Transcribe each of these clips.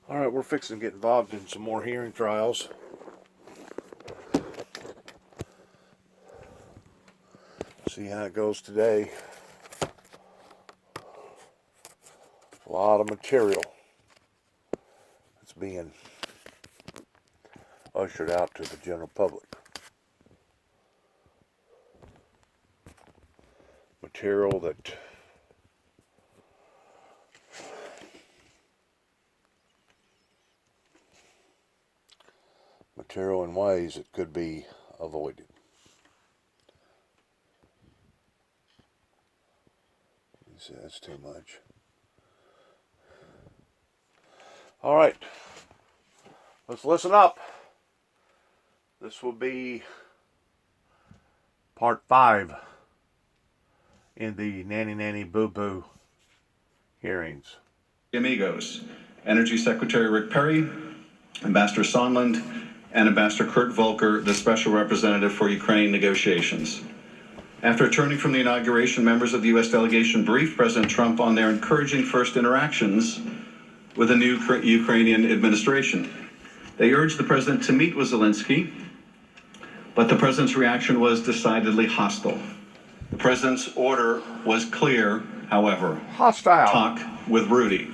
All right, we're fixing to get involved in some more hearing trials. See how it goes today. A lot of material that's being ushered out to the general public. Material that in ways that could be avoided. You see, that's too much. All right, let's listen up. This will be part 5 in the Nanny Boo Boo hearings. Amigos, Energy Secretary Rick Perry, Ambassador Sondland, and Ambassador Kurt Volker, the Special Representative for Ukraine negotiations. After returning from the inauguration, members of the U.S. delegation briefed President Trump on their encouraging first interactions with the new Ukrainian administration. They urged the president to meet with Zelensky, but the president's reaction was decidedly hostile. The president's order was clear, however. Hostile. Talk with Rudy.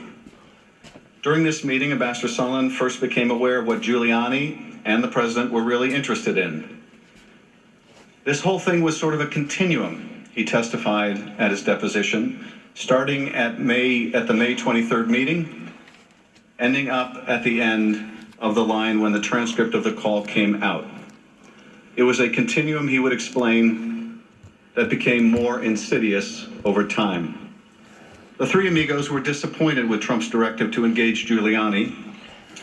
During this meeting, Ambassador Sondland first became aware of what Giuliani and the president were really interested in. This whole thing was sort of a continuum, he testified at his deposition, starting at the May 23rd meeting, ending up at the end of the line when the transcript of the call came out. It was a continuum, he would explain, that became more insidious over time. The three amigos were disappointed with Trump's directive to engage Giuliani,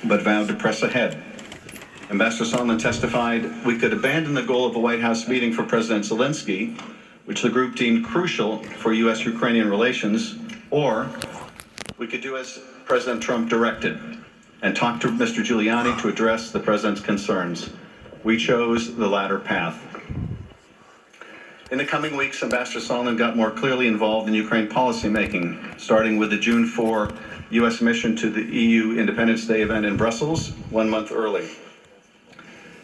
but vowed to press ahead. Ambassador Sondland testified, "We could abandon the goal of a White House meeting for President Zelensky, which the group deemed crucial for U.S.-Ukrainian relations, or we could do as President Trump directed and talk to Mr. Giuliani to address the president's concerns. We chose the latter path." In the coming weeks, Ambassador Sondland got more clearly involved in Ukraine policymaking, starting with the June 4 U.S. mission to the EU Independence Day event in Brussels 1 month early.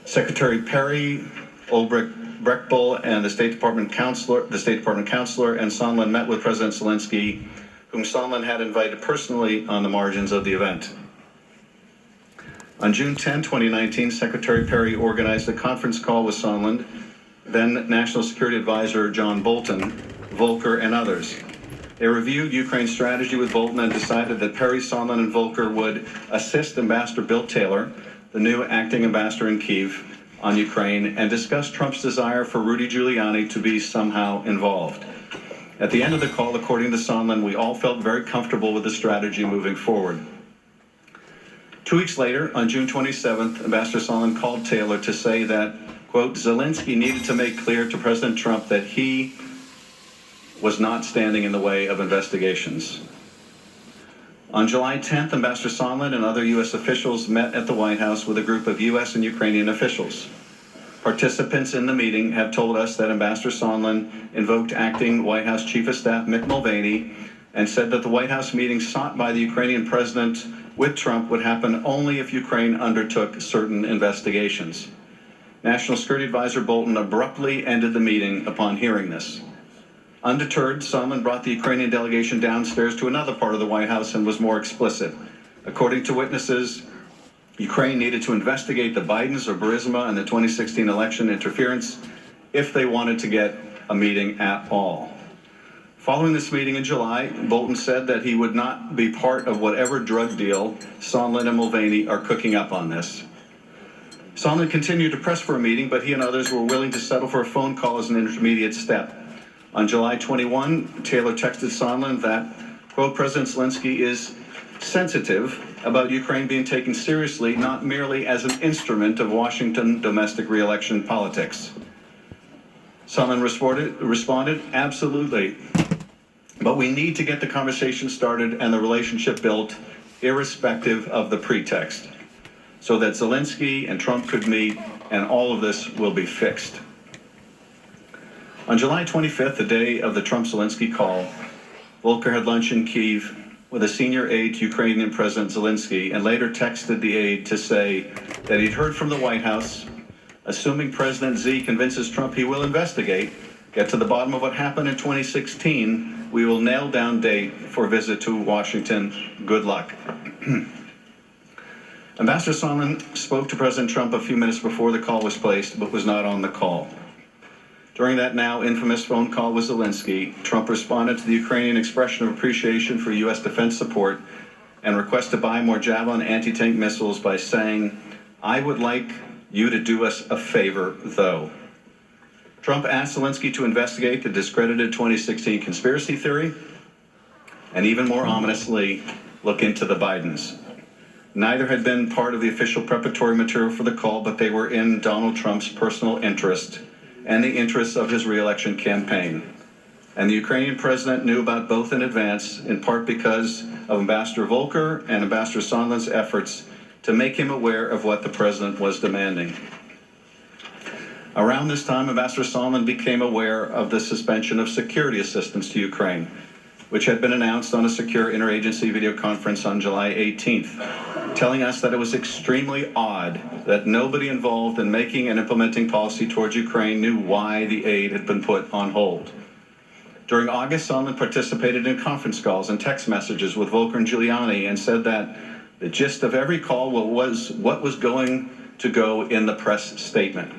Secretary Perry, Ulrich Breckbull, and the State Department counselor, and Sondland met with President Zelensky, whom Sondland had invited personally on the margins of the event. On June 10, 2019, Secretary Perry organized a conference call with Sondland, then National Security Advisor John Bolton, Volker, and others. They reviewed Ukraine's strategy with Bolton and decided that Perry, Sondland, and Volker would assist Ambassador Bill Taylor, the new acting ambassador in Kyiv, on Ukraine, and discuss Trump's desire for Rudy Giuliani to be somehow involved. At the end of the call, according to Sondland, we all felt very comfortable with the strategy moving forward. 2 weeks later, on June 27th, Ambassador Sondland called Taylor to say that, quote, Zelensky needed to make clear to President Trump that he was not standing in the way of investigations. On July 10th, Ambassador Sondland and other U.S. officials met at the White House with a group of U.S. and Ukrainian officials. Participants in the meeting have told us that Ambassador Sondland invoked acting White House Chief of Staff Mick Mulvaney and said that the White House meeting sought by the Ukrainian president with Trump would happen only if Ukraine undertook certain investigations. National Security Advisor Bolton abruptly ended the meeting upon hearing this. Undeterred, Sondland brought the Ukrainian delegation downstairs to another part of the White House and was more explicit. According to witnesses, Ukraine needed to investigate the Bidens or Burisma and the 2016 election interference if they wanted to get a meeting at all. Following this meeting in July, Bolton said that he would not be part of whatever drug deal Sondland and Mulvaney are cooking up on this. Sondland continued to press for a meeting, but he and others were willing to settle for a phone call as an intermediate step. On July 21, Taylor texted Sondland that, quote, President Zelensky is sensitive about Ukraine being taken seriously, not merely as an instrument of Washington domestic re-election politics. Sondland responded, absolutely, but we need to get the conversation started and the relationship built, irrespective of the pretext, so that Zelensky and Trump could meet and all of this will be fixed. On July 25th, the day of the Trump-Zelensky call, Volker had lunch in Kyiv with a senior aide to Ukrainian President Zelensky and later texted the aide to say that he'd heard from the White House, assuming President Z convinces Trump he will investigate, get to the bottom of what happened in 2016, we will nail down date for visit to Washington. Good luck. Ambassador Sondland spoke to President Trump a few minutes before the call was placed, but was not on the call. During that now infamous phone call with Zelensky, Trump responded to the Ukrainian expression of appreciation for U.S. defense support and request to buy more Javelin anti-tank missiles by saying, "I would like you to do us a favor, though." Trump asked Zelensky to investigate the discredited 2016 conspiracy theory and, even more ominously, look into the Bidens. Neither had been part of the official preparatory material for the call, but they were in Donald Trump's personal interest and the interests of his re-election campaign. And the Ukrainian president knew about both in advance, in part because of Ambassador Volker and Ambassador Sondland's efforts to make him aware of what the president was demanding. Around this time, Ambassador Sondland became aware of the suspension of security assistance to Ukraine, which had been announced on a secure interagency video conference on July 18th, telling us that it was extremely odd that nobody involved in making and implementing policy towards Ukraine knew why the aid had been put on hold. During August, Sondland participated in conference calls and text messages with Volker and Giuliani and said that the gist of every call was what was going to go in the press statement.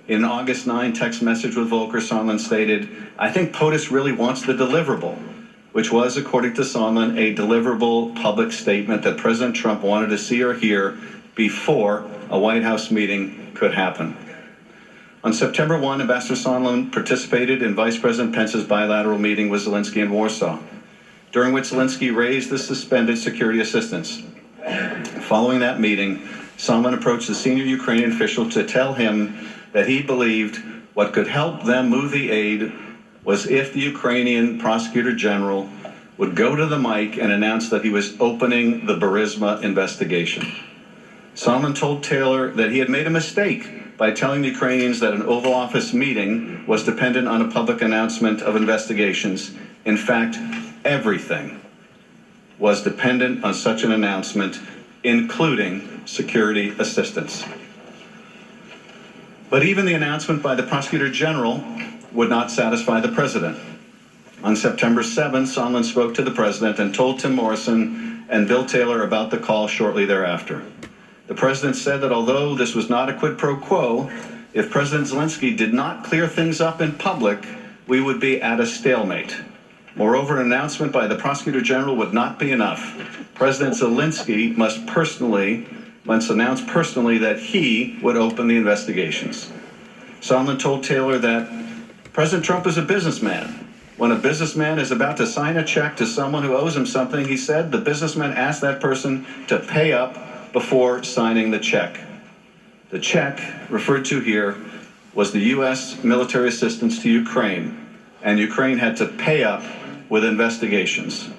In an August 9 text message with Volker, Sondland stated, "I think POTUS really wants the deliverable," which was, according to Sondland, a deliverable public statement that President Trump wanted to see or hear before a White House meeting could happen. On September 1, Ambassador Sondland participated in Vice President Pence's bilateral meeting with Zelensky in Warsaw, during which Zelensky raised the suspended security assistance. Following that meeting, Sondland approached the senior Ukrainian official to tell him that he believed what could help them move the aid was if the Ukrainian prosecutor general would go to the mic and announce that he was opening the Burisma investigation. Sondland told Taylor that he had made a mistake by telling the Ukrainians that an Oval Office meeting was dependent on a public announcement of investigations. In fact, everything was dependent on such an announcement, including security assistance. But even the announcement by the prosecutor general would not satisfy the president. On September 7, Sondland spoke to the president and told Tim Morrison and Bill Taylor about the call shortly thereafter. The president said that although this was not a quid pro quo, if President Zelensky did not clear things up in public, we would be at a stalemate. Moreover, an announcement by the prosecutor general would not be enough. President Zelensky must announce personally that he would open the investigations. Sondland told Taylor that President Trump is a businessman. When a businessman is about to sign a check to someone who owes him something, he said, the businessman asked that person to pay up before signing the check. The check referred to here was the U.S. military assistance to Ukraine, and Ukraine had to pay up with investigations.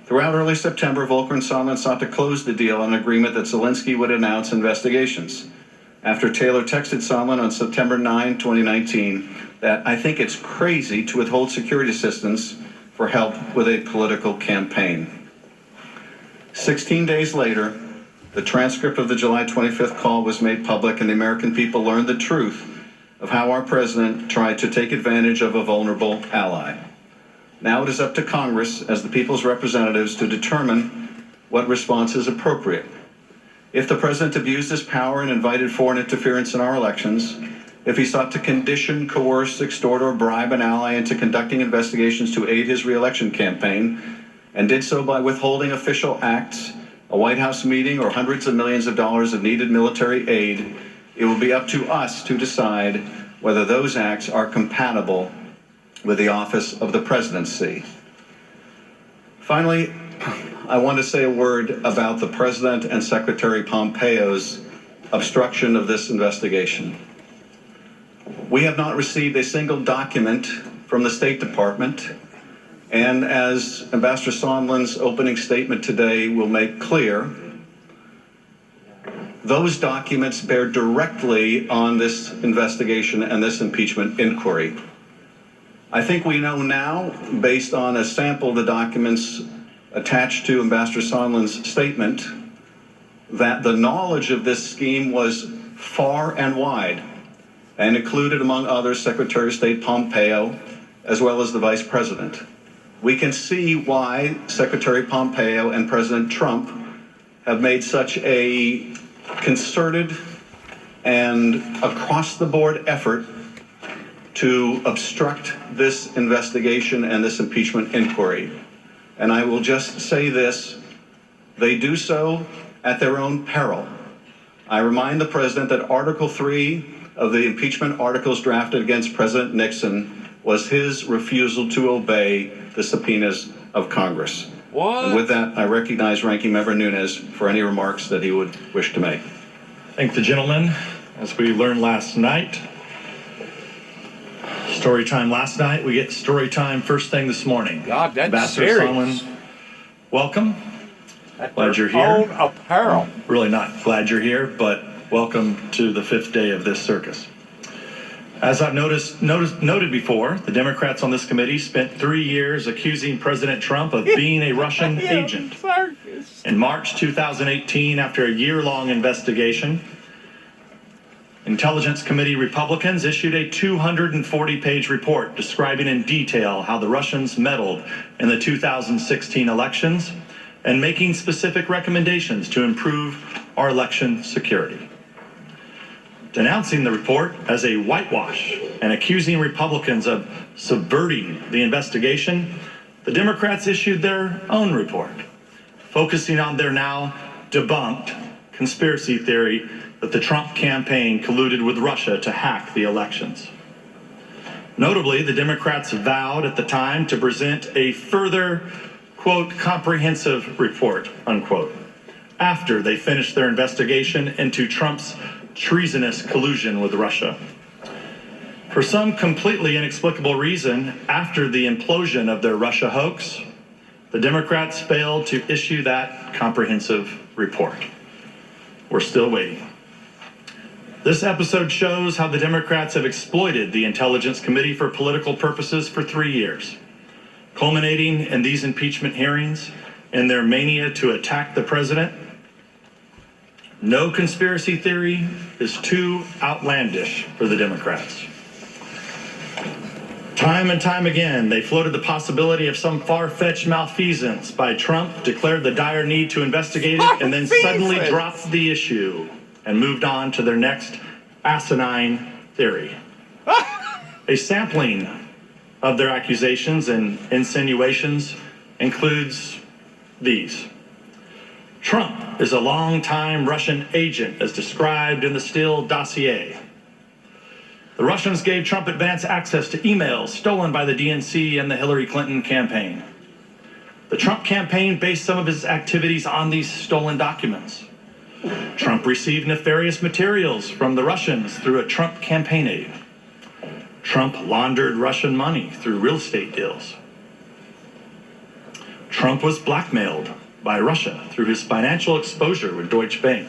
Throughout early September, Volker and Sondland sought to close the deal on an agreement that Zelensky would announce investigations. After Taylor texted Sondland on September 9, 2019, that "I think it's crazy to withhold security assistance for help with a political campaign." 16 days later, the transcript of the July 25th call was made public, and the American people learned the truth of how our president tried to take advantage of a vulnerable ally. Now it is up to Congress, as the people's representatives, to determine what response is appropriate. If the president abused his power and invited foreign interference in our elections, if he sought to condition, coerce, extort, or bribe an ally into conducting investigations to aid his re-election campaign, and did so by withholding official acts, a White House meeting, or hundreds of millions of dollars of needed military aid, it will be up to us to decide whether those acts are compatible with the office of the presidency. Finally, I want to say a word about the President and Secretary Pompeo's obstruction of this investigation. We have not received a single document from the State Department, and as Ambassador Sondland's opening statement today will make clear, those documents bear directly on this investigation and this impeachment inquiry. I think we know now, based on a sample of the documents attached to Ambassador Sondland's statement that the knowledge of this scheme was far and wide and included, among others, Secretary of State Pompeo, as well as the Vice President. We can see why Secretary Pompeo and President Trump have made such a concerted and across-the-board effort to obstruct this investigation and this impeachment inquiry. And I will just say this, they do so at their own peril. I remind the President that Article 3 of the impeachment articles drafted against President Nixon was his refusal to obey the subpoenas of Congress. What? And with that, I recognize Ranking Member Nunes for any remarks that he would wish to make. Thank the gentleman. As we learned last night, story time last night, we get story time first thing this morning. God, that's Ambassador serious. Sondland, welcome. At Glad their you're here. own apparel. Really not glad you're here, but welcome to the 5th day of this circus. As I've noted before, the Democrats on this committee spent 3 years accusing President Trump of being a Russian agent. Circus. In March 2018, after a year-long investigation, Intelligence Committee Republicans issued a 240-page report describing in detail how the Russians meddled in the 2016 elections and making specific recommendations to improve our election security. Denouncing the report as a whitewash and accusing Republicans of subverting the investigation, the Democrats issued their own report, focusing on their now debunked conspiracy theory that the Trump campaign colluded with Russia to hack the elections. Notably, the Democrats vowed at the time to present a further, quote, comprehensive report, unquote, after they finished their investigation into Trump's treasonous collusion with Russia. For some completely inexplicable reason, after the implosion of their Russia hoax, the Democrats failed to issue that comprehensive report. We're still waiting. This episode shows how the Democrats have exploited the Intelligence Committee for political purposes for 3 years, culminating in these impeachment hearings and their mania to attack the president. No conspiracy theory is too outlandish for the Democrats. Time and time again, they floated the possibility of some far-fetched malfeasance by Trump, declared the dire need to investigate it, and then suddenly dropped the issue and moved on to their next asinine theory. A sampling of their accusations and insinuations includes these. Trump is a longtime Russian agent as described in the Steele dossier. The Russians gave Trump advance access to emails stolen by the DNC and the Hillary Clinton campaign. The Trump campaign based some of his activities on these stolen documents. Trump received nefarious materials from the Russians through a Trump campaign aide. Trump laundered Russian money through real estate deals. Trump was blackmailed by Russia through his financial exposure with Deutsche Bank.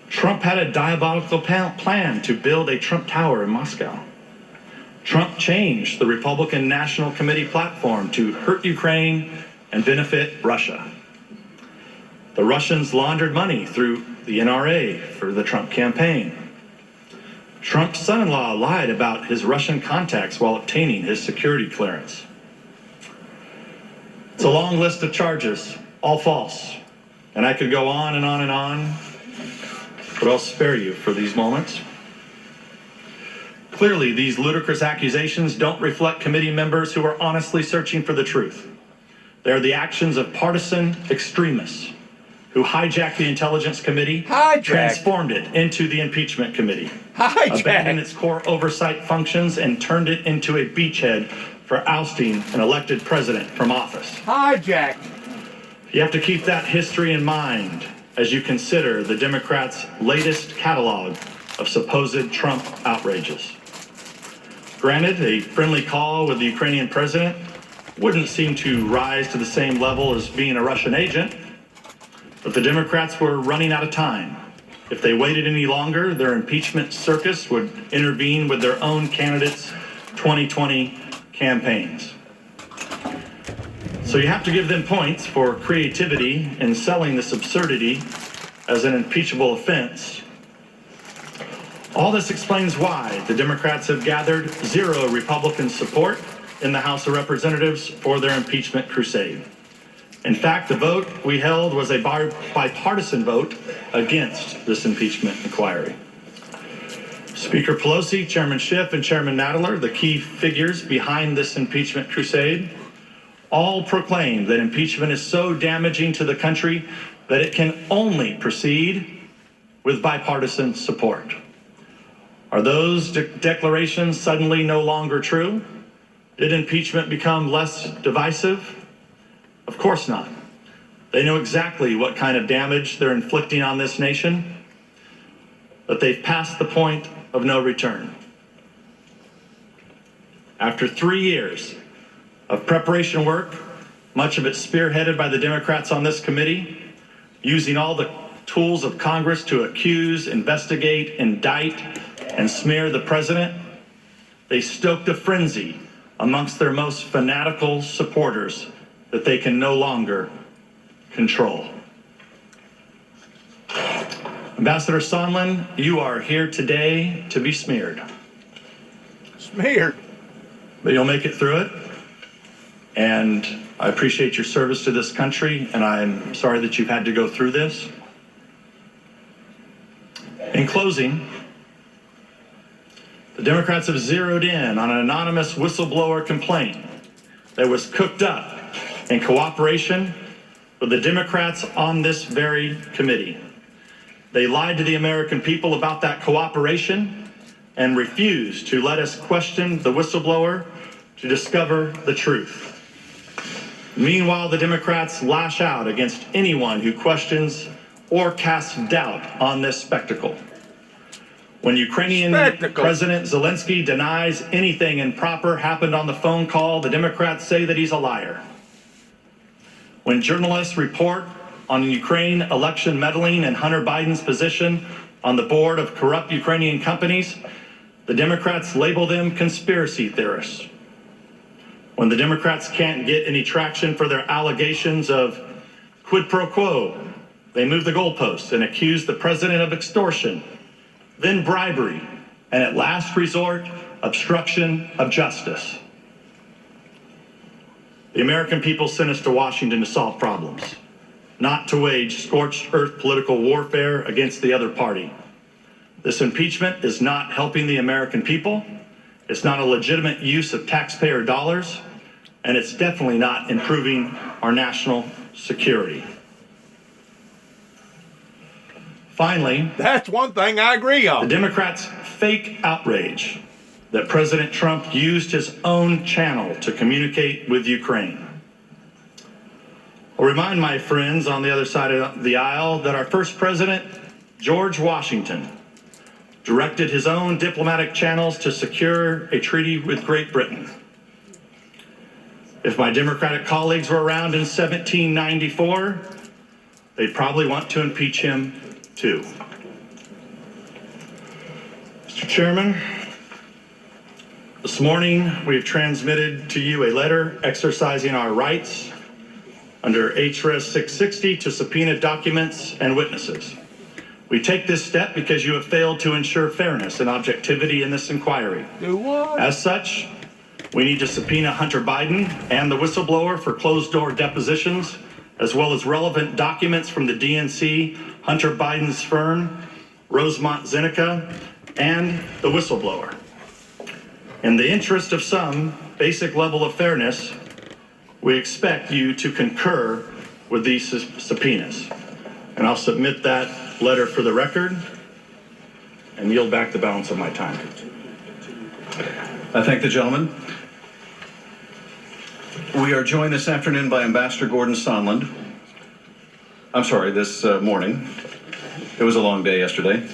Trump had a diabolical plan to build a Trump Tower in Moscow. Trump changed the Republican National Committee platform to hurt Ukraine and benefit Russia. The Russians laundered money through the NRA for the Trump campaign. Trump's son-in-law lied about his Russian contacts while obtaining his security clearance. It's a long list of charges, all false. And I could go on and on and on, but I'll spare you for these moments. Clearly, these ludicrous accusations don't reflect committee members who are honestly searching for the truth. They are the actions of partisan extremists who hijacked the Intelligence Committee, transformed it into the Impeachment Committee, abandoned its core oversight functions, and turned it into a beachhead for ousting an elected president from office. Hijacked. You have to keep that history in mind as you consider the Democrats' latest catalog of supposed Trump outrages. Granted, a friendly call with the Ukrainian president wouldn't seem to rise to the same level as being a Russian agent, but the Democrats were running out of time. If they waited any longer, their impeachment circus would intervene with their own candidates' 2020 campaigns. So you have to give them points for creativity in selling this absurdity as an impeachable offense. All this explains why the Democrats have gathered zero Republican support in the House of Representatives for their impeachment crusade. In fact, the vote we held was a bipartisan vote against this impeachment inquiry. Speaker Pelosi, Chairman Schiff, and Chairman Nadler, the key figures behind this impeachment crusade, all proclaimed that impeachment is so damaging to the country that it can only proceed with bipartisan support. Are those declarations suddenly no longer true? Did impeachment become less divisive? Of course not. They know exactly what kind of damage they're inflicting on this nation, but they've passed the point of no return. After 3 years of preparation work, much of it spearheaded by the Democrats on this committee, using all the tools of Congress to accuse, investigate, indict, and smear the president, they stoked a frenzy amongst their most fanatical supporters that they can no longer control. Ambassador Sondland, you are here today to be smeared. Smeared. But you'll make it through it. And I appreciate your service to this country, and I'm sorry that you've had to go through this. In closing, the Democrats have zeroed in on an anonymous whistleblower complaint that was cooked up in cooperation with the Democrats on this very committee. They lied to the American people about that cooperation and refused to let us question the whistleblower to discover the truth. Meanwhile, the Democrats lash out against anyone who questions or casts doubt on this spectacle. When Ukrainian President Zelensky denies anything improper happened on the phone call, the Democrats say that he's a liar. When journalists report on Ukraine election meddling and Hunter Biden's position on the board of corrupt Ukrainian companies, the Democrats label them conspiracy theorists. When the Democrats can't get any traction for their allegations of quid pro quo, they move the goalposts and accuse the president of extortion, then bribery, and at last resort, obstruction of justice. The American people sent us to Washington to solve problems, not to wage scorched earth political warfare against the other party. This impeachment is not helping the American people. It's not a legitimate use of taxpayer dollars, and it's definitely not improving our national security. Finally, That's one thing I agree the on. Democrats' fake outrage that President Trump used his own channel to communicate with Ukraine. I'll remind my friends on the other side of the aisle that our first president, George Washington, directed his own diplomatic channels to secure a treaty with Great Britain. If my Democratic colleagues were around in 1794, they'd probably want to impeach him too. Mr. Chairman, this morning we have transmitted to you a letter exercising our rights under HRS 660 to subpoena documents and witnesses. We take this step because you have failed to ensure fairness and objectivity in this inquiry. Do what? As such, we need to subpoena Hunter Biden and the whistleblower for closed-door depositions, as well as relevant documents from the DNC, Hunter Biden's firm, Rosemont Zeneca, and the whistleblower. In the interest of some basic level of fairness, we expect you to concur with these subpoenas. And I'll submit that letter for the record and yield back the balance of my time. I thank the gentleman. We are joined this afternoon by Ambassador Gordon Sondland. I'm sorry, this morning. It was a long day yesterday.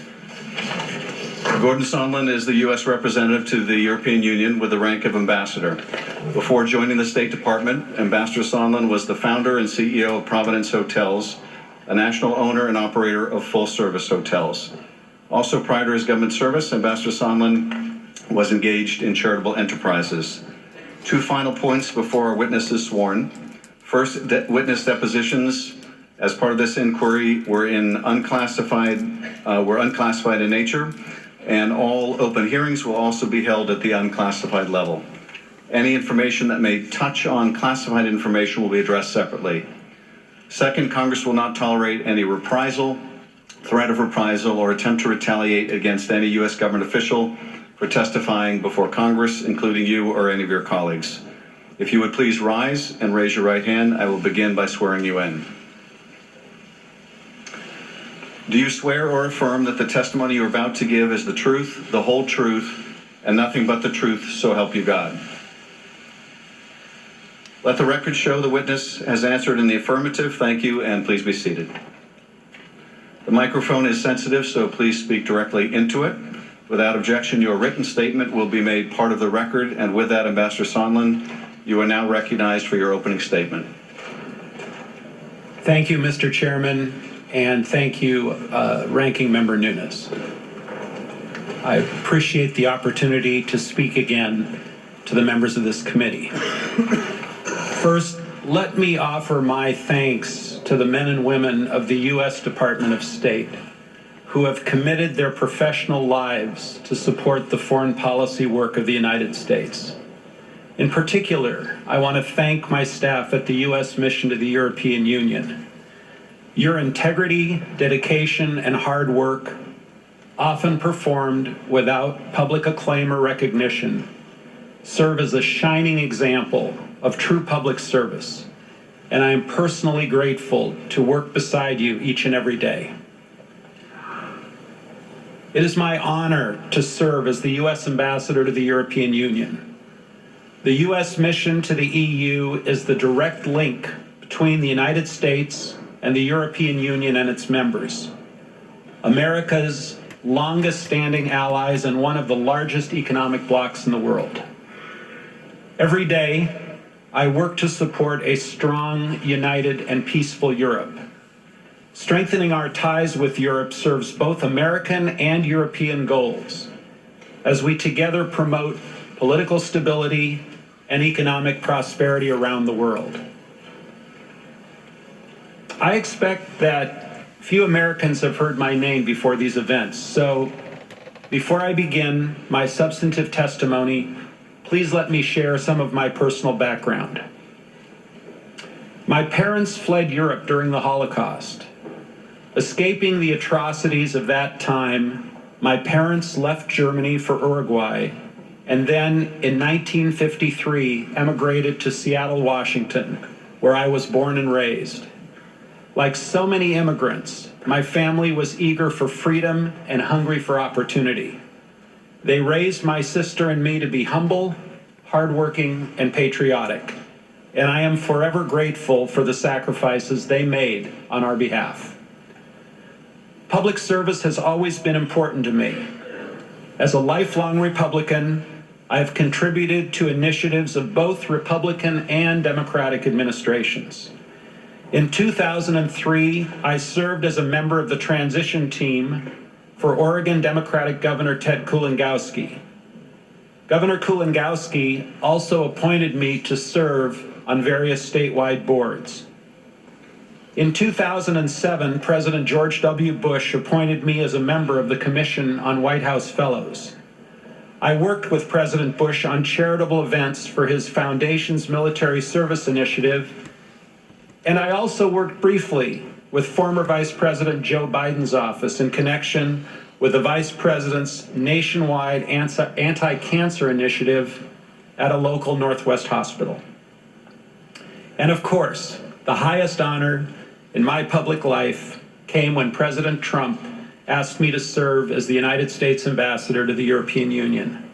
Gordon Sondland is the U.S. representative to the European Union with the rank of ambassador. Before joining the State Department, Ambassador Sondland was the founder and CEO of Providence Hotels, a national owner and operator of full-service hotels. Also, prior to his government service, Ambassador Sondland was engaged in charitable enterprises. Two final points before our witness is sworn. First witness depositions as part of this inquiry were unclassified in nature, and all open hearings will also be held at the unclassified level. Any information that may touch on classified information will be addressed separately. Second, Congress will not tolerate any reprisal, threat of reprisal, or attempt to retaliate against any U.S. government official for testifying before Congress, including you or any of your colleagues. If you would please rise and raise your right hand, I will begin by swearing you in. Do you swear or affirm that the testimony you are about to give is the truth, the whole truth, and nothing but the truth, so help you God? Let the record show the witness has answered in the affirmative. Thank you, and please be seated. The microphone is sensitive, so please speak directly into it. Without objection, your written statement will be made part of the record, and with that, Ambassador Sondland, you are now recognized for your opening statement. Thank you, Mr. Chairman, and thank you, Ranking Member Nunes. I appreciate the opportunity to speak again to the members of this committee. First, let me offer my thanks to the men and women of the U.S. Department of State who have committed their professional lives to support the foreign policy work of the United States. In particular, I want to thank my staff at the U.S. Mission to the European Union. Your integrity, dedication, and hard work, often performed without public acclaim or recognition, serve as a shining example of true public service, and I am personally grateful to work beside you each and every day. It is my honor to serve as the U.S. Ambassador to the European Union. The U.S. mission to the EU is the direct link between the United States and the European Union and its members, America's longest-standing allies and one of the largest economic blocs in the world. Every day, I work to support a strong, united, and peaceful Europe. Strengthening our ties with Europe serves both American and European goals as we together promote political stability and economic prosperity around the world. I expect that few Americans have heard my name before these events, so before I begin my substantive testimony, please let me share some of my personal background. My parents fled Europe during the Holocaust. Escaping the atrocities of that time, my parents left Germany for Uruguay and then in 1953 emigrated to Seattle, Washington, where I was born and raised. Like so many immigrants, my family was eager for freedom and hungry for opportunity. They raised my sister and me to be humble, hardworking, and patriotic, and I am forever grateful for the sacrifices they made on our behalf. Public service has always been important to me. As a lifelong Republican, I have contributed to initiatives of both Republican and Democratic administrations. In 2003, I served as a member of the transition team for Oregon Democratic Governor Ted Kulongoski. Governor Kulongoski also appointed me to serve on various statewide boards. In 2007, President George W. Bush appointed me as a member of the Commission on White House Fellows. I worked with President Bush on charitable events for his foundation's military service initiative, and I also worked briefly with former Vice President Joe Biden's office in connection with the Vice President's nationwide anti-cancer initiative at a local Northwest hospital. And of course, the highest honor in my public life came when President Trump asked me to serve as the United States Ambassador to the European Union.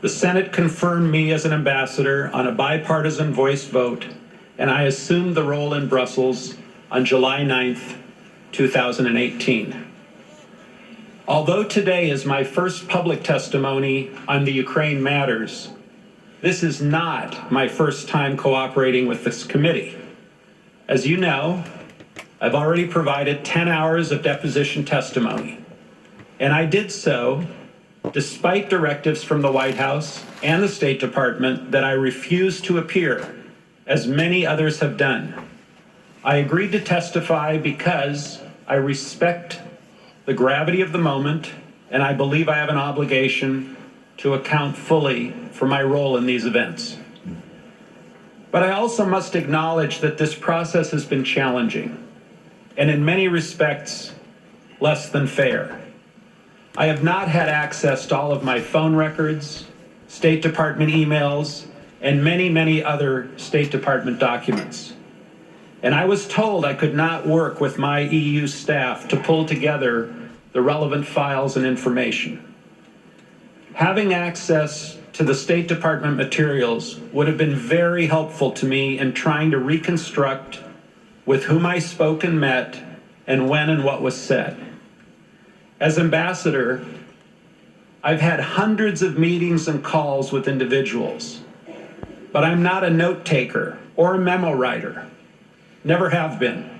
The Senate confirmed me as an ambassador on a bipartisan voice vote, and I assumed the role in Brussels on July 9th, 2018. Although today is my first public testimony on the Ukraine matters, this is not my first time cooperating with this committee. As you know, I've already provided 10 hours of deposition testimony, and I did so despite directives from the White House and the State Department that I refused to appear as many others have done. I agreed to testify because I respect the gravity of the moment, and I believe I have an obligation to account fully for my role in these events. But I also must acknowledge that this process has been challenging, and in many respects, less than fair. I have not had access to all of my phone records, State Department emails, and many, many other State Department documents. And I was told I could not work with my EU staff to pull together the relevant files and information. Having access to the State Department materials would have been very helpful to me in trying to reconstruct with whom I spoke and met and when and what was said. As ambassador, I've had hundreds of meetings and calls with individuals, but I'm not a note taker or a memo writer. Never have been.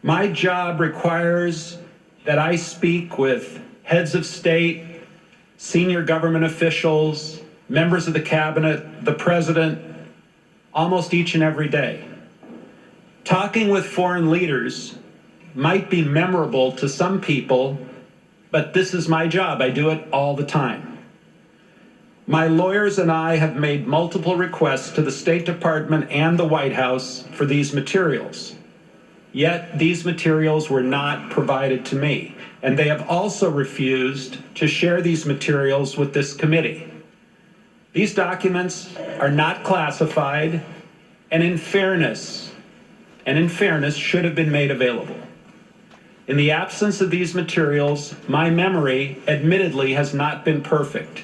My job requires that I speak with heads of state, senior government officials, members of the cabinet, the president, almost each and every day. Talking with foreign leaders might be memorable to some people, but this is my job. I do it all the time. My lawyers and I have made multiple requests to the State Department and the White House for these materials. Yet these materials were not provided to me, and they have also refused to share these materials with this committee. These documents are not classified, and in fairness, should have been made available. In the absence of these materials, my memory, admittedly, has not been perfect.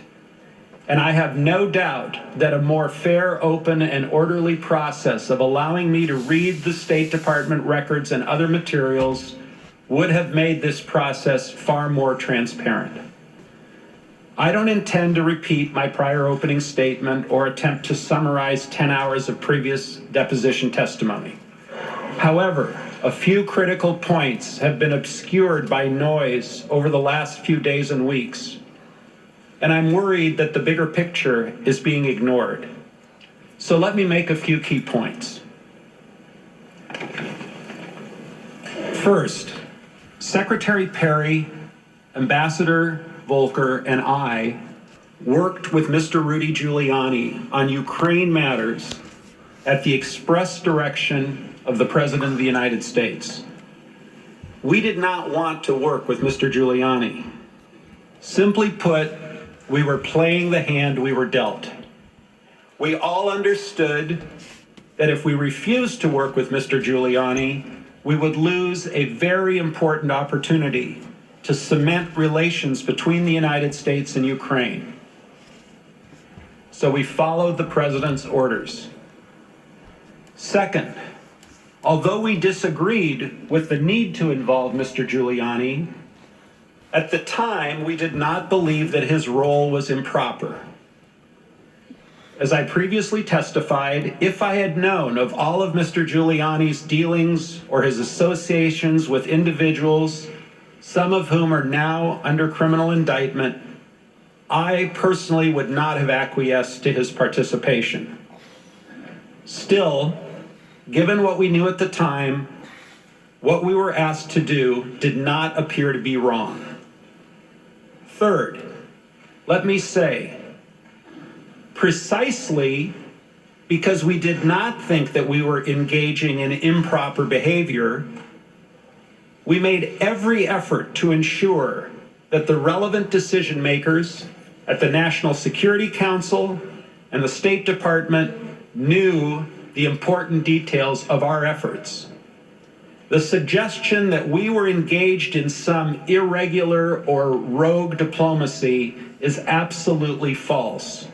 And I have no doubt that a more fair, open, and orderly process of allowing me to read the State Department records and other materials would have made this process far more transparent. I don't intend to repeat my prior opening statement or attempt to summarize 10 hours of previous deposition testimony. However, a few critical points have been obscured by noise over the last few days and weeks, and I'm worried that the bigger picture is being ignored. So let me make a few key points. First, Secretary Perry, Ambassador Volker, and I worked with Mr. Rudy Giuliani on Ukraine matters at the express direction of the President of the United States. We did not want to work with Mr. Giuliani. Simply put, we were playing the hand we were dealt. We all understood that if we refused to work with Mr. Giuliani, we would lose a very important opportunity to cement relations between the United States and Ukraine. So we followed the president's orders. Second, although we disagreed with the need to involve Mr. Giuliani, at the time, we did not believe that his role was improper. As I previously testified, if I had known of all of Mr. Giuliani's dealings or his associations with individuals, some of whom are now under criminal indictment, I personally would not have acquiesced to his participation. Still, given what we knew at the time, what we were asked to do did not appear to be wrong. Third, let me say, precisely because we did not think that we were engaging in improper behavior, we made every effort to ensure that the relevant decision makers at the National Security Council and the State Department knew the important details of our efforts. The suggestion that we were engaged in some irregular or rogue diplomacy is absolutely false.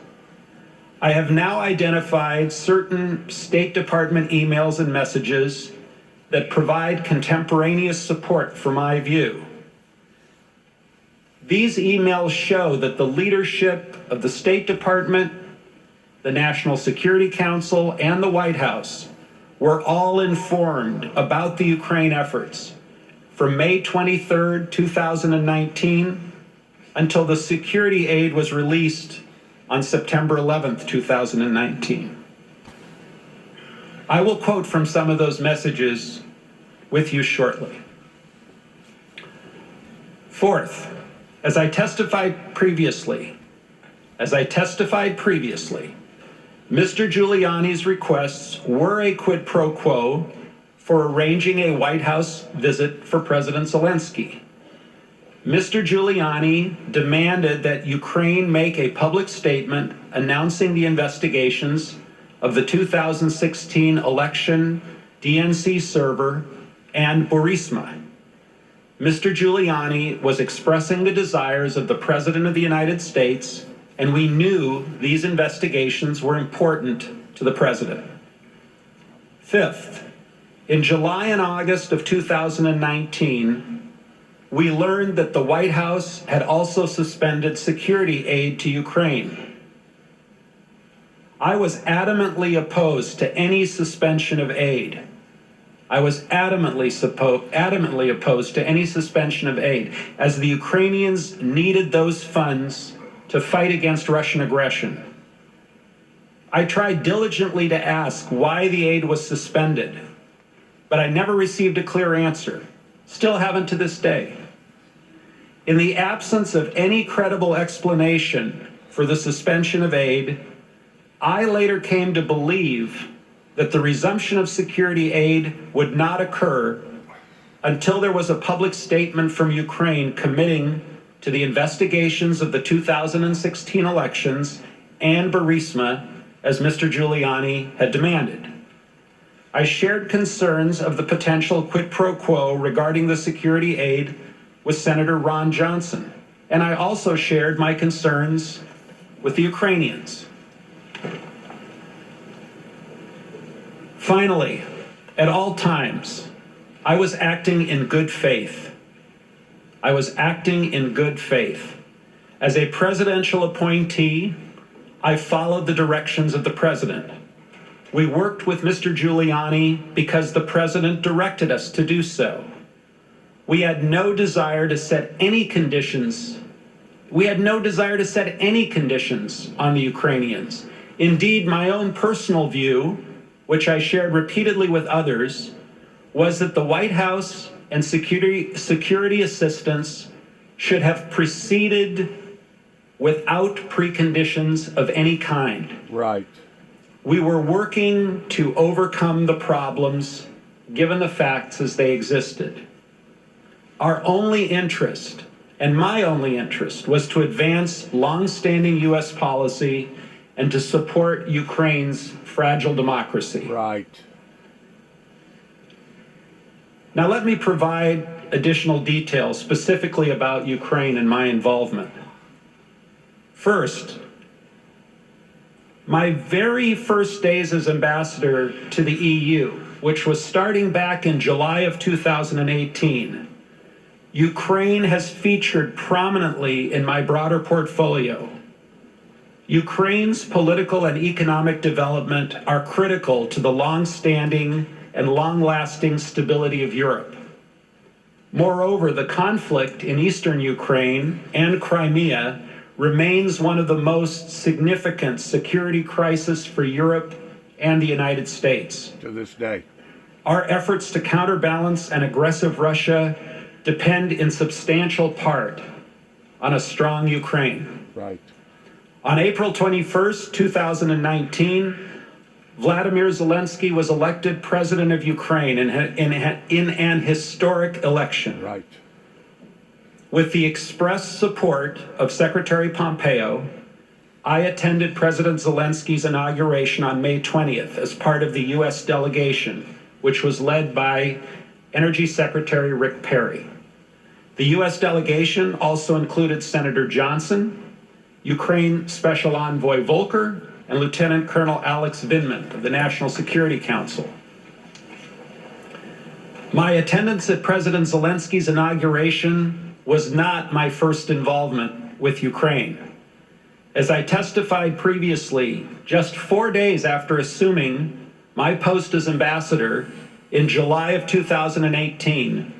I have now identified certain State Department emails and messages that provide contemporaneous support for my view. These emails show that the leadership of the State Department, the National Security Council, and the White House were all informed about the Ukraine efforts from May 23rd, 2019 until the security aid was released on September 11th, 2019. I will quote from some of those messages with you shortly. Fourth, as I testified previously, Mr. Giuliani's requests were a quid pro quo for arranging a White House visit for President Zelensky. Mr. Giuliani demanded that Ukraine make a public statement announcing the investigations of the 2016 election DNC server and Burisma. Mr. Giuliani was expressing the desires of the President of the United States, and we knew these investigations were important to the President. Fifth, in July and August of 2019, we learned that the White House had also suspended security aid to Ukraine. I was adamantly opposed to any suspension of aid. I was adamantly opposed to any suspension of aid, as the Ukrainians needed those funds to fight against Russian aggression. I tried diligently to ask why the aid was suspended, but I never received a clear answer. Still haven't to this day. In the absence of any credible explanation for the suspension of aid, I later came to believe that the resumption of security aid would not occur until there was a public statement from Ukraine committing to the investigations of the 2016 elections and Burisma, as Mr. Giuliani had demanded. I shared concerns of the potential quid pro quo regarding the security aid with Senator Ron Johnson, and I also shared my concerns with the Ukrainians. Finally, at all times, I was acting in good faith. As a presidential appointee, I followed the directions of the president. We worked with Mr. Giuliani because the president directed us to do so. We had no desire to set any conditions. On the Ukrainians. Indeed, my own personal view, which I shared repeatedly with others, was that the White House and security assistance should have proceeded without preconditions of any kind. Right. We were working to overcome the problems given the facts as they existed. Our only interest, and my only interest, was to advance long-standing U.S. policy and to support Ukraine's fragile democracy. Right. Now let me provide additional details specifically about Ukraine and my involvement. First, my very first days as ambassador to the EU, which was starting back in July of 2018, Ukraine has featured prominently in my broader portfolio. Ukraine's political and economic development are critical to the long-standing and long-lasting stability of Europe. Moreover, the conflict in eastern Ukraine and Crimea remains one of the most significant security crises for Europe and the United States. To this day. Our efforts to counterbalance an aggressive Russia depend in substantial part on a strong Ukraine. Right. On April 21st, 2019, Vladimir Zelensky was elected president of Ukraine in an historic election. Right. With the express support of Secretary Pompeo, I attended President Zelensky's inauguration on May 20th as part of the U.S. delegation, which was led by Energy Secretary Rick Perry. The U.S. delegation also included Senator Johnson, Ukraine Special Envoy Volker, and Lieutenant Colonel Alex Vindman of the National Security Council. My attendance at President Zelensky's inauguration was not my first involvement with Ukraine. As I testified previously, just 4 days after assuming my post as ambassador in July of 2018,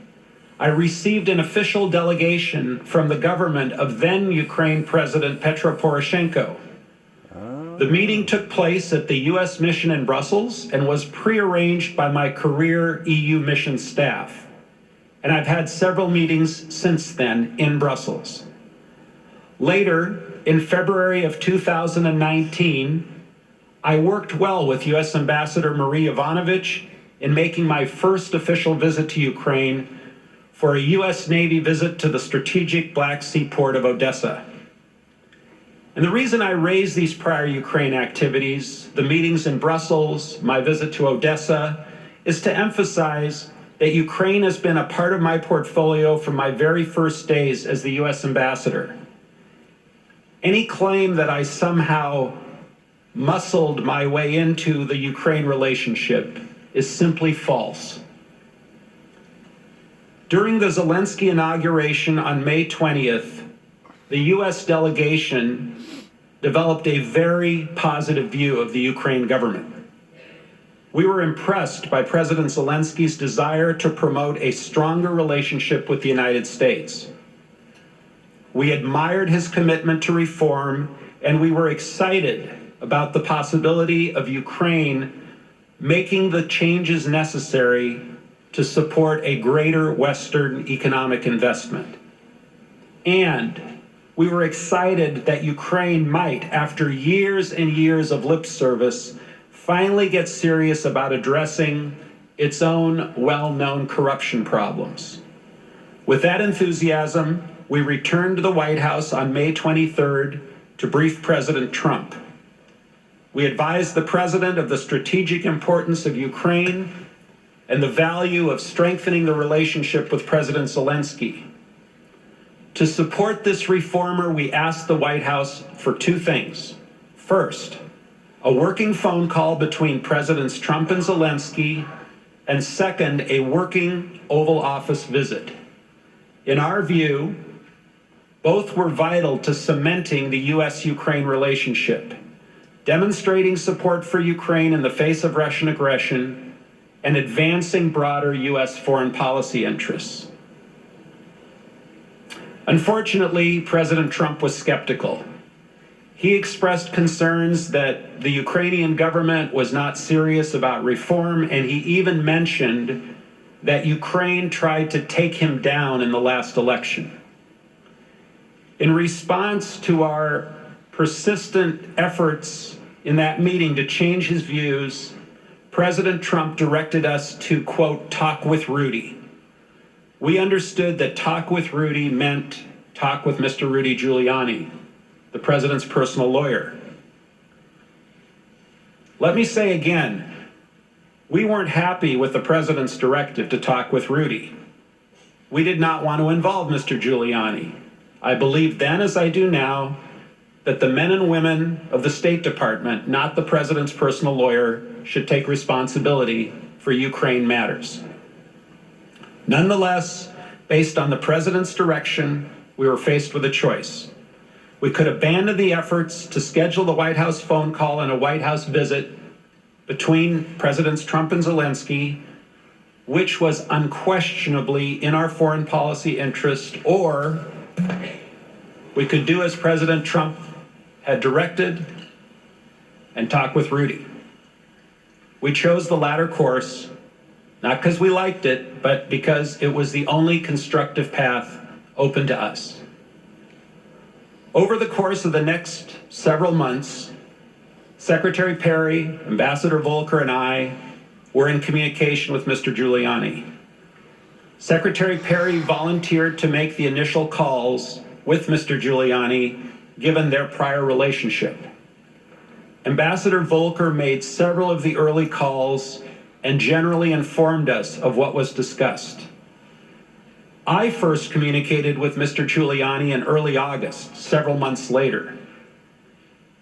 I received an official delegation from the government of then Ukraine President Petro Poroshenko. The meeting took place at the U.S. mission in Brussels and was prearranged by my career EU mission staff. And I've had several meetings since then in Brussels. Later, in February of 2019, I worked well with U.S. Ambassador Marie Yovanovitch in making my first official visit to Ukraine for a U.S. Navy visit to the strategic Black Sea port of Odessa. And the reason I raise these prior Ukraine activities, the meetings in Brussels, my visit to Odessa, is to emphasize that Ukraine has been a part of my portfolio from my very first days as the U.S. ambassador. Any claim that I somehow muscled my way into the Ukraine relationship is simply false. During the Zelensky inauguration on May 20th, the U.S. delegation developed a very positive view of the Ukraine government. We were impressed by President Zelensky's desire to promote a stronger relationship with the United States. We admired his commitment to reform, and we were excited about the possibility of Ukraine making the changes necessary to support a greater Western economic investment. And we were excited that Ukraine might, after years and years of lip service, finally get serious about addressing its own well-known corruption problems. With that enthusiasm, we returned to the White House on May 23rd to brief President Trump. We advised the president of the strategic importance of Ukraine and the value of strengthening the relationship with President Zelensky. To support this reformer, we asked the White House for two things. First, a working phone call between Presidents Trump and Zelensky, and second, a working Oval Office visit. In our view, both were vital to cementing the U.S.-Ukraine relationship, demonstrating support for Ukraine in the face of Russian aggression, and advancing broader U.S. foreign policy interests. Unfortunately, President Trump was skeptical. He expressed concerns that the Ukrainian government was not serious about reform, and he even mentioned that Ukraine tried to take him down in the last election. In response to our persistent efforts in that meeting to change his views, President Trump directed us to, quote, talk with Rudy. We understood that talk with Rudy meant talk with Mr. Rudy Giuliani, the president's personal lawyer. Let me say again, we weren't happy with the president's directive to talk with Rudy. We did not want to involve Mr. Giuliani. I believe then, as I do now, that the men and women of the State Department, not the president's personal lawyer, should take responsibility for Ukraine matters. Nonetheless, based on the president's direction, we were faced with a choice. We could abandon the efforts to schedule the White House phone call and a White House visit between Presidents Trump and Zelensky, which was unquestionably in our foreign policy interest, or we could do as President Trump had directed and talk with Rudy. We chose the latter course, not because we liked it, but because it was the only constructive path open to us. Over the course of the next several months, Secretary Perry, Ambassador Volker, and I were in communication with Mr. Giuliani. Secretary Perry volunteered to make the initial calls with Mr. Giuliani, given their prior relationship. Ambassador Volker made several of the early calls and generally informed us of what was discussed. I first communicated with Mr. Giuliani in early August, several months later.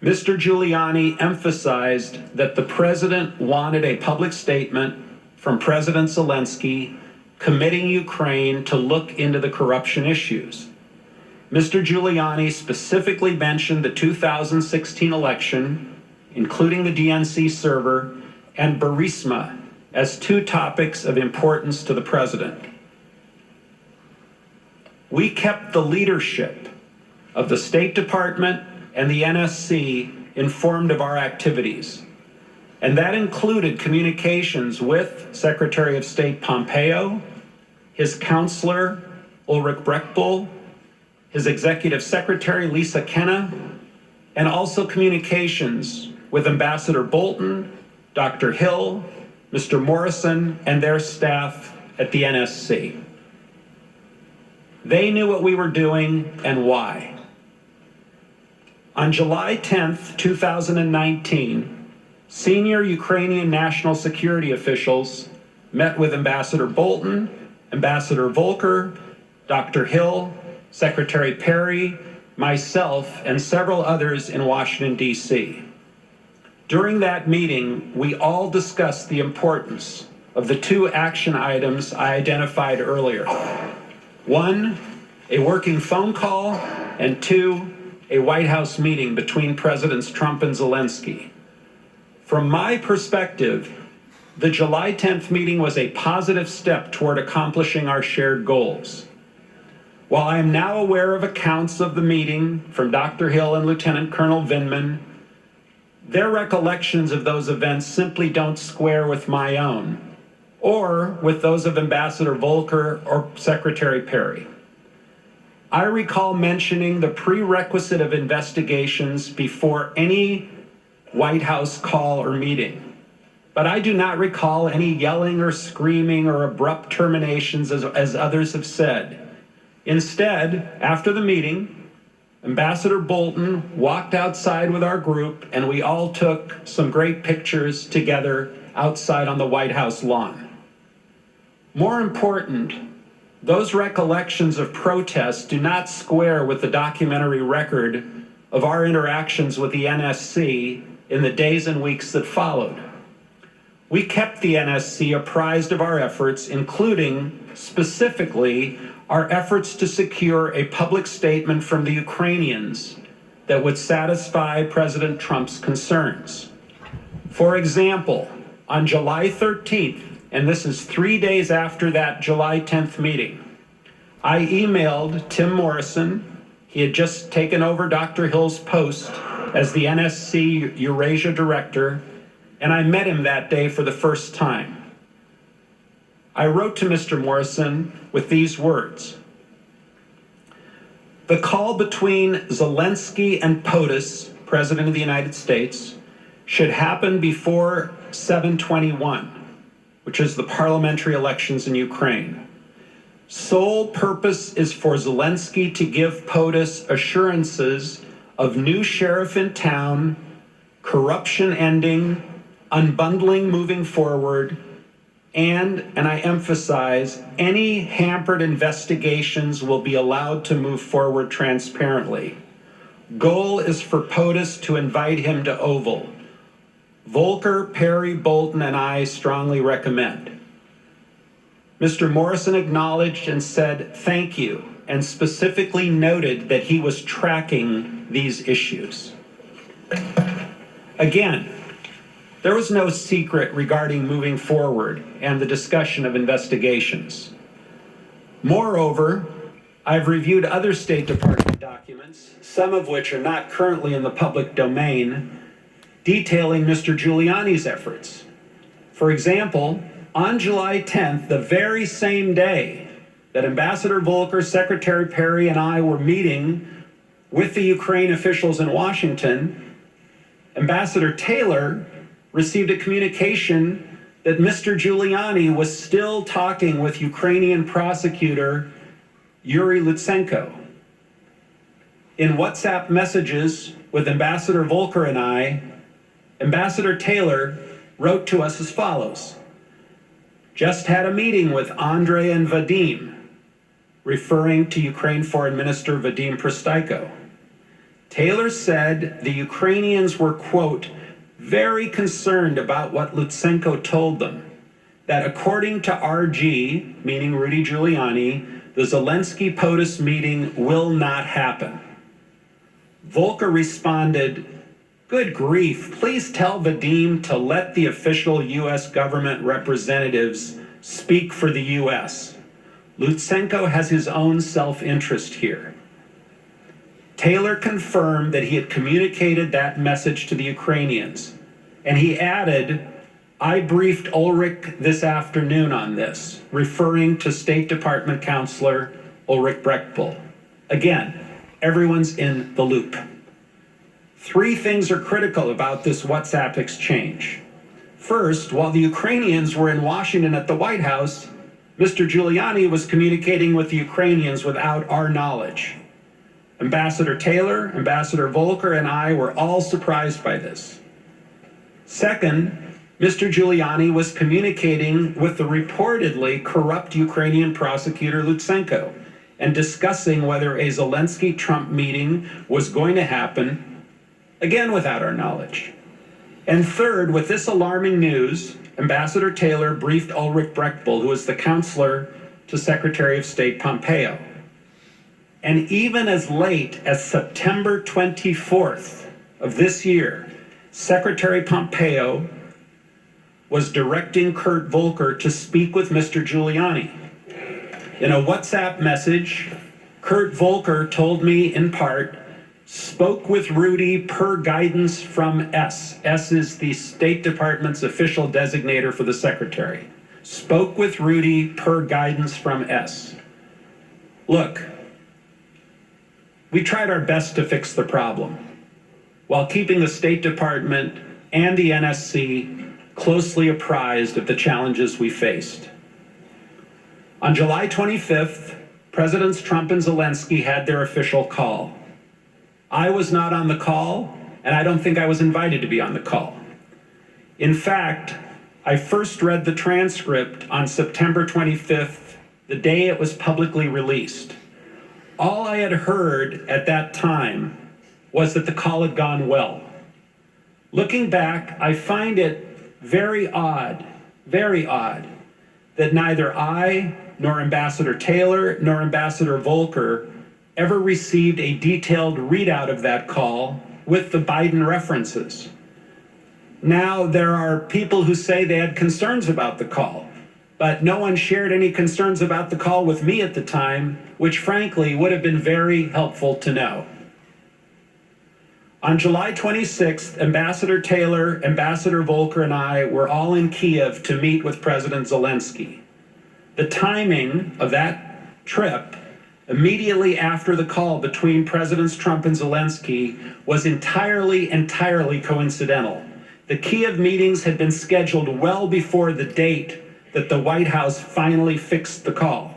Mr. Giuliani emphasized that the president wanted a public statement from President Zelensky committing Ukraine to look into the corruption issues. Mr. Giuliani specifically mentioned the 2016 election, including the DNC server, and Burisma as two topics of importance to the president. We kept the leadership of the State Department and the NSC informed of our activities. And that included communications with Secretary of State Pompeo, his counselor, Ulrich Breckbull, his executive secretary, Lisa Kenna, and also communications with Ambassador Bolton, Dr. Hill, Mr. Morrison, and their staff at the NSC. They knew what we were doing and why. On July 10th, 2019, senior Ukrainian national security officials met with Ambassador Bolton, Ambassador Volker, Dr. Hill, Secretary Perry, myself, and several others in Washington, D.C. During that meeting, we all discussed the importance of the two action items I identified earlier. One, a working phone call, and two, a White House meeting between Presidents Trump and Zelensky. From my perspective, the July 10th meeting was a positive step toward accomplishing our shared goals. While I am now aware of accounts of the meeting from Dr. Hill and Lieutenant Colonel Vindman, their recollections of those events simply don't square with my own, or with those of Ambassador Volker or Secretary Perry. I recall mentioning the prerequisite of investigations before any White House call or meeting, but I do not recall any yelling or screaming or abrupt terminations as others have said. Instead, after the meeting, Ambassador Bolton walked outside with our group and we all took some great pictures together outside on the White House lawn. More important, those recollections of protests do not square with the documentary record of our interactions with the NSC in the days and weeks that followed. We kept the NSC apprised of our efforts, including, specifically, our efforts to secure a public statement from the Ukrainians that would satisfy President Trump's concerns. For example, on July 13th, and this is 3 days after that July 10th meeting, I emailed Tim Morrison. He had just taken over Dr. Hill's post as the NSC Eurasia Director, and I met him that day for the first time. I wrote to Mr. Morrison with these words: "The call between Zelensky and POTUS, President of the United States, should happen before 7/21, which is the parliamentary elections in Ukraine. Sole purpose is for Zelensky to give POTUS assurances of new sheriff in town, corruption ending, unbundling moving forward, and I emphasize, any hampered investigations will be allowed to move forward transparently. Goal is for POTUS to invite him to Oval. Volker, Perry, Bolton, and I strongly recommend." Mr. Morrison acknowledged and said thank you, and specifically noted that he was tracking these issues. Again, there was no secret regarding moving forward and the discussion of investigations. Moreover, I've reviewed other State Department documents, some of which are not currently in the public domain, detailing Mr. Giuliani's efforts. For example, on July 10th, the very same day that Ambassador Volker, Secretary Perry, and I were meeting with the Ukraine officials in Washington, Ambassador Taylor received a communication that Mr. Giuliani was still talking with Ukrainian prosecutor Yuri Lutsenko. In WhatsApp messages with Ambassador Volker and I, Ambassador Taylor wrote to us as follows: "Just had a meeting with Andrei and Vadim," referring to Ukraine Foreign Minister Vadim Prystaiko. Taylor said the Ukrainians were, quote, "very concerned about what Lutsenko told them, that according to RG, meaning Rudy Giuliani, the Zelensky POTUS meeting will not happen." Volker responded, "Good grief, please tell Vadim to let the official U.S. government representatives speak for the U.S. Lutsenko has his own self-interest here." Taylor confirmed that he had communicated that message to the Ukrainians. And he added, "I briefed Ulrich this afternoon on this," referring to State Department counselor Ulrich Brechtbull. Again, everyone's in the loop. 3 things are critical about this WhatsApp exchange. First, while the Ukrainians were in Washington at the White House, Mr. Giuliani was communicating with the Ukrainians without our knowledge. Ambassador Taylor, Ambassador Volker, and I were all surprised by this. Second, Mr. Giuliani was communicating with the reportedly corrupt Ukrainian prosecutor Lutsenko and discussing whether a Zelensky-Trump meeting was going to happen, again without our knowledge. And third, with this alarming news, Ambassador Taylor briefed Ulrich Brechtbull, who is the counselor to Secretary of State Pompeo. And even as late as September 24th of this year, Secretary Pompeo was directing Kurt Volker to speak with Mr. Giuliani. In a WhatsApp message, Kurt Volker told me in part, "Spoke with Rudy per guidance from S." S is the State Department's official designator for the secretary. "Spoke with Rudy per guidance from S." Look, we tried our best to fix the problem while keeping the State Department and the NSC closely apprised of the challenges we faced. On July 25th, Presidents Trump and Zelensky had their official call. I was not on the call, and I don't think I was invited to be on the call. In fact, I first read the transcript on September 25th, the day it was publicly released. All I had heard at that time was that the call had gone well. Looking back, I find it very odd, that neither I, nor Ambassador Taylor, nor Ambassador Volker ever received a detailed readout of that call with the Biden references. Now, there are people who say they had concerns about the call, but no one shared any concerns about the call with me at the time, which frankly would have been very helpful to know. On July 26th, Ambassador Taylor, Ambassador Volker, and I were all in Kiev to meet with President Zelensky. The timing of that trip, immediately after the call between Presidents Trump and Zelensky, was entirely coincidental. The Kiev meetings had been scheduled well before the date that the White House finally fixed the call.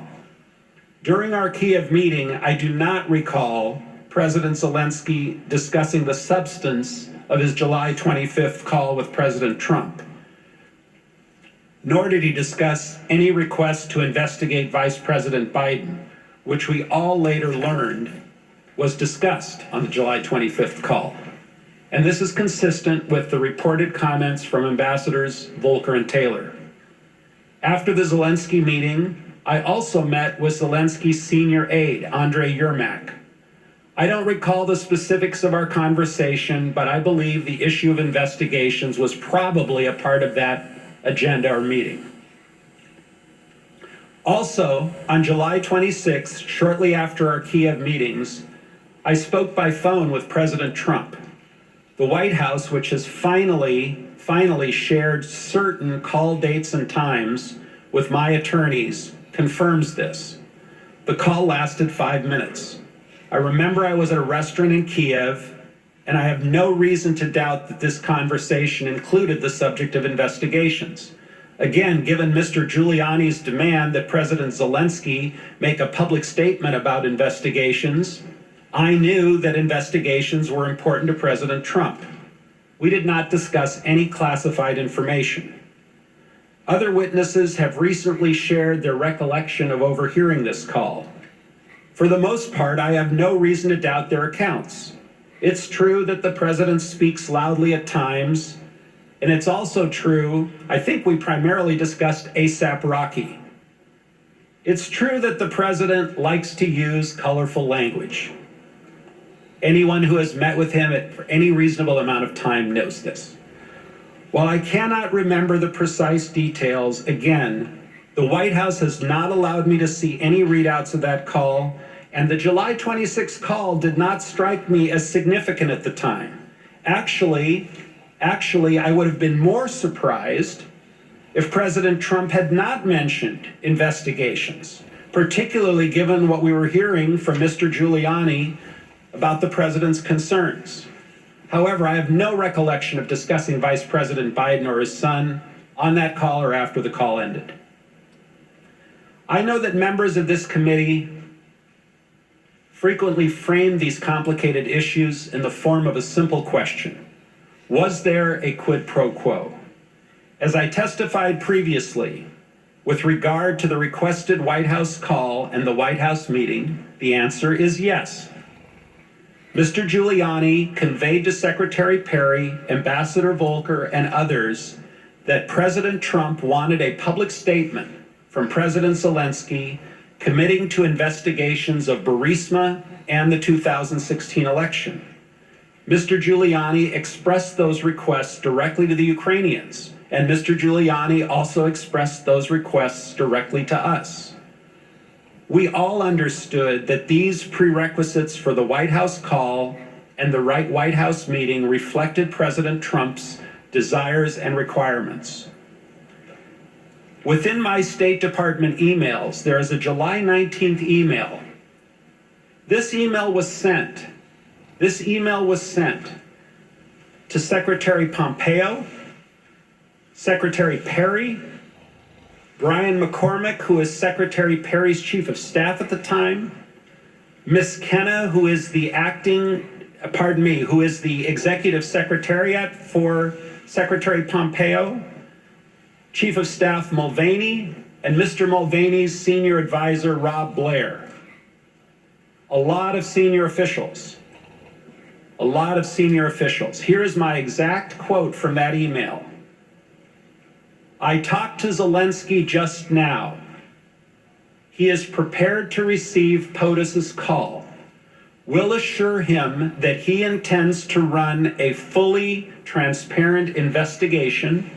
During our Kiev meeting, I do not recall President Zelensky discussing the substance of his July 25th call with President Trump. Nor did he discuss any request to investigate Vice President Biden, which we all later learned was discussed on the July 25th call. And this is consistent with the reported comments from Ambassadors Volker and Taylor. After the Zelensky meeting, I also met with Zelensky's senior aide, Andrei Yermak. I don't recall the specifics of our conversation, but I believe the issue of investigations was probably a part of that agenda or meeting. Also, on July 26th, shortly after our Kiev meetings, I spoke by phone with President Trump. The White House, which has finally shared certain call dates and times with my attorneys, confirms this. The call lasted 5 minutes. I remember I was at a restaurant in Kiev, and I have no reason to doubt that this conversation included the subject of investigations. Again, given Mr. Giuliani's demand that President Zelensky make a public statement about investigations, I knew that investigations were important to President Trump. We did not discuss any classified information. Other witnesses have recently shared their recollection of overhearing this call. For the most part, I have no reason to doubt their accounts. It's true that the president speaks loudly at times, and it's also true, I think we primarily discussed ASAP Rocky. It's true that the president likes to use colorful language. Anyone who has met with him for any reasonable amount of time knows this. While I cannot remember the precise details, again, the White House has not allowed me to see any readouts of that call, And the July 26th call did not strike me as significant at the time. Actually, I would have been more surprised if President Trump had not mentioned investigations, particularly given what we were hearing from Mr. Giuliani about the president's concerns. However, I have no recollection of discussing Vice President Biden or his son on that call or after the call ended. I know that members of this committee frequently frame these complicated issues in the form of a simple question: was there a quid pro quo? As I testified previously, with regard to the requested White House call and the White House meeting, the answer is yes. Mr. Giuliani conveyed to Secretary Perry, Ambassador Volker, and others that President Trump wanted a public statement from President Zelensky committing to investigations of Burisma and the 2016 election. Mr. Giuliani expressed those requests directly to the Ukrainians, and Mr. Giuliani also expressed those requests directly to us. We all understood that these prerequisites for the White House call and the White House meeting reflected President Trump's desires and requirements. Within my State Department emails, there is a July 19th email. This email was sent to Secretary Pompeo, Secretary Perry, Brian McCormick, who is Secretary Perry's chief of staff at the time, Ms. Kenna, who is the executive secretariat for Secretary Pompeo, Chief of Staff Mulvaney, and Mr. Mulvaney's senior advisor, Rob Blair. A lot of senior officials. Here is my exact quote from that email. I talked to Zelensky just now. He is prepared to receive POTUS's call. We'll assure him that he intends to run a fully transparent investigation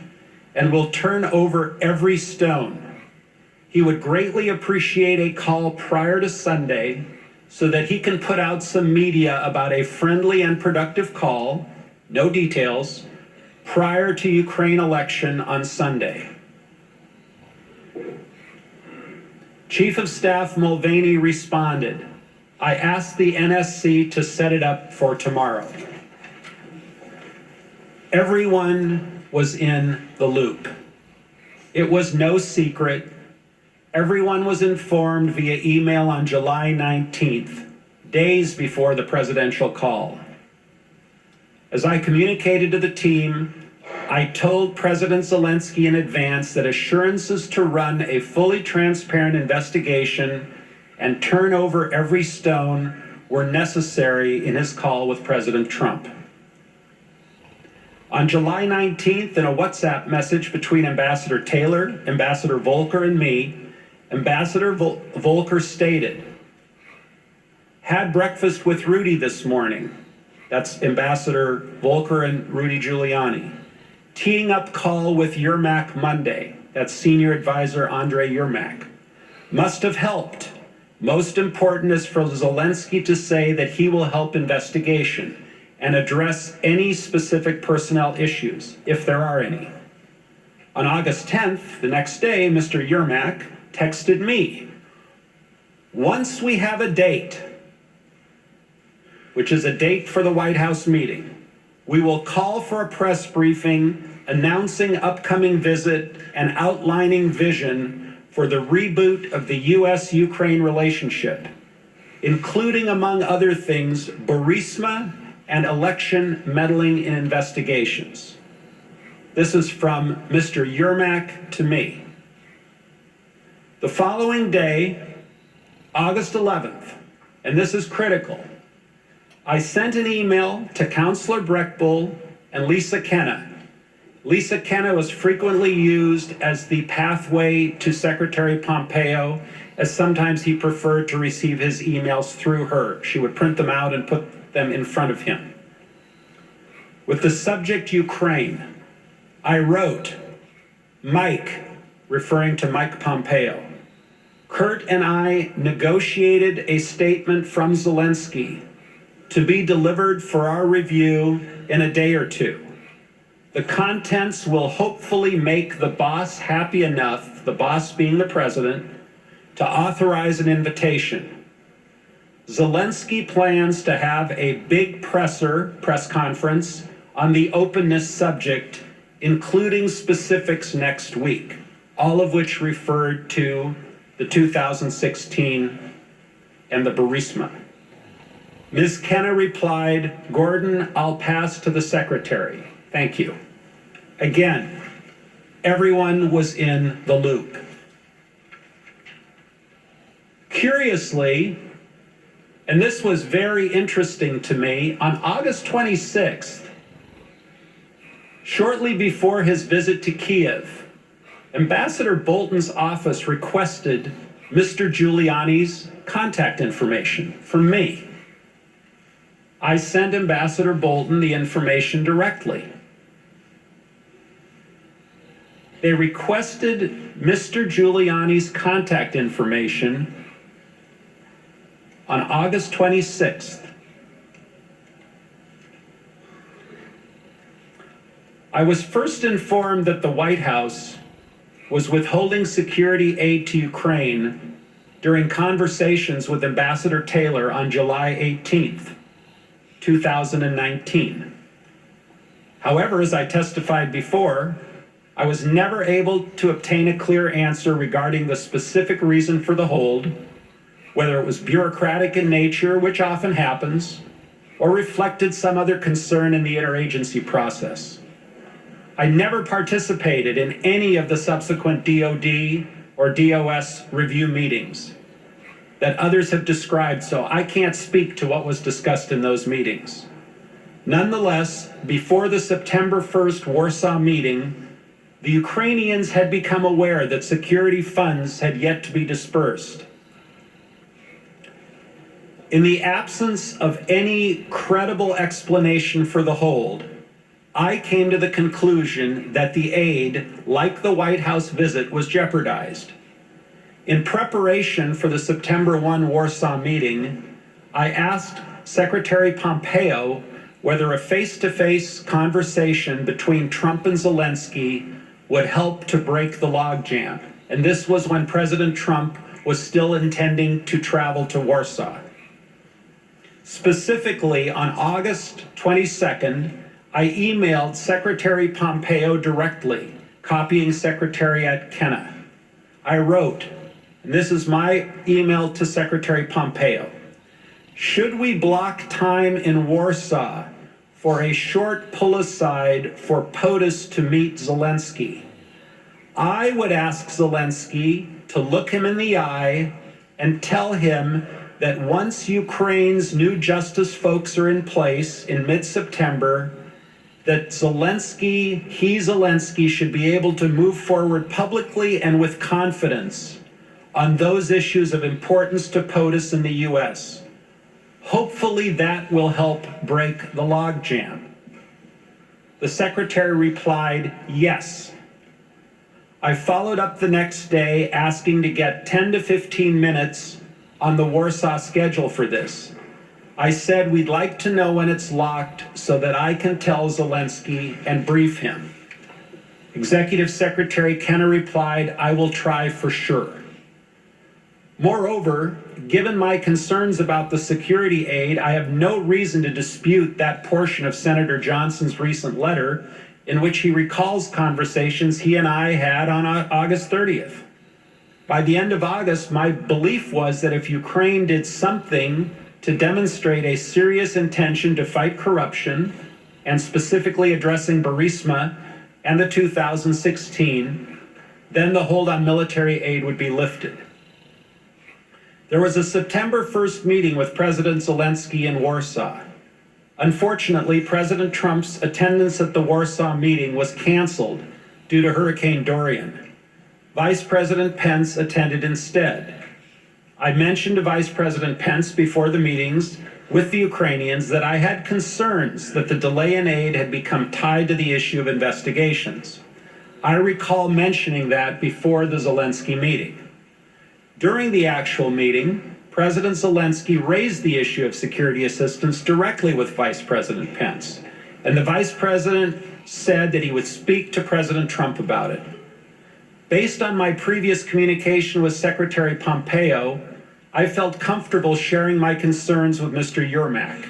and will turn over every stone. He would greatly appreciate a call prior to Sunday so that he can put out some media about a friendly and productive call, no details, prior to Ukraine election on Sunday. Chief of Staff Mulvaney responded, I asked the NSC to set it up for tomorrow. Everyone was in the loop. It was no secret. Everyone was informed via email on July 19th, days before the presidential call. As I communicated to the team, I told President Zelensky in advance that assurances to run a fully transparent investigation and turn over every stone were necessary in his call with President Trump. On July 19th, in a WhatsApp message between Ambassador Taylor, Ambassador Volker, and me, Ambassador Volker stated, had breakfast with Rudy this morning. That's Ambassador Volker and Rudy Giuliani. Teeing up call with Yermak Monday. That's Senior Advisor Andrei Yermak. Must have helped. Most important is for Zelensky to say that he will help investigation and address any specific personnel issues, if there are any. On August 10th, the next day, Mr. Yermak texted me, once we have a date, which is a date for the White House meeting, we will call for a press briefing announcing upcoming visit and outlining vision for the reboot of the U.S.-Ukraine relationship, including, among other things, Burisma and election meddling in investigations. This is from Mr. Yermak to me. The following day, August 11th, and this is critical, I sent an email to Counselor Breckbull and Lisa Kenna. Lisa Kenna was frequently used as the pathway to Secretary Pompeo, as sometimes he preferred to receive his emails through her. She would print them out and put them in front of him. With the subject Ukraine, I wrote, Mike, referring to Mike Pompeo, Kurt and I negotiated a statement from Zelensky to be delivered for our review in a day or two. The contents will hopefully make the boss happy enough, the boss being the president, to authorize an invitation. Zelensky plans to have a big press conference on the openness subject, including specifics next week, all of which referred to the 2016 and the Burisma. Ms. Kenna replied, "Gordon, I'll pass to the secretary. Thank you." Again, everyone was in the loop. Curiously, and this was very interesting to me, on August 26th, shortly before his visit to Kiev, Ambassador Bolton's office requested Mr. Giuliani's contact information from me. I sent Ambassador Bolton the information directly. They requested Mr. Giuliani's contact information on August 26th. I was first informed that the White House was withholding security aid to Ukraine during conversations with Ambassador Taylor on July 18th, 2019. However, as I testified before, I was never able to obtain a clear answer regarding the specific reason for the hold, whether it was bureaucratic in nature, which often happens, or reflected some other concern in the interagency process. I never participated in any of the subsequent DOD or DOS review meetings that others have described, so I can't speak to what was discussed in those meetings. Nonetheless, before the September 1st Warsaw meeting, the Ukrainians had become aware that security funds had yet to be dispersed. In the absence of any credible explanation for the hold, I came to the conclusion that the aid, like the White House visit, was jeopardized. In preparation for the September 1 Warsaw meeting, I asked Secretary Pompeo whether a face-to-face conversation between Trump and Zelensky would help to break the logjam. And this was when President Trump was still intending to travel to Warsaw. Specifically, on August 22nd, I emailed Secretary Pompeo directly, copying Secretary Kenna. I wrote, and this is my email to Secretary Pompeo, should we block time in Warsaw for a short pull-aside for POTUS to meet Zelensky? I would ask Zelensky to look him in the eye and tell him that once Ukraine's new justice folks are in place in mid-September, that Zelensky should be able to move forward publicly and with confidence on those issues of importance to POTUS in the U.S. Hopefully that will help break the logjam. The secretary replied, yes. I followed up the next day asking to get 10 to 15 minutes on the Warsaw schedule for this. I said we'd like to know when it's locked so that I can tell Zelensky and brief him. Executive Secretary Kenna replied, I will try for sure. Moreover, given my concerns about the security aid, I have no reason to dispute that portion of Senator Johnson's recent letter in which he recalls conversations he and I had on August 30th. By the end of August, my belief was that if Ukraine did something to demonstrate a serious intention to fight corruption, and specifically addressing Burisma and the 2016, then the hold on military aid would be lifted. There was a September 1st meeting with President Zelensky in Warsaw. Unfortunately, President Trump's attendance at the Warsaw meeting was canceled due to Hurricane Dorian. Vice President Pence attended instead. I mentioned to Vice President Pence before the meetings with the Ukrainians that I had concerns that the delay in aid had become tied to the issue of investigations. I recall mentioning that before the Zelensky meeting. During the actual meeting, President Zelensky raised the issue of security assistance directly with Vice President Pence, and the Vice President said that he would speak to President Trump about it. Based on my previous communication with Secretary Pompeo, I felt comfortable sharing my concerns with Mr. Yermak.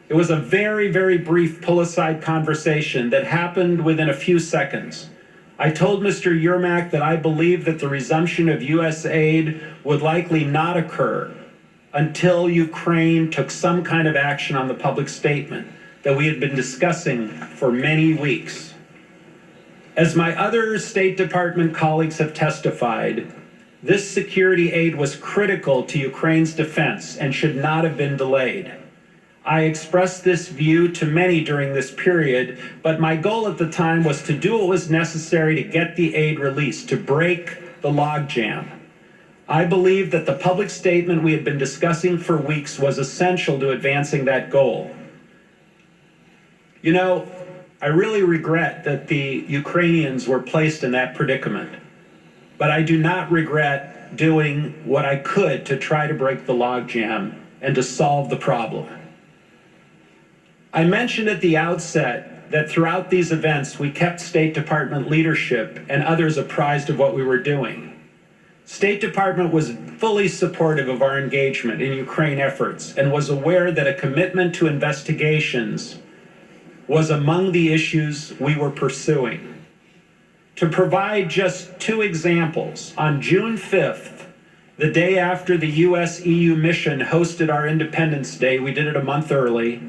It was a very, very brief pull-aside conversation that happened within a few seconds. I told Mr. Yermak that I believed that the resumption of U.S. aid would likely not occur until Ukraine took some kind of action on the public statement that we had been discussing for many weeks. As my other State Department colleagues have testified, this security aid was critical to Ukraine's defense and should not have been delayed. I expressed this view to many during this period, but my goal at the time was to do what was necessary to get the aid released, to break the logjam. I believe that the public statement we had been discussing for weeks was essential to advancing that goal. You know, I really regret that the Ukrainians were placed in that predicament, but I do not regret doing what I could to try to break the logjam and to solve the problem. I mentioned at the outset that throughout these events, we kept State Department leadership and others apprised of what we were doing. State Department was fully supportive of our engagement in Ukraine efforts and was aware that a commitment to investigations was among the issues we were pursuing. To provide just two examples, on June 5th, the day after the US-EU mission hosted our Independence Day, we did it a month early,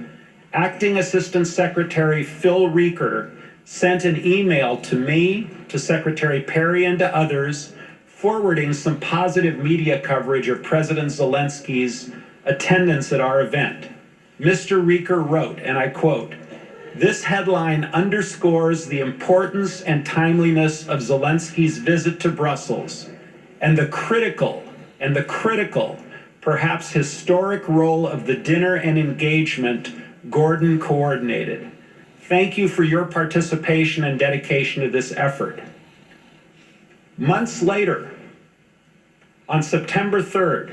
Acting Assistant Secretary Phil Reeker sent an email to me, to Secretary Perry, and to others, forwarding some positive media coverage of President Zelensky's attendance at our event. Mr. Reeker wrote, and I quote, "This headline underscores the importance and timeliness of Zelensky's visit to Brussels and the critical, perhaps historic role of the dinner and engagement Gordon coordinated. Thank you for your participation and dedication to this effort." Months later, on September 3rd,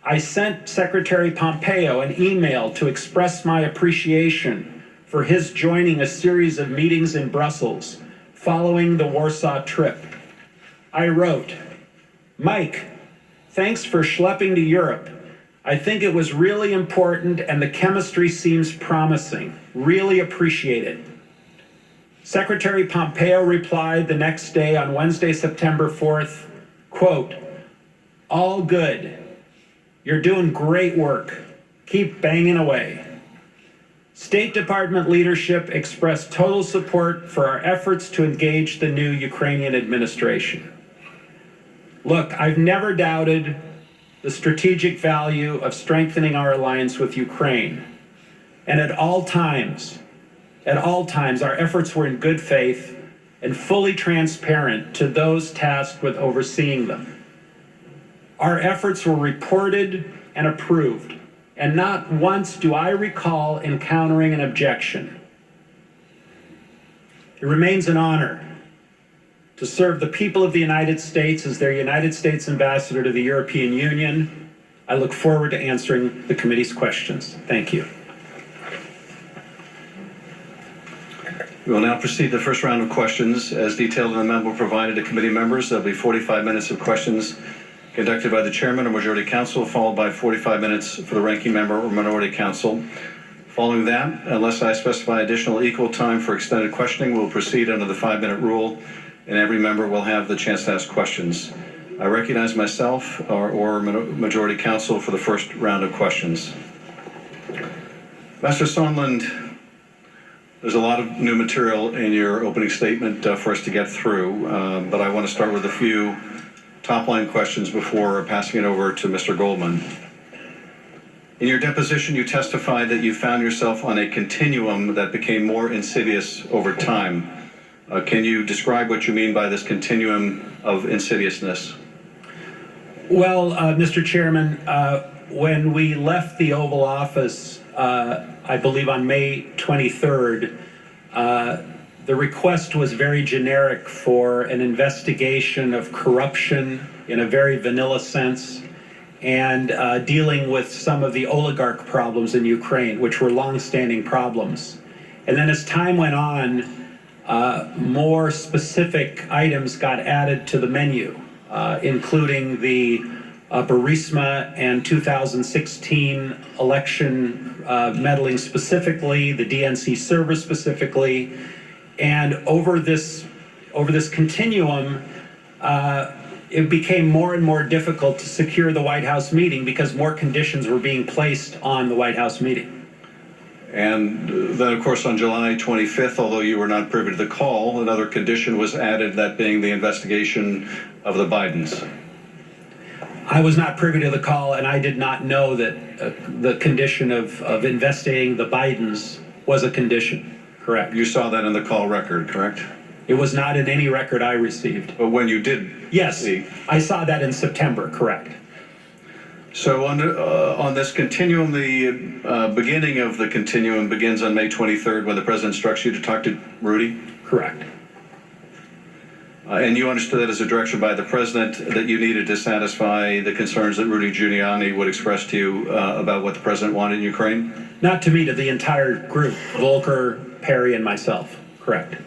I sent Secretary Pompeo an email to express my appreciation for his joining a series of meetings in Brussels following the Warsaw trip. I wrote, "Mike, thanks for schlepping to Europe. I think it was really important and the chemistry seems promising. Really appreciate it." Secretary Pompeo replied the next day on Wednesday, September 4th, quote, "All good. You're doing great work. Keep banging away." State Department leadership expressed total support for our efforts to engage the new Ukrainian administration. Look, I've never doubted the strategic value of strengthening our alliance with Ukraine. And at all times, our efforts were in good faith and fully transparent to those tasked with overseeing them. Our efforts were reported and approved, and not once do I recall encountering an objection. It remains an honor to serve the people of the United States as their United States ambassador to the European Union. I look forward to answering the committee's questions. Thank you. We will now proceed to the first round of questions. As detailed in the memo provided to committee members, there will be 45 minutes of questions conducted by the chairman or majority counsel, followed by 45 minutes for the ranking member or minority counsel. Following that, unless I specify additional equal time for extended questioning, we'll proceed under the 5-minute rule, and every member will have the chance to ask questions. I recognize myself or majority counsel for the first round of questions. Ambassador Sondland, there's a lot of new material in your opening statement for us to get through, but I want to start with a few top-line questions before passing it over to Mr. Goldman. In your deposition, you testified that you found yourself on a continuum that became more insidious over time. Can you describe what you mean by this continuum of insidiousness? Well, Mr. Chairman, when we left the Oval Office, I believe on May 23rd, the request was very generic for an investigation of corruption in a very vanilla sense, and dealing with some of the oligarch problems in Ukraine, which were longstanding problems. And then as time went on, more specific items got added to the menu, including the Burisma and 2016 election meddling specifically, the DNC server specifically, and over this continuum, it became more and more difficult to secure the White House meeting because more conditions were being placed on the White House meeting. And then, of course, on July 25th, although you were not privy to the call, another condition was added, that being the investigation of the Bidens. I was not privy to the call, and I did not know that the condition of investigating the Bidens was a condition. Correct. You saw that in the call record, correct? It was not in any record I received. But when you did Yes, see. I saw that in September, correct. So on this continuum, the beginning of the continuum begins on May 23rd when the president instructs you to talk to Rudy? Correct. And you understood that as a direction by the president that you needed to satisfy the concerns that Rudy Giuliani would express to you about what the president wanted in Ukraine? Not to me, to the entire group, Volker, Perry, and myself, correct.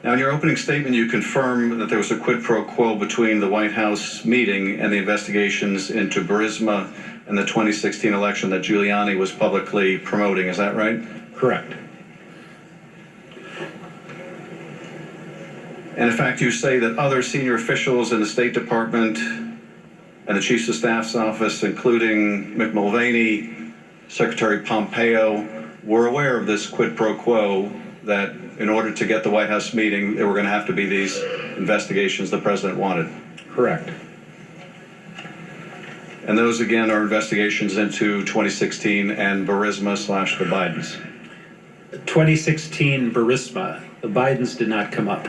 Now, in your opening statement, you confirmed that there was a quid pro quo between the White House meeting and the investigations into Burisma and the 2016 election that Giuliani was publicly promoting. Is that right? Correct. And in fact, you say that other senior officials in the State Department and the Chiefs of Staff's office, including Mick Mulvaney, Secretary Pompeo, were aware of this quid pro quo, that in order to get the White House meeting, there were going to have to be these investigations the president wanted. Correct. And those, again, are investigations into 2016 and Burisma / the Bidens. 2016 Burisma, the Bidens did not come up.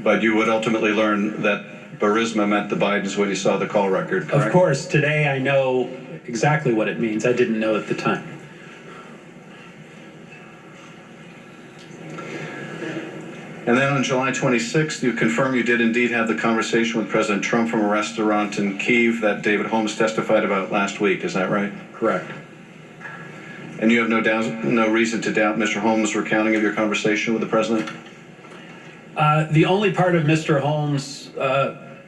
But you would ultimately learn that Burisma meant the Bidens when you saw the call record, correct? Of course, today I know exactly what it means. I didn't know at the time. And then on July 26th, you confirm you did indeed have the conversation with President Trump from a restaurant in Kyiv that David Holmes testified about last week. Is that right? Correct. And you have no reason to doubt Mr. Holmes' recounting of your conversation with the president? The only part of Mr. Holmes'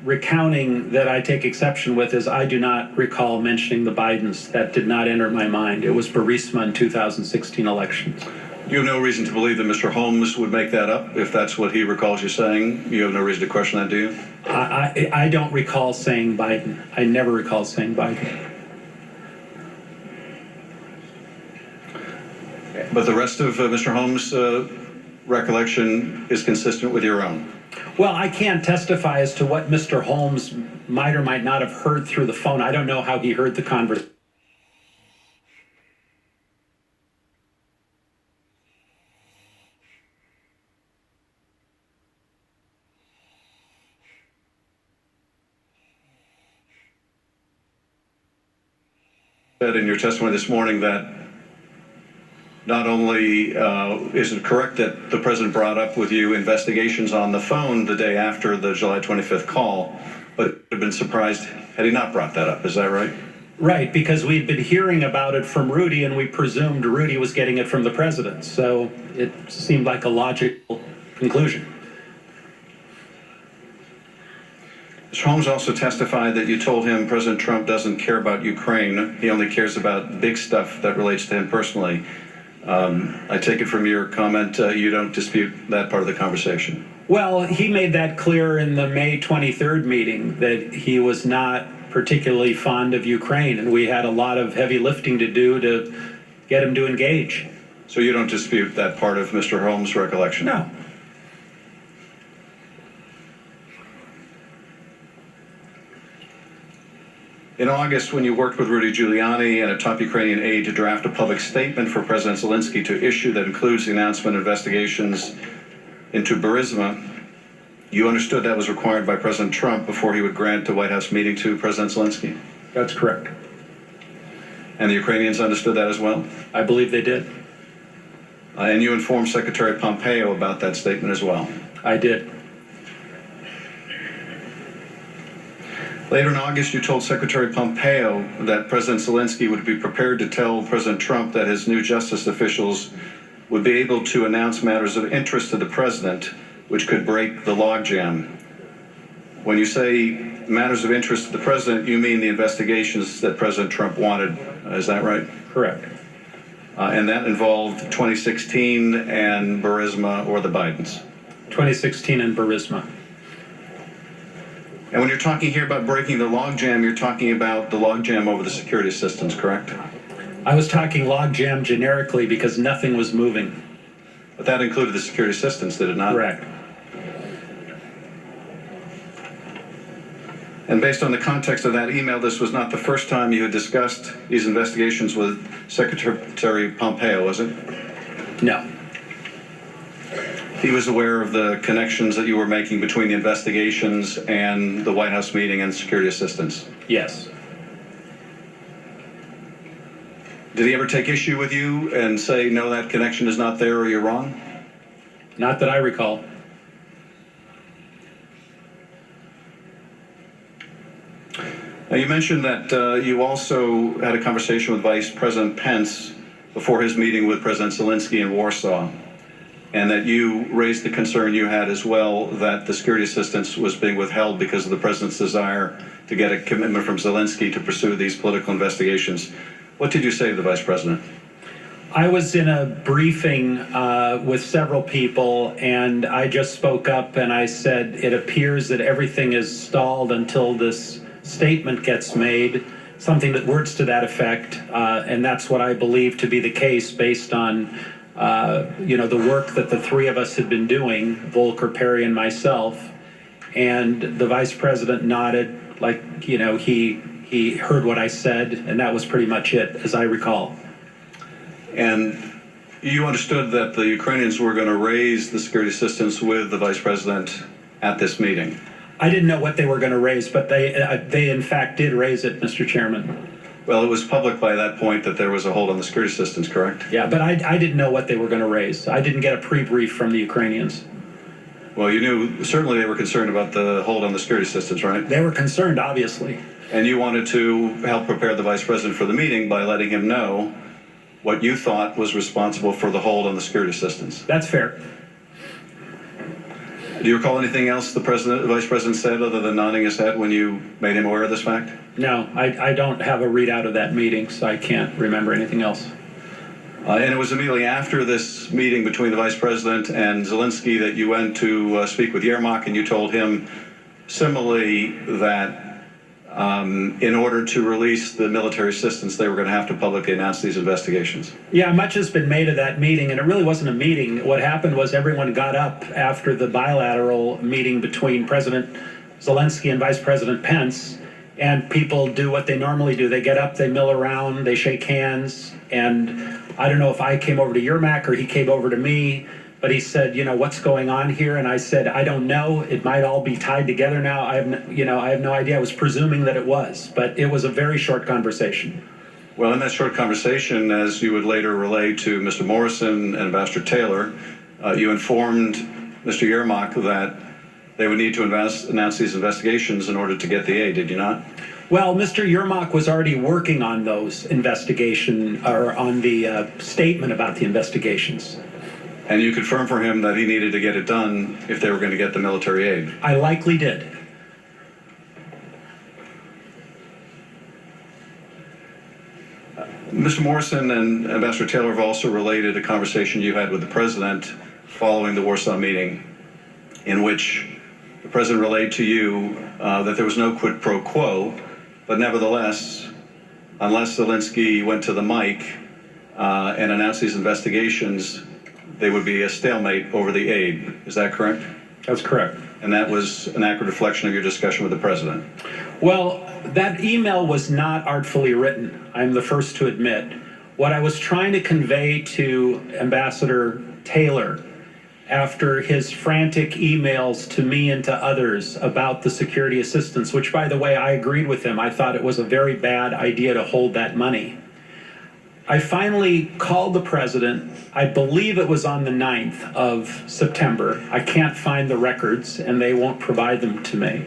recounting that I take exception with is I do not recall mentioning the Bidens. That did not enter my mind. It was Burisma in 2016 elections. You have no reason to believe that Mr. Holmes would make that up, if that's what he recalls you saying? You have no reason to question that, do you? I don't recall saying Biden. I never recall saying Biden. But the rest of Mr. Holmes' recollection is consistent with your own? Well, I can't testify as to what Mr. Holmes might or might not have heard through the phone. I don't know how he heard the conversation. Said in your testimony this morning that not only is it correct that the president brought up with you investigations on the phone the day after the July 25th call, but would have been surprised had he not brought that up. Is that right? Right, because we'd been hearing about it from Rudy, and we presumed Rudy was getting it from the president. So it seemed like a logical conclusion. Mr. Holmes also testified that you told him President Trump doesn't care about Ukraine. He only cares about big stuff that relates to him personally. I take it from your comment, you don't dispute that part of the conversation. Well, he made that clear in the May 23rd meeting that he was not particularly fond of Ukraine, and we had a lot of heavy lifting to do to get him to engage. So you don't dispute that part of Mr. Holmes' recollection? No. In August, when you worked with Rudy Giuliani and a top Ukrainian aide to draft a public statement for President Zelensky to issue that includes the announcement of investigations into Burisma, you understood that was required by President Trump before he would grant a White House meeting to President Zelensky? That's correct. And the Ukrainians understood that as well? I believe they did. And you informed Secretary Pompeo about that statement as well? I did. Later in August, you told Secretary Pompeo that President Zelensky would be prepared to tell President Trump that his new justice officials would be able to announce matters of interest to the president, which could break the logjam. When you say matters of interest to the president, you mean the investigations that President Trump wanted. Is that right? Correct. And that involved 2016 and Burisma or the Bidens. 2016 and Burisma. And when you're talking here about breaking the logjam, you're talking about the logjam over the security systems, correct? I was talking logjam generically because nothing was moving. But that included the security systems, did it not? Correct. And based on the context of that email, this was not the first time you had discussed these investigations with Secretary Pompeo, was it? No. He was aware of the connections that you were making between the investigations and the White House meeting and security assistance. Yes. Did he ever take issue with you and say, no, that connection is not there or you're wrong? Not that I recall. Now, you mentioned that you also had a conversation with Vice President Pence before his meeting with President Zelensky in Warsaw, and that you raised the concern you had as well that the security assistance was being withheld because of the president's desire to get a commitment from Zelensky to pursue these political investigations. What did you say to the vice president? I was in a briefing with several people, and I just spoke up and I said, it appears that everything is stalled until this statement gets made, something that words to that effect, and that's what I believe to be the case based on the work that the three of us had been doing, Volker, Perry, and myself. And the vice president nodded like, he heard what I said, and that was pretty much it, as I recall. And you understood that the Ukrainians were going to raise the security assistance with the vice president at this meeting? I didn't know what they were going to raise, but they in fact did raise it, Mr. Chairman. Well, it was public by that point that there was a hold on the security assistance, correct? Yeah, but I didn't know what they were going to raise. I didn't get a pre-brief from the Ukrainians. Well, you knew, certainly they were concerned about the hold on the security assistance, right? They were concerned, obviously. And you wanted to help prepare the vice president for the meeting by letting him know what you thought was responsible for the hold on the security assistance. That's fair. Do you recall anything else the vice president said other than nodding his head when you made him aware of this fact? No, I don't have a readout of that meeting, so I can't remember anything else. And it was immediately after this meeting between the vice president and Zelensky that you went to speak with Yermak, and you told him similarly that in order to release the military assistance, they were going to have to publicly announce these investigations. Yeah, much has been made of that meeting, and it really wasn't a meeting. What happened was everyone got up after the bilateral meeting between President Zelensky and Vice President Pence, and people do what they normally do. They get up, they mill around, they shake hands, and I don't know if I came over to Yermak or he came over to me, but he said, what's going on here? And I said, I don't know. It might all be tied together now. I have no idea. I was presuming that it was, but it was a very short conversation. Well, in that short conversation, as you would later relay to Mr. Morrison and Ambassador Taylor, you informed Mr. Yermak that they would need to announce these investigations in order to get the aid, did you not? Well, Mr. Yermak was already working on those or on the statement about the investigations. And you confirmed for him that he needed to get it done if they were going to get the military aid? I likely did. Mr. Morrison and Ambassador Taylor have also related a conversation you had with the president following the Warsaw meeting, in which the president relayed to you that there was no quid pro quo, but nevertheless, unless Zelensky went to the mic and announced these investigations, there would be a stalemate over the aid. Is that correct? That's correct. And that was an accurate reflection of your discussion with the president? Well, that email was not artfully written, I'm the first to admit. What I was trying to convey to Ambassador Taylor after his frantic emails to me and to others about the security assistance, which, by the way, I agreed with him. I thought it was a very bad idea to hold that money. I finally called the president. I believe it was on the 9th of September. I can't find the records, and they won't provide them to me.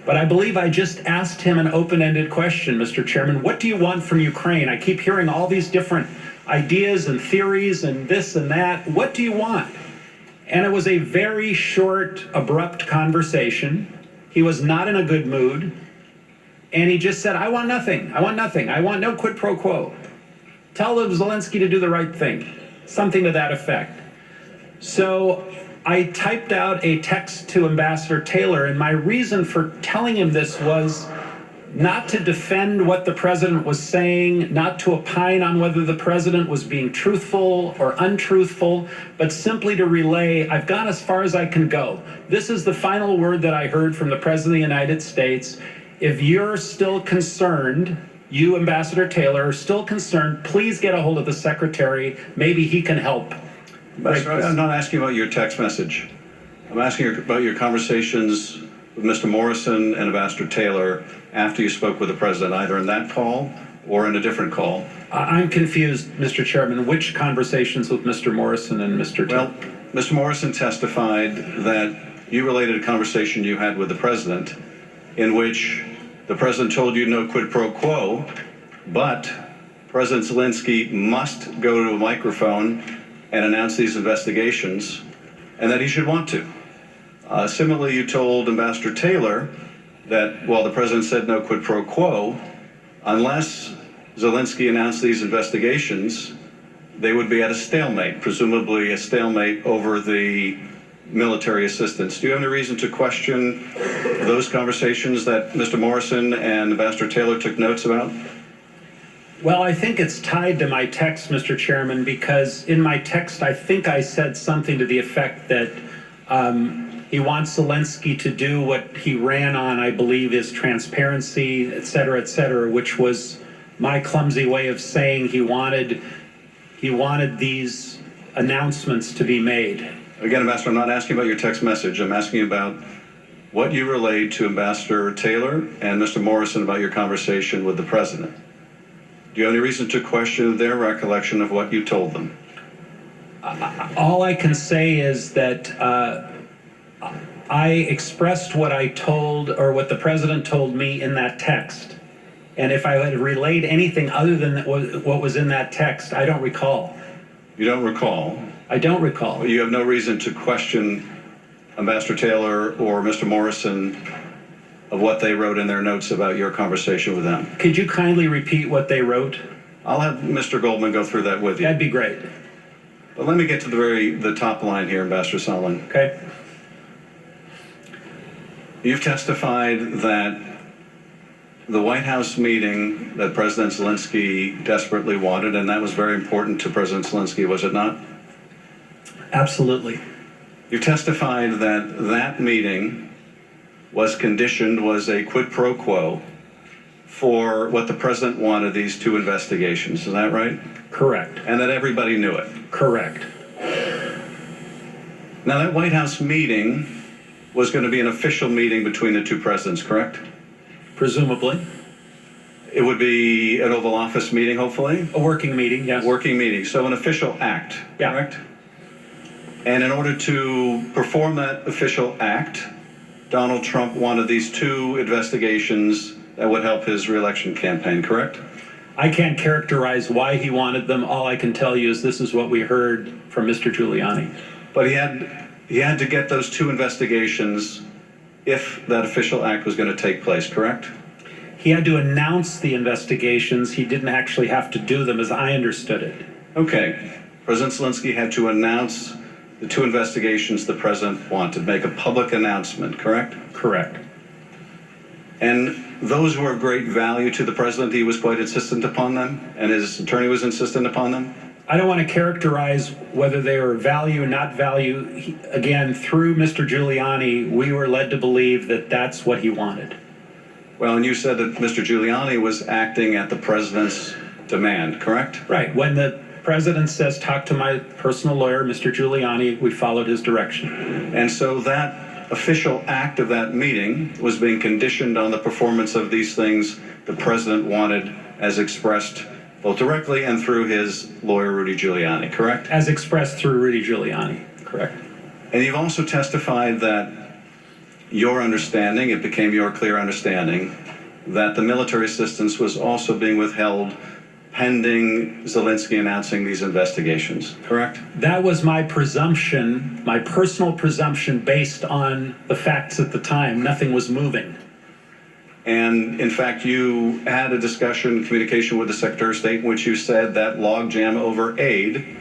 But I believe I just asked him an open-ended question, Mr. Chairman. What do you want from Ukraine? I keep hearing all these different ideas and theories and this and that. What do you want? And it was a very short, abrupt conversation. He was not in a good mood. And he just said, I want nothing. I want nothing. I want no quid pro quo. Tell Zelensky to do the right thing. Something to that effect. So I typed out a text to Ambassador Taylor, and my reason for telling him this was not to defend what the president was saying, not to opine on whether the president was being truthful or untruthful, but simply to relay, I've gone as far as I can go. This is the final word that I heard from the President of the United States. If you're still concerned, you, Ambassador Taylor, are still concerned, please get a hold of the secretary. Maybe he can help. I'm not asking about your text message. I'm asking about your conversations with Mr. Morrison and Ambassador Taylor after you spoke with the president, either in that call or in a different call. I'm confused, Mr. Chairman. Which conversations with Mr. Morrison and Mr. Taylor? Well, Mr. Morrison testified that you related a conversation you had with the president in which the president told you no quid pro quo, but President Zelensky must go to a microphone and announce these investigations, and that he should want to. Similarly, you told Ambassador Taylor that while the president said no quid pro quo, unless Zelensky announced these investigations, they would be at a stalemate, presumably a stalemate over the military assistance. Do you have any reason to question those conversations that Mr. Morrison and Ambassador Taylor took notes about? Well, I think it's tied to my text, Mr. Chairman, because in my text, I think I said something to the effect that he wants Zelensky to do what he ran on, I believe, is transparency, et cetera, which was my clumsy way of saying he wanted these announcements to be made. Again, Ambassador, I'm not asking about your text message. I'm asking about what you relayed to Ambassador Taylor and Mr. Morrison about your conversation with the president. Do you have any reason to question their recollection of what you told them? All I can say is that I expressed what I told, or what the president told me in that text. And if I had relayed anything other than what was in that text, I don't recall. You don't recall? I don't recall. But you have no reason to question Ambassador Taylor or Mr. Morrison of what they wrote in their notes about your conversation with them. Could you kindly repeat what they wrote? I'll have Mr. Goldman go through that with you. That'd be great. But let me get to the top line here, Ambassador Sondland. Okay. You've testified that the White House meeting that President Zelensky desperately wanted, and that was very important to President Zelensky, was it not? Absolutely. You've testified that that meeting was a quid pro quo for what the president wanted, these two investigations. Is that right? Correct. And that everybody knew it? Correct. Now, that White House meeting was going to be an official meeting between the two presidents, correct? Presumably. It would be an Oval Office meeting, hopefully? A working meeting, yes. Working meeting, so an official act, yeah. Correct? And in order to perform that official act, Donald Trump wanted these two investigations that would help his re-election campaign, correct? I can't characterize why he wanted them. All I can tell you is this is what we heard from Mr. Giuliani. But he had to get those two investigations if that official act was going to take place, correct? He had to announce the investigations. He didn't actually have to do them, as I understood it. Okay. President Zelensky had to announce the two investigations the president wanted, make a public announcement, correct? Correct. And those were of great value to the president. He was quite insistent upon them, and his attorney was insistent upon them? I don't want to characterize whether they were value or not value. Again, through Mr. Giuliani, we were led to believe that that's what he wanted. Well, and you said that Mr. Giuliani was acting at the president's demand, correct? Right. When the president says, talk to my personal lawyer, Mr. Giuliani, we followed his direction. And so that official act of that meeting was being conditioned on the performance of these things the president wanted, as expressed both directly and through his lawyer, Rudy Giuliani, correct? As expressed through Rudy Giuliani, correct. And you've also testified that your understanding, it became your clear understanding, that the military assistance was also being withheld pending Zelensky announcing these investigations, correct? That was my presumption, my personal presumption based on the facts at the time. Nothing was moving. And in fact, you had a discussion, communication with the Secretary of State in which you said that logjam over aid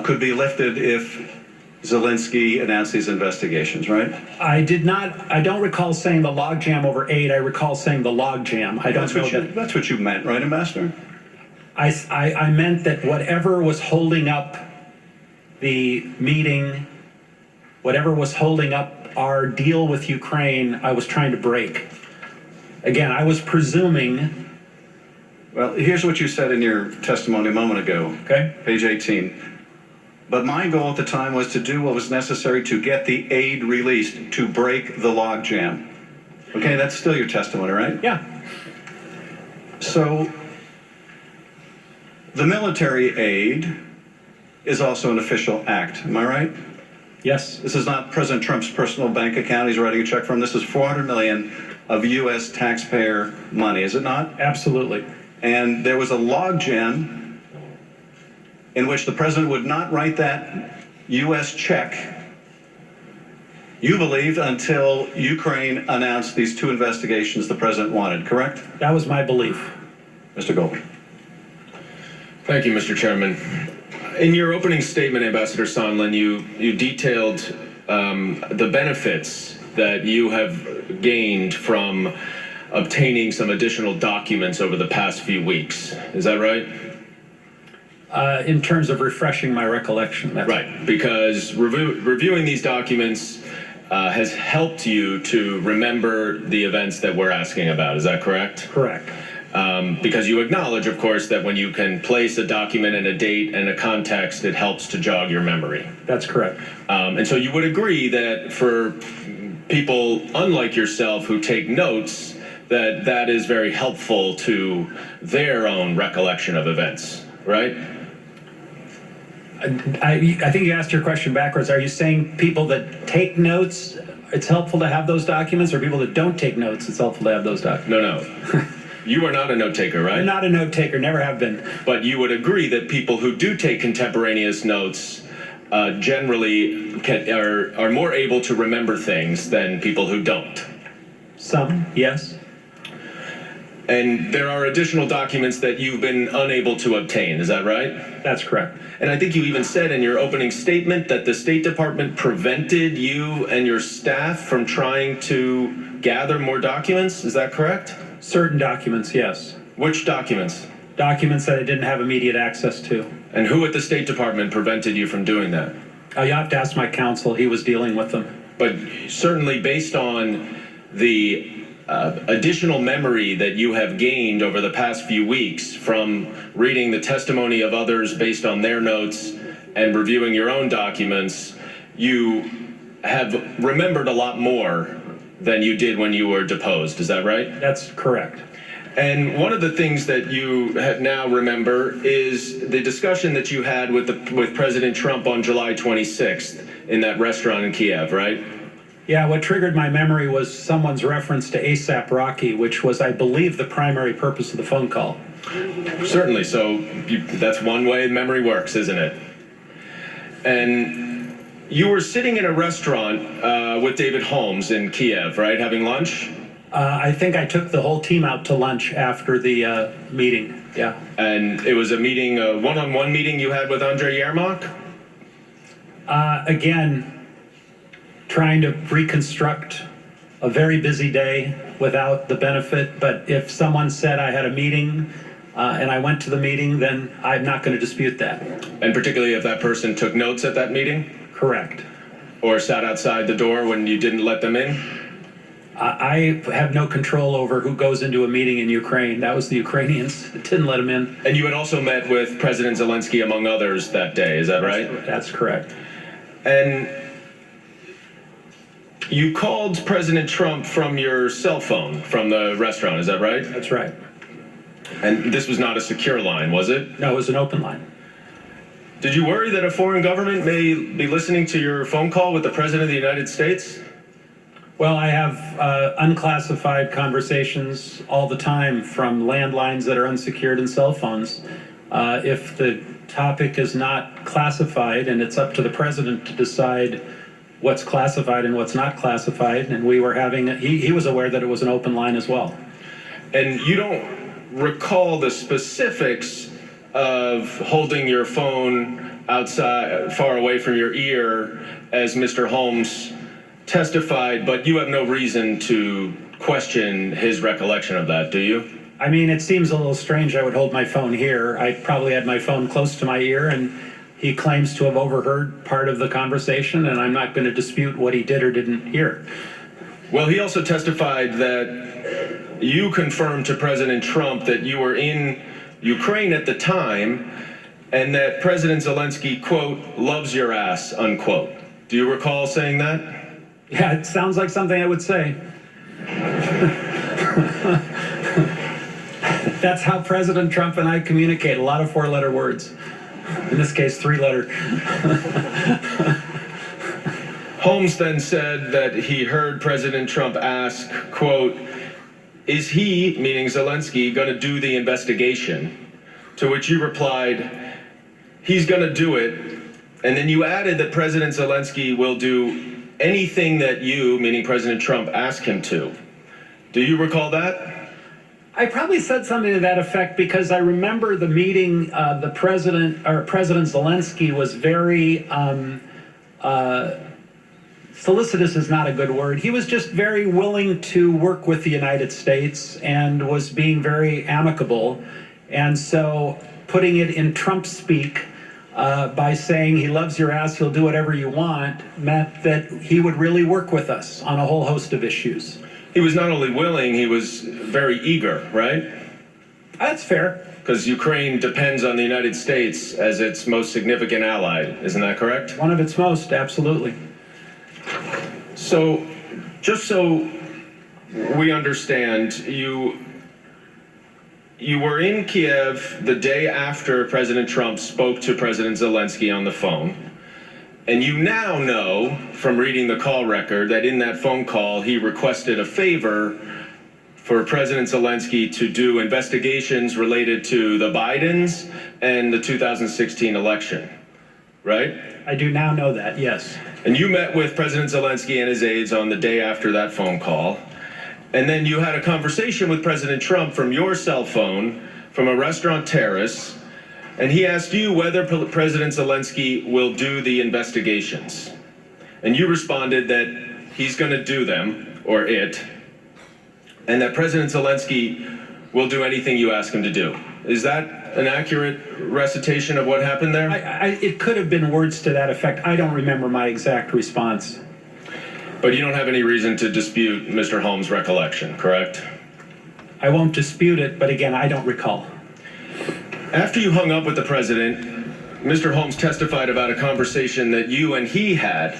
could be lifted if Zelensky announced these investigations, right? I don't recall saying the logjam over aid. I recall saying the logjam. I don't know that. That's what you meant, right, Ambassador? I meant that whatever was holding up the meeting, whatever was holding up our deal with Ukraine, I was trying to break. Again, I was presuming. Well, here's what you said in your testimony a moment ago. Okay. Page 18. But my goal at the time was to do what was necessary to get the aid released, to break the logjam. Okay, that's still your testimony, right? Yeah. So, the military aid is also an official act, am I right? Yes. This is not President Trump's personal bank account he's writing a check from. This is $400 million of U.S. taxpayer money, is it not? Absolutely. And there was a logjam in which the president would not write that U.S. check, you believed, until Ukraine announced these two investigations the president wanted, correct? That was my belief. Mr. Goldman. Thank you, Mr. Chairman. In your opening statement, Ambassador Sondland, you detailed the benefits that you have gained from obtaining some additional documents over the past few weeks. Is that right? In terms of refreshing my recollection. That's right, because reviewing these documents has helped you to remember the events that we're asking about. Is that correct? Correct. Because you acknowledge, of course, that when you can place a document and a date and a context, it helps to jog your memory. That's correct. And so you would agree that for people unlike yourself who take notes, that is very helpful to their own recollection of events, right? I think you asked your question backwards. Are you saying people that take notes, it's helpful to have those documents, or people that don't take notes, it's helpful to have those documents? No. You are not a note taker, right? I'm not a note taker, never have been. But you would agree that people who do take contemporaneous notes generally are more able to remember things than people who don't. Some, yes. And there are additional documents that you've been unable to obtain, is that right? That's correct. And I think you even said in your opening statement that the State Department prevented you and your staff from trying to gather more documents, is that correct? Certain documents, yes. Which documents? Documents that I didn't have immediate access to. And who at the State Department prevented you from doing that? You have to ask my counsel. He was dealing with them. But certainly based on the additional memory that you have gained over the past few weeks from reading the testimony of others based on their notes and reviewing your own documents, you have remembered a lot more than you did when you were deposed. Is that right? That's correct. And one of the things that you now remember is the discussion that you had with President Trump on July 26th in that restaurant in Kiev, right? Yeah, what triggered my memory was someone's reference to ASAP Rocky, which was, I believe, the primary purpose of the phone call. Certainly. So that's one way memory works, isn't it? And you were sitting in a restaurant with David Holmes in Kiev, right, having lunch? I think I took the whole team out to lunch after the meeting, yeah. And it was a meeting, a one-on-one meeting you had with Andrei Yermak? Again, trying to reconstruct a very busy day without the benefit, but if someone said I had a meeting and I went to the meeting, then I'm not going to dispute that. And particularly if that person took notes at that meeting? Correct. Or sat outside the door when you didn't let them in? I have no control over who goes into a meeting in Ukraine. That was the Ukrainians that didn't let them in. And you had also met with President Zelensky, among others, that day, is that right? That's correct. And you called President Trump from your cell phone from the restaurant, is that right? That's right. And this was not a secure line, was it? No, it was an open line. Did you worry that a foreign government may be listening to your phone call with the President of the United States? Well, I have unclassified conversations all the time from landlines that are unsecured and cell phones. If the topic is not classified, and it's up to the president to decide what's classified and what's not classified, and we were having, he was aware that it was an open line as well. And you don't recall the specifics of holding your phone outside, far away from your ear, as Mr. Holmes testified, but you have no reason to question his recollection of that, do you? I mean, it seems a little strange I would hold my phone here. I probably had my phone close to my ear, and he claims to have overheard part of the conversation, and I'm not going to dispute what he did or didn't hear. Well, he also testified that you confirmed to President Trump that you were in Ukraine at the time, and that President Zelensky, quote, loves your ass, unquote. Do you recall saying that? Yeah, it sounds like something I would say. That's how President Trump and I communicate, a lot of four-letter words. In this case, three-letter. Holmes then said that he heard President Trump ask, quote, is he, meaning Zelensky, going to do the investigation? To which you replied, he's going to do it. And then you added that President Zelensky will do anything that you, meaning President Trump, ask him to. Do you recall that? I probably said something to that effect because I remember the meeting. President Zelensky was very solicitous is not a good word. He was just very willing to work with the United States and was being very amicable. And so putting it in Trump speak, by saying he loves your ass, he'll do whatever you want, meant that he would really work with us on a whole host of issues. He was not only willing, he was very eager, right? That's fair. Because Ukraine depends on the United States as its most significant ally. Isn't that correct? One of its most, absolutely. So, just so we understand, you were in Kiev the day after President Trump spoke to President Zelensky on the phone. And you now know from reading the call record that in that phone call, he requested a favor for President Zelensky to do investigations related to the Bidens and the 2016 election, right? I do now know that, yes. And you met with President Zelensky and his aides on the day after that phone call. And then you had a conversation with President Trump from your cell phone from a restaurant terrace, and he asked you whether President Zelensky will do the investigations. And you responded that he's going to do them, or it, and that President Zelensky will do anything you ask him to do. Is that an accurate recitation of what happened there? It could have been words to that effect. I don't remember my exact response. But you don't have any reason to dispute Mr. Holmes' recollection, correct? I won't dispute it, but again, I don't recall. After you hung up with the president, Mr. Holmes testified about a conversation that you and he had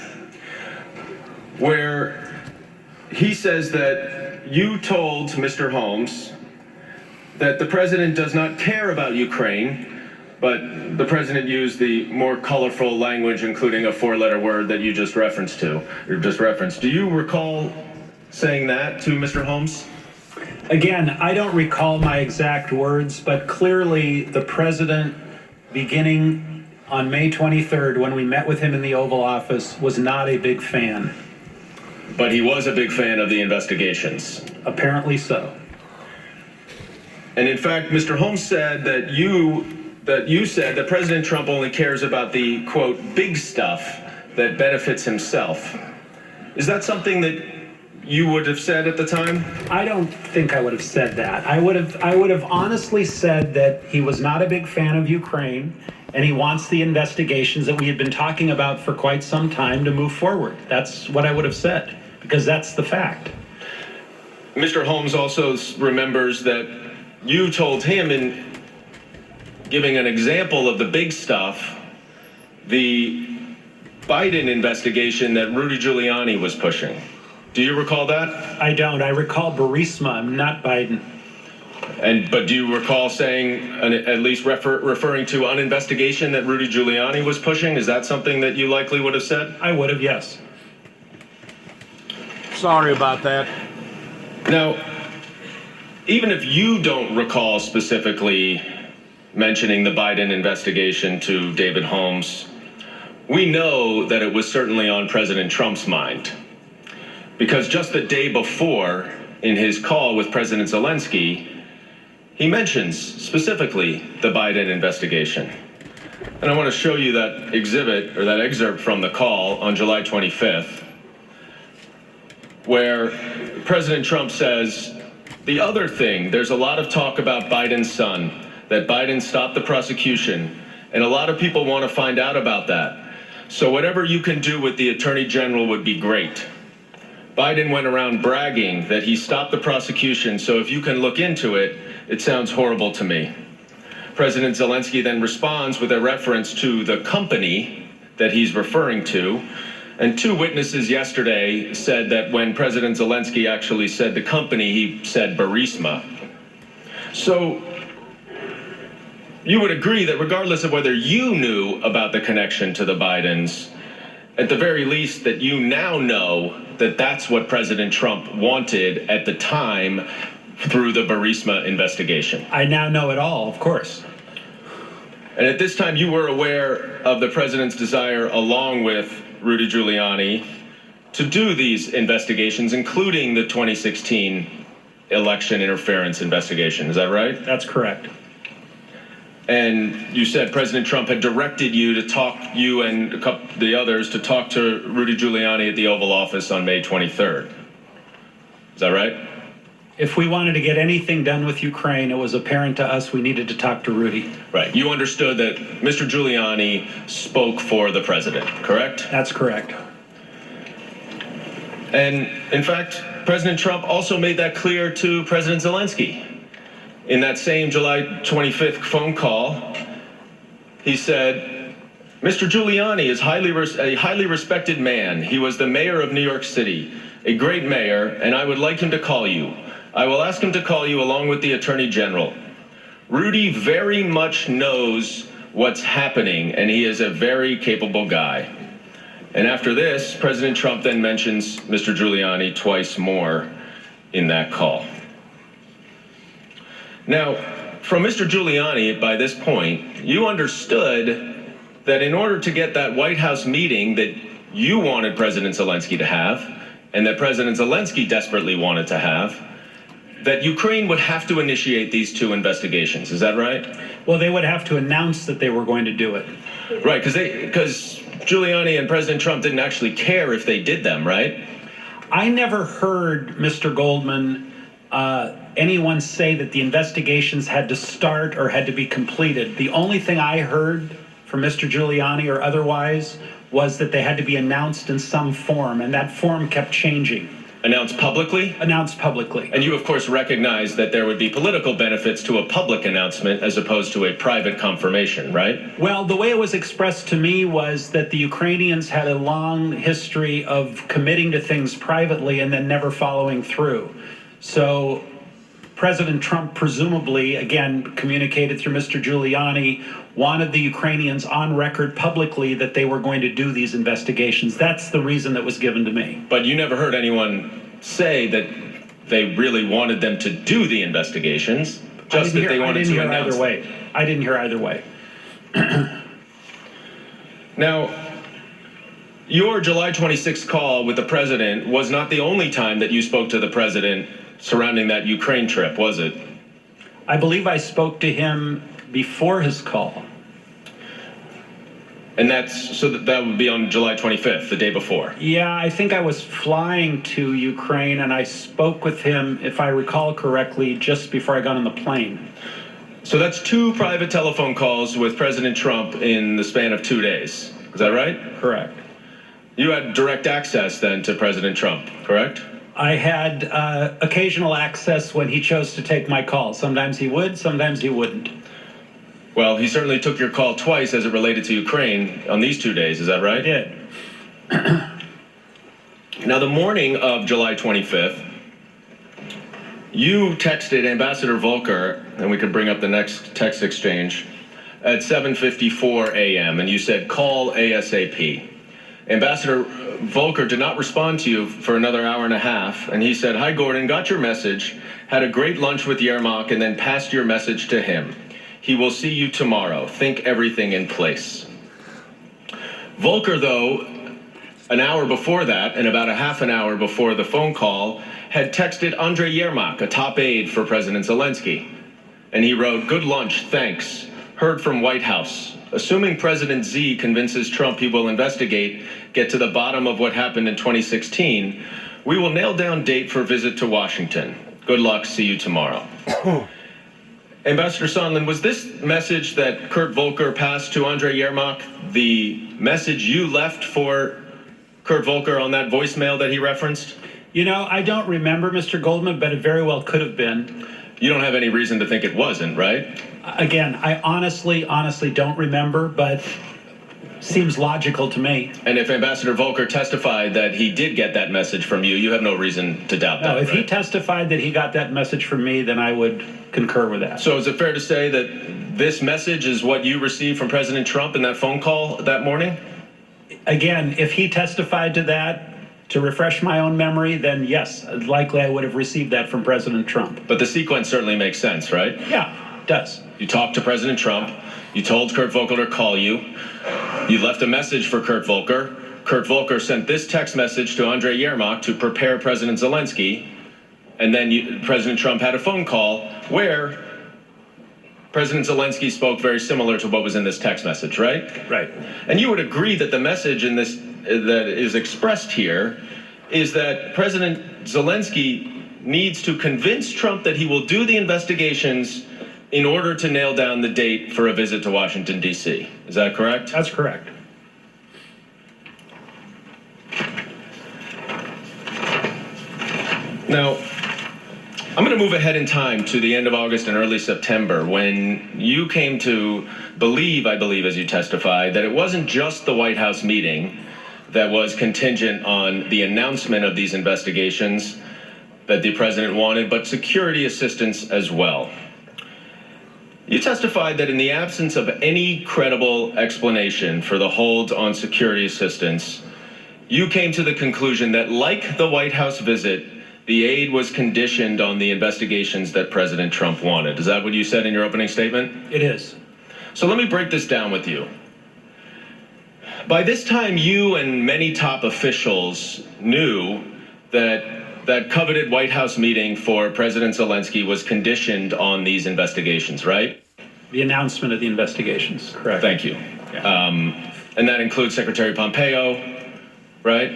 where he says that you told Mr. Holmes that the president does not care about Ukraine, but the president used the more colorful language, including a four-letter word that you just referenced. Do you recall saying that to Mr. Holmes? Again, I don't recall my exact words, but clearly the president, beginning on May 23rd, when we met with him in the Oval Office, was not a big fan. But he was a big fan of the investigations. Apparently so. And in fact, Mr. Holmes said that you said that President Trump only cares about the, quote, big stuff that benefits himself. Is that something that you would have said at the time? I don't think I would have said that. I would have honestly said that he was not a big fan of Ukraine, and he wants the investigations that we had been talking about for quite some time to move forward. That's what I would have said, because that's the fact. Mr. Holmes also remembers that you told him, in giving an example of the big stuff, the Biden investigation that Rudy Giuliani was pushing. Do you recall that? I don't. I recall Burisma, not Biden. But do you recall saying, at least referring to an investigation that Rudy Giuliani was pushing? Is that something that you likely would have said? I would have, yes. sorry about that. Now, even if you don't recall specifically mentioning the Biden investigation to David Holmes, we know that it was certainly on President Trump's mind. Because just the day before, in his call with President Zelensky, he mentions specifically the Biden investigation. And I want to show you that exhibit, or that excerpt from the call on July 25th, where President Trump says, the other thing, there's a lot of talk about Biden's son, that Biden stopped the prosecution, and a lot of people want to find out about that. So whatever you can do with the Attorney General would be great. Biden went around bragging that he stopped the prosecution, so if you can look into it, it sounds horrible to me. President Zelensky then responds with a reference to the company that he's referring to. And two witnesses yesterday said that when President Zelensky actually said the company, he said Burisma. So you would agree that regardless of whether you knew about the connection to the Bidens, at the very least that you now know that that's what President Trump wanted at the time through the Burisma investigation. I now know it all, of course. And at this time you were aware of the president's desire, along with Rudy Giuliani, to do these investigations, including the 2016 election interference investigation. Is that right? That's correct. And you said President Trump had directed you to talk, you and a couple the others, to talk to Rudy Giuliani at the Oval Office on May 23rd. Is that right? If we wanted to get anything done with Ukraine, it was apparent to us we needed to talk to Rudy. Right. You understood that Mr. Giuliani spoke for the president, correct? That's correct. And in fact, President Trump also made that clear to President Zelensky. In that same July 25th phone call, he said, Mr. Giuliani is a highly respected man. He was the mayor of New York City, a great mayor, and I would like him to call you. I will ask him to call you along with the Attorney General. Rudy very much knows what's happening, and he is a very capable guy. And after this, President Trump then mentions Mr. Giuliani twice more in that call. Now, from Mr. Giuliani, by this point, you understood that in order to get that White House meeting that you wanted President Zelensky to have, and that President Zelensky desperately wanted to have, that Ukraine would have to initiate these two investigations. Is that right? Well, they would have to announce that they were going to do it. Right, because Giuliani and President Trump didn't actually care if they did them, right? I never heard, Mr. Goldman, anyone say that the investigations had to start or had to be completed. The only thing I heard from Mr. Giuliani or otherwise was that they had to be announced in some form, and that form kept changing. Announced publicly? Announced publicly. And you, of course, recognize that there would be political benefits to a public announcement as opposed to a private confirmation, right? Well, the way it was expressed to me was that the Ukrainians had a long history of committing to things privately and then never following through. So President Trump presumably, again, communicated through Mr. Giuliani, wanted the Ukrainians on record publicly that they were going to do these investigations. That's the reason that was given to me. But you never heard anyone say that they really wanted them to do the investigations, just that they wanted to announce them. I didn't hear either way. Now, your July 26th call with the president was not the only time that you spoke to the president surrounding that Ukraine trip, was it? I believe I spoke to him before his call. And that would be on July 25th, the day before. Yeah, I think I was flying to Ukraine and I spoke with him, if I recall correctly, just before I got on the plane. So that's two private telephone calls with President Trump in the span of 2 days. Is that right? Correct. You had direct access then to President Trump, correct? I had occasional access when he chose to take my call. Sometimes he would, sometimes he wouldn't. Well, he certainly took your call twice as it related to Ukraine on these 2 days, is that right? He did. Now, the morning of July 25th, you texted Ambassador Volker, and we could bring up the next text exchange, at 7:54 a.m., and you said, call ASAP. Ambassador Volker did not respond to you for another hour and a half, and he said, "Hi, Gordon, got your message, had a great lunch with Yermak, and then passed your message to him. He will see you tomorrow. Think everything in place." Volker, though, an hour before that, and about a half an hour before the phone call, had texted Andrei Yermak, a top aide for President Zelensky. And he wrote, "Good lunch, thanks. Heard from White House. Assuming President Z convinces Trump he will investigate, get to the bottom of what happened in 2016, we will nail down date for visit to Washington. Good luck, see you tomorrow." Ambassador Sondland, was this message that Kurt Volker passed to Andrei Yermak the message you left for Kurt Volker on that voicemail that he referenced? You know, I don't remember, Mr. Goldman, but it very well could have been. You don't have any reason to think it wasn't, right? Again, I honestly don't remember, but seems logical to me. And if Ambassador Volker testified that he did get that message from you, you have no reason to doubt that. No, if right? he testified that he got that message from me, then I would concur with that. So is it fair to say that this message is what you received from President Trump in that phone call that morning? Again, if he testified to that, to refresh my own memory, then yes, likely I would have received that from President Trump. But the sequence certainly makes sense, right? Yeah, it does. You talked to President Trump. You told Kurt Volker to call you. You left a message for Kurt Volker. Kurt Volker sent this text message to Andrei Yermak to prepare President Zelensky. And then President Trump had a phone call where President Zelensky spoke very similar to what was in this text message, right? Right. And you would agree that the message in this that is expressed here is that President Zelensky needs to convince Trump that he will do the investigations in order to nail down the date for a visit to Washington, D.C. Is that correct? That's correct. Now, I'm going to move ahead in time to the end of August and early September when you came to believe, I believe, as you testified, that it wasn't just the White House meeting that was contingent on the announcement of these investigations that the president wanted, but security assistance as well. You testified that in the absence of any credible explanation for the hold on security assistance, you came to the conclusion that, like the White House visit, the aid was conditioned on the investigations that President Trump wanted. Is that what you said in your opening statement? It is. So let me break this down with you. By this time, you and many top officials knew that that coveted White House meeting for President Zelensky was conditioned on these investigations, right? The announcement of the investigations, correct. Thank you. Yeah. And that includes Secretary Pompeo, right?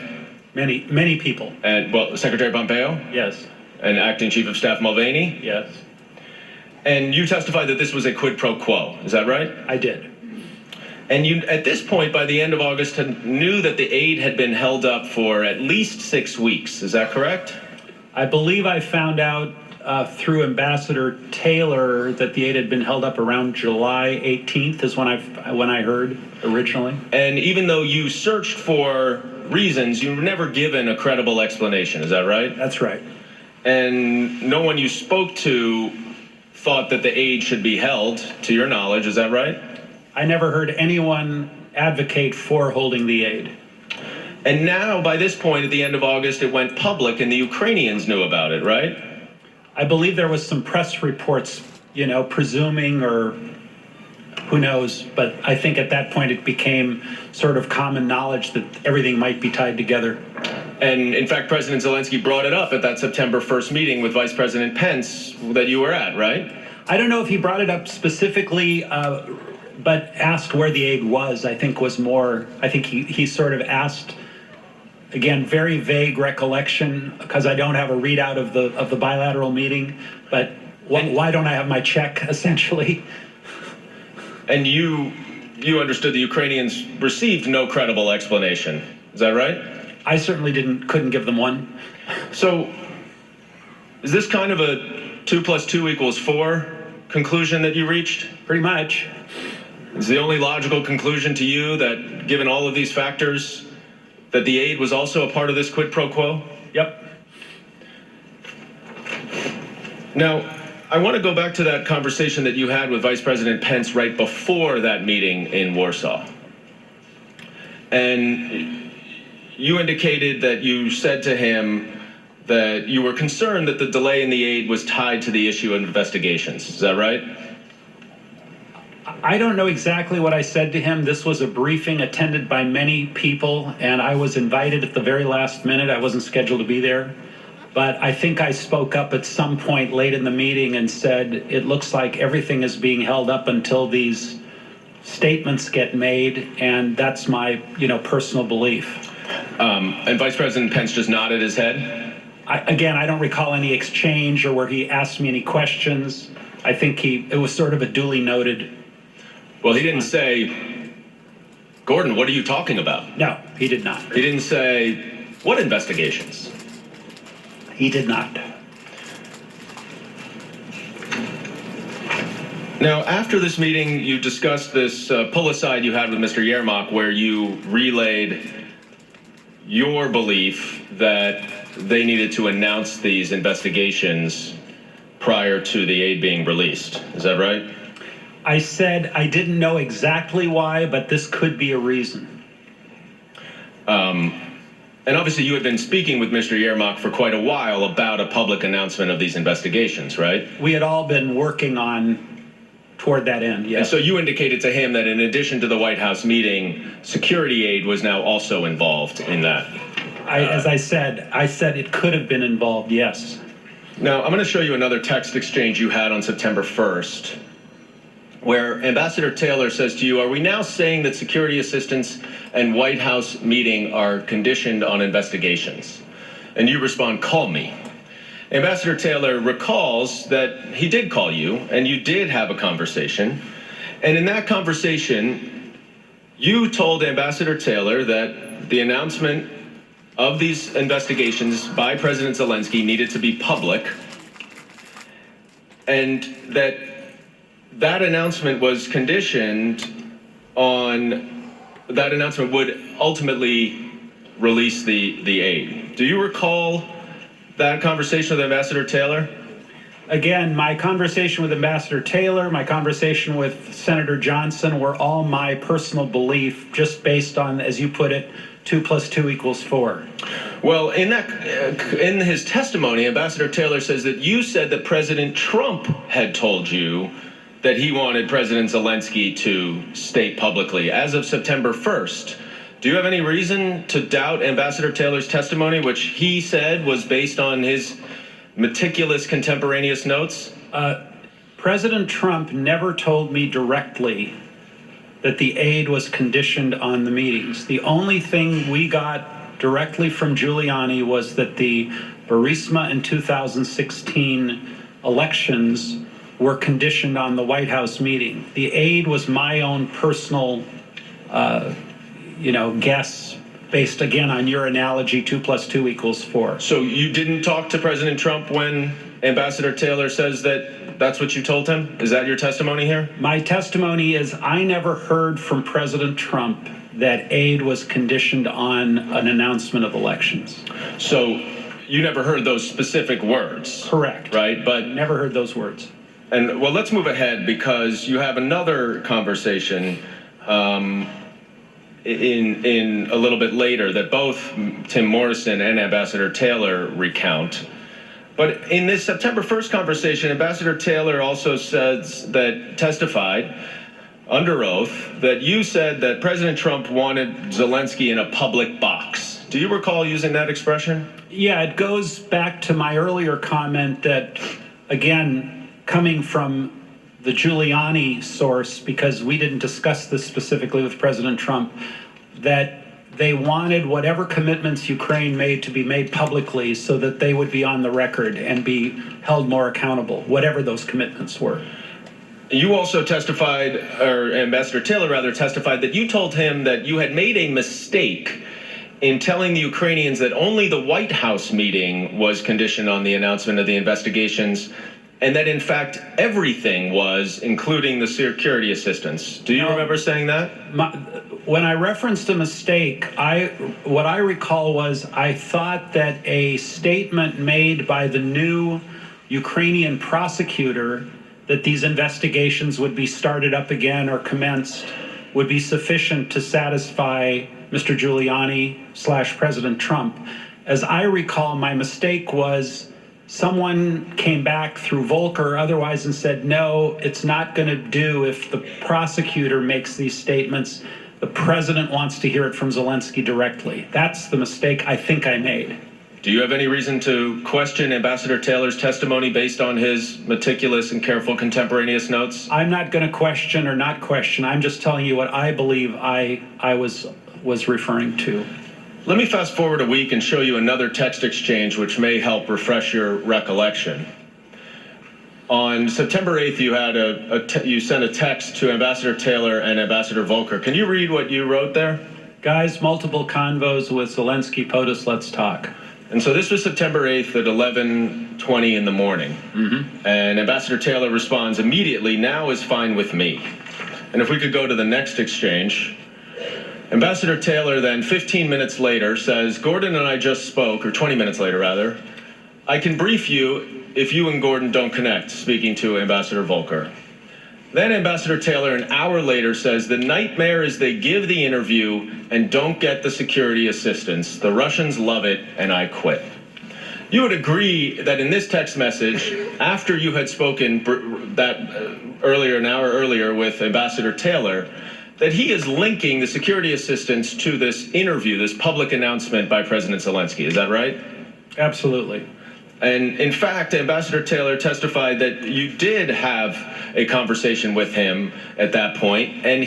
Many people. And, well, Secretary Pompeo? Yes. And Acting Chief of Staff Mulvaney? Yes. And you testified that this was a quid pro quo, is that right? I did. And you, at this point, by the end of August, knew that the aid had been held up for at least 6 weeks. Is that correct? I believe I found out through Ambassador Taylor that the aid had been held up around July 18th is when I heard originally. And even though you searched for reasons, you were never given a credible explanation. Is that right? That's right. And no one you spoke to thought that the aid should be held, to your knowledge. Is that right? I never heard anyone advocate for holding the aid. And now, by this point, at the end of August, it went public and the Ukrainians knew about it, right? I believe there was some press reports, presuming or who knows, but I think at that point it became sort of common knowledge that everything might be tied together. And in fact, President Zelensky brought it up at that September 1st meeting with Vice President Pence that you were at, right? I don't know if he brought it up specifically, but asked where the aid was, I think he sort of asked, again, very vague recollection, because I don't have a readout of the bilateral meeting, but why don't I have my check, essentially? And you understood the Ukrainians received no credible explanation. Is that right? I certainly couldn't give them one. So is this kind of a 2 + 2 = 4 conclusion that you reached? Pretty much. Is the only logical conclusion to you that, given all of these factors, that the aid was also a part of this quid pro quo? Yep. Now, I want to go back to that conversation that you had with Vice President Pence right before that meeting in Warsaw. And you indicated that you said to him that you were concerned that the delay in the aid was tied to the issue of investigations. Is that right? I don't know exactly what I said to him. This was a briefing attended by many people, and I was invited at the very last minute. I wasn't scheduled to be there. But I think I spoke up at some point late in the meeting and said, it looks like everything is being held up until these statements get made, and that's my, personal belief. And Vice President Pence just nodded his head? I don't recall any exchange or where he asked me any questions. I think it was sort of a duly noted. Well, he didn't say, Gordon, what are you talking about? No, he did not. He didn't say, what investigations? He did not. Now, after this meeting, you discussed this pull-aside you had with Mr. Yermak, where you relayed your belief that they needed to announce these investigations prior to the aid being released. Is that right? I said I didn't know exactly why, but this could be a reason. And obviously you had been speaking with Mr. Yermak for quite a while about a public announcement of these investigations, right? We had all been working toward that end, yes. And so you indicated to him that in addition to the White House meeting, security aid was now also involved in that. As I said it could have been involved, yes. Now, I'm going to show you another text exchange you had on September 1st, where Ambassador Taylor says to you, are we now saying that security assistance and White House meeting are conditioned on investigations? And you respond, call me. Ambassador Taylor recalls that he did call you, and you did have a conversation. And in that conversation, you told Ambassador Taylor that the announcement of these investigations by President Zelensky needed to be public, and that announcement was conditioned on, that announcement would ultimately release the aid. Do you recall that conversation with Ambassador Taylor? Again, my conversation with Ambassador Taylor, my conversation with Senator Johnson were all my personal belief, just based on, as you put it, 2 + 2 = 4. Well, in his testimony, Ambassador Taylor says that you said that President Trump had told you that he wanted President Zelensky to state publicly as of September 1st. Do you have any reason to doubt Ambassador Taylor's testimony, which he said was based on his meticulous contemporaneous notes? President Trump never told me directly that the aid was conditioned on the meetings. The only thing we got directly from Giuliani was that the Burisma and 2016 elections were conditioned on the White House meeting. The aid was my own personal, guess, based again on your analogy, 2 + 2 = 4. So you didn't talk to President Trump when Ambassador Taylor says that that's what you told him? Is that your testimony here? My testimony is I never heard from President Trump that aid was conditioned on an announcement of elections. So you never heard those specific words? Correct. Right, but never heard those words. And well, let's move ahead because you have another conversation in a little bit later that both Tim Morrison and Ambassador Taylor recount. But in this September 1st conversation, Ambassador Taylor also testified under oath that you said that President Trump wanted Zelensky in a public box. Do you recall using that expression? Yeah, it goes back to my earlier comment that, again, coming from the Giuliani source, because we didn't discuss this specifically with President Trump, that they wanted whatever commitments Ukraine made to be made publicly so that they would be on the record and be held more accountable, whatever those commitments were. You also testified, or Ambassador Taylor rather testified, that you told him that you had made a mistake in telling the Ukrainians that only the White House meeting was conditioned on the announcement of the investigations, and that in fact everything was, including the security assistance. Do you remember saying that? When I referenced a mistake, what I recall was I thought that a statement made by the new Ukrainian prosecutor that these investigations would be started up again or commenced would be sufficient to satisfy Mr. Giuliani/President Trump. As I recall, my mistake was someone came back through Volcker or otherwise and said, no, it's not going to do if the prosecutor makes these statements. The president wants to hear it from Zelensky directly. That's the mistake I think I made. Do you have any reason to question Ambassador Taylor's testimony based on his meticulous and careful contemporaneous notes? I'm not going to question or not question. I'm just telling you what I believe I was referring to. Let me fast forward a week and show you another text exchange which may help refresh your recollection. On September 8th, you sent a text to Ambassador Taylor and Ambassador Volker. Can you read what you wrote there? Guys, multiple convos with Zelensky, POTUS, let's talk. And so this was September 8th at 11:20 in the morning. And Ambassador Taylor responds immediately, now is fine with me. And if we could go to the next exchange. Ambassador Taylor then 15 minutes later says, Gordon and I just spoke, or 20 minutes later rather. I can brief you if you and Gordon don't connect, speaking to Ambassador Volker. Then Ambassador Taylor an hour later says, the nightmare is they give the interview and don't get the security assistance. The Russians love it and I quit. You would agree that in this text message, after you had spoken an hour earlier with Ambassador Taylor, that he is linking the security assistance to this interview, this public announcement by President Zelensky. Is that right? Absolutely. And in fact, Ambassador Taylor testified that you did have a conversation with him at that point, and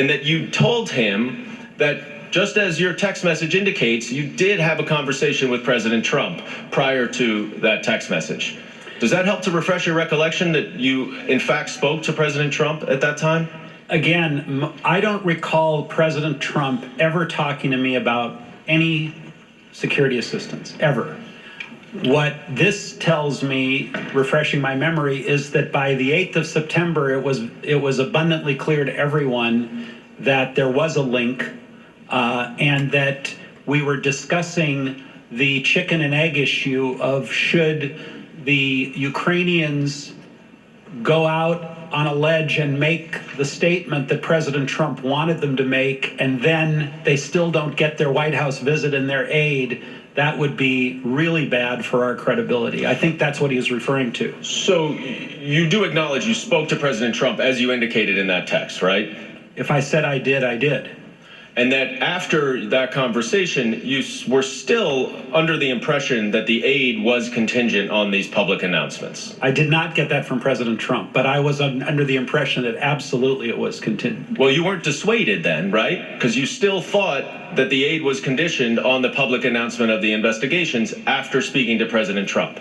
that you told him that, just as your text message indicates, you did have a conversation with President Trump prior to that text message. Does that help to refresh your recollection that you, in fact, spoke to President Trump at that time? Again, I don't recall President Trump ever talking to me about any security assistance, ever. What this tells me, refreshing my memory, is that by the 8th of September, it was abundantly clear to everyone that there was a link and that we were discussing the chicken and egg issue of should the Ukrainians go out on a ledge and make the statement that President Trump wanted them to make, and then they still don't get their White House visit and their aid. That would be really bad for our credibility. I think that's what he was referring to. So you do acknowledge you spoke to President Trump as you indicated in that text, right? If I said I did, I did. And that after that conversation, you were still under the impression that the aid was contingent on these public announcements. I did not get that from President Trump, but I was under the impression that absolutely it was contingent. Well, you weren't dissuaded then, right? Because you still thought that the aid was conditioned on the public announcement of the investigations after speaking to President Trump.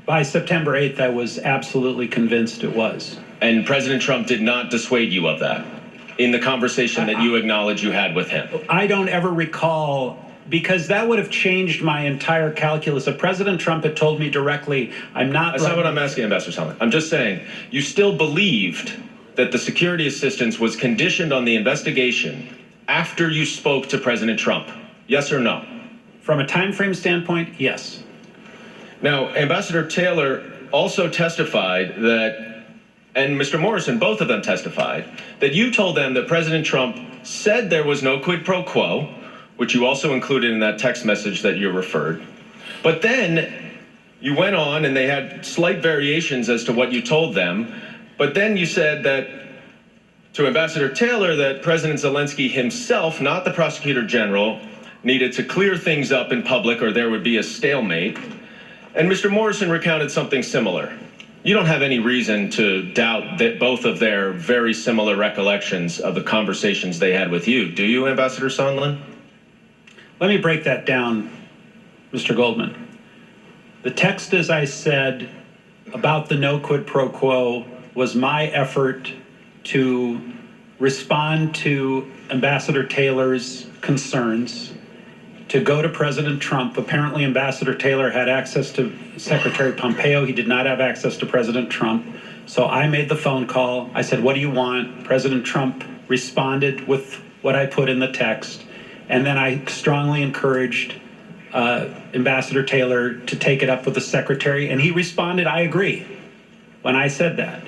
By September 8th, I was absolutely convinced it was. And President Trump did not dissuade you of that in the conversation that you acknowledge you had with him? I don't ever recall, because that would have changed my entire calculus. If President Trump had told me directly, I'm not... That's not what I'm asking, Ambassador Sondland. I'm just saying, you still believed that the security assistance was conditioned on the investigation after you spoke to President Trump. Yes or no? From a time frame standpoint, yes. Now, Ambassador Taylor also testified that, and Mr. Morrison, both of them testified, that you told them that President Trump said there was no quid pro quo, which you also included in that text message that you referred. But then you went on and they had slight variations as to what you told them. But then you said that to Ambassador Taylor that President Zelensky himself, not the prosecutor general, needed to clear things up in public or there would be a stalemate. And Mr. Morrison recounted something similar. You don't have any reason to doubt that both of their very similar recollections of the conversations they had with you, do you, Ambassador Sondland? Let me break that down, Mr. Goldman. The text, as I said, about the no quid pro quo was my effort to respond to Ambassador Taylor's concerns, to go to President Trump. Apparently, Ambassador Taylor had access to Secretary Pompeo. He did not have access to President Trump. So I made the phone call. I said, what do you want? President Trump responded with what I put in the text. And then I strongly encouraged Ambassador Taylor to take it up with the Secretary. And he responded, I agree, when I said that.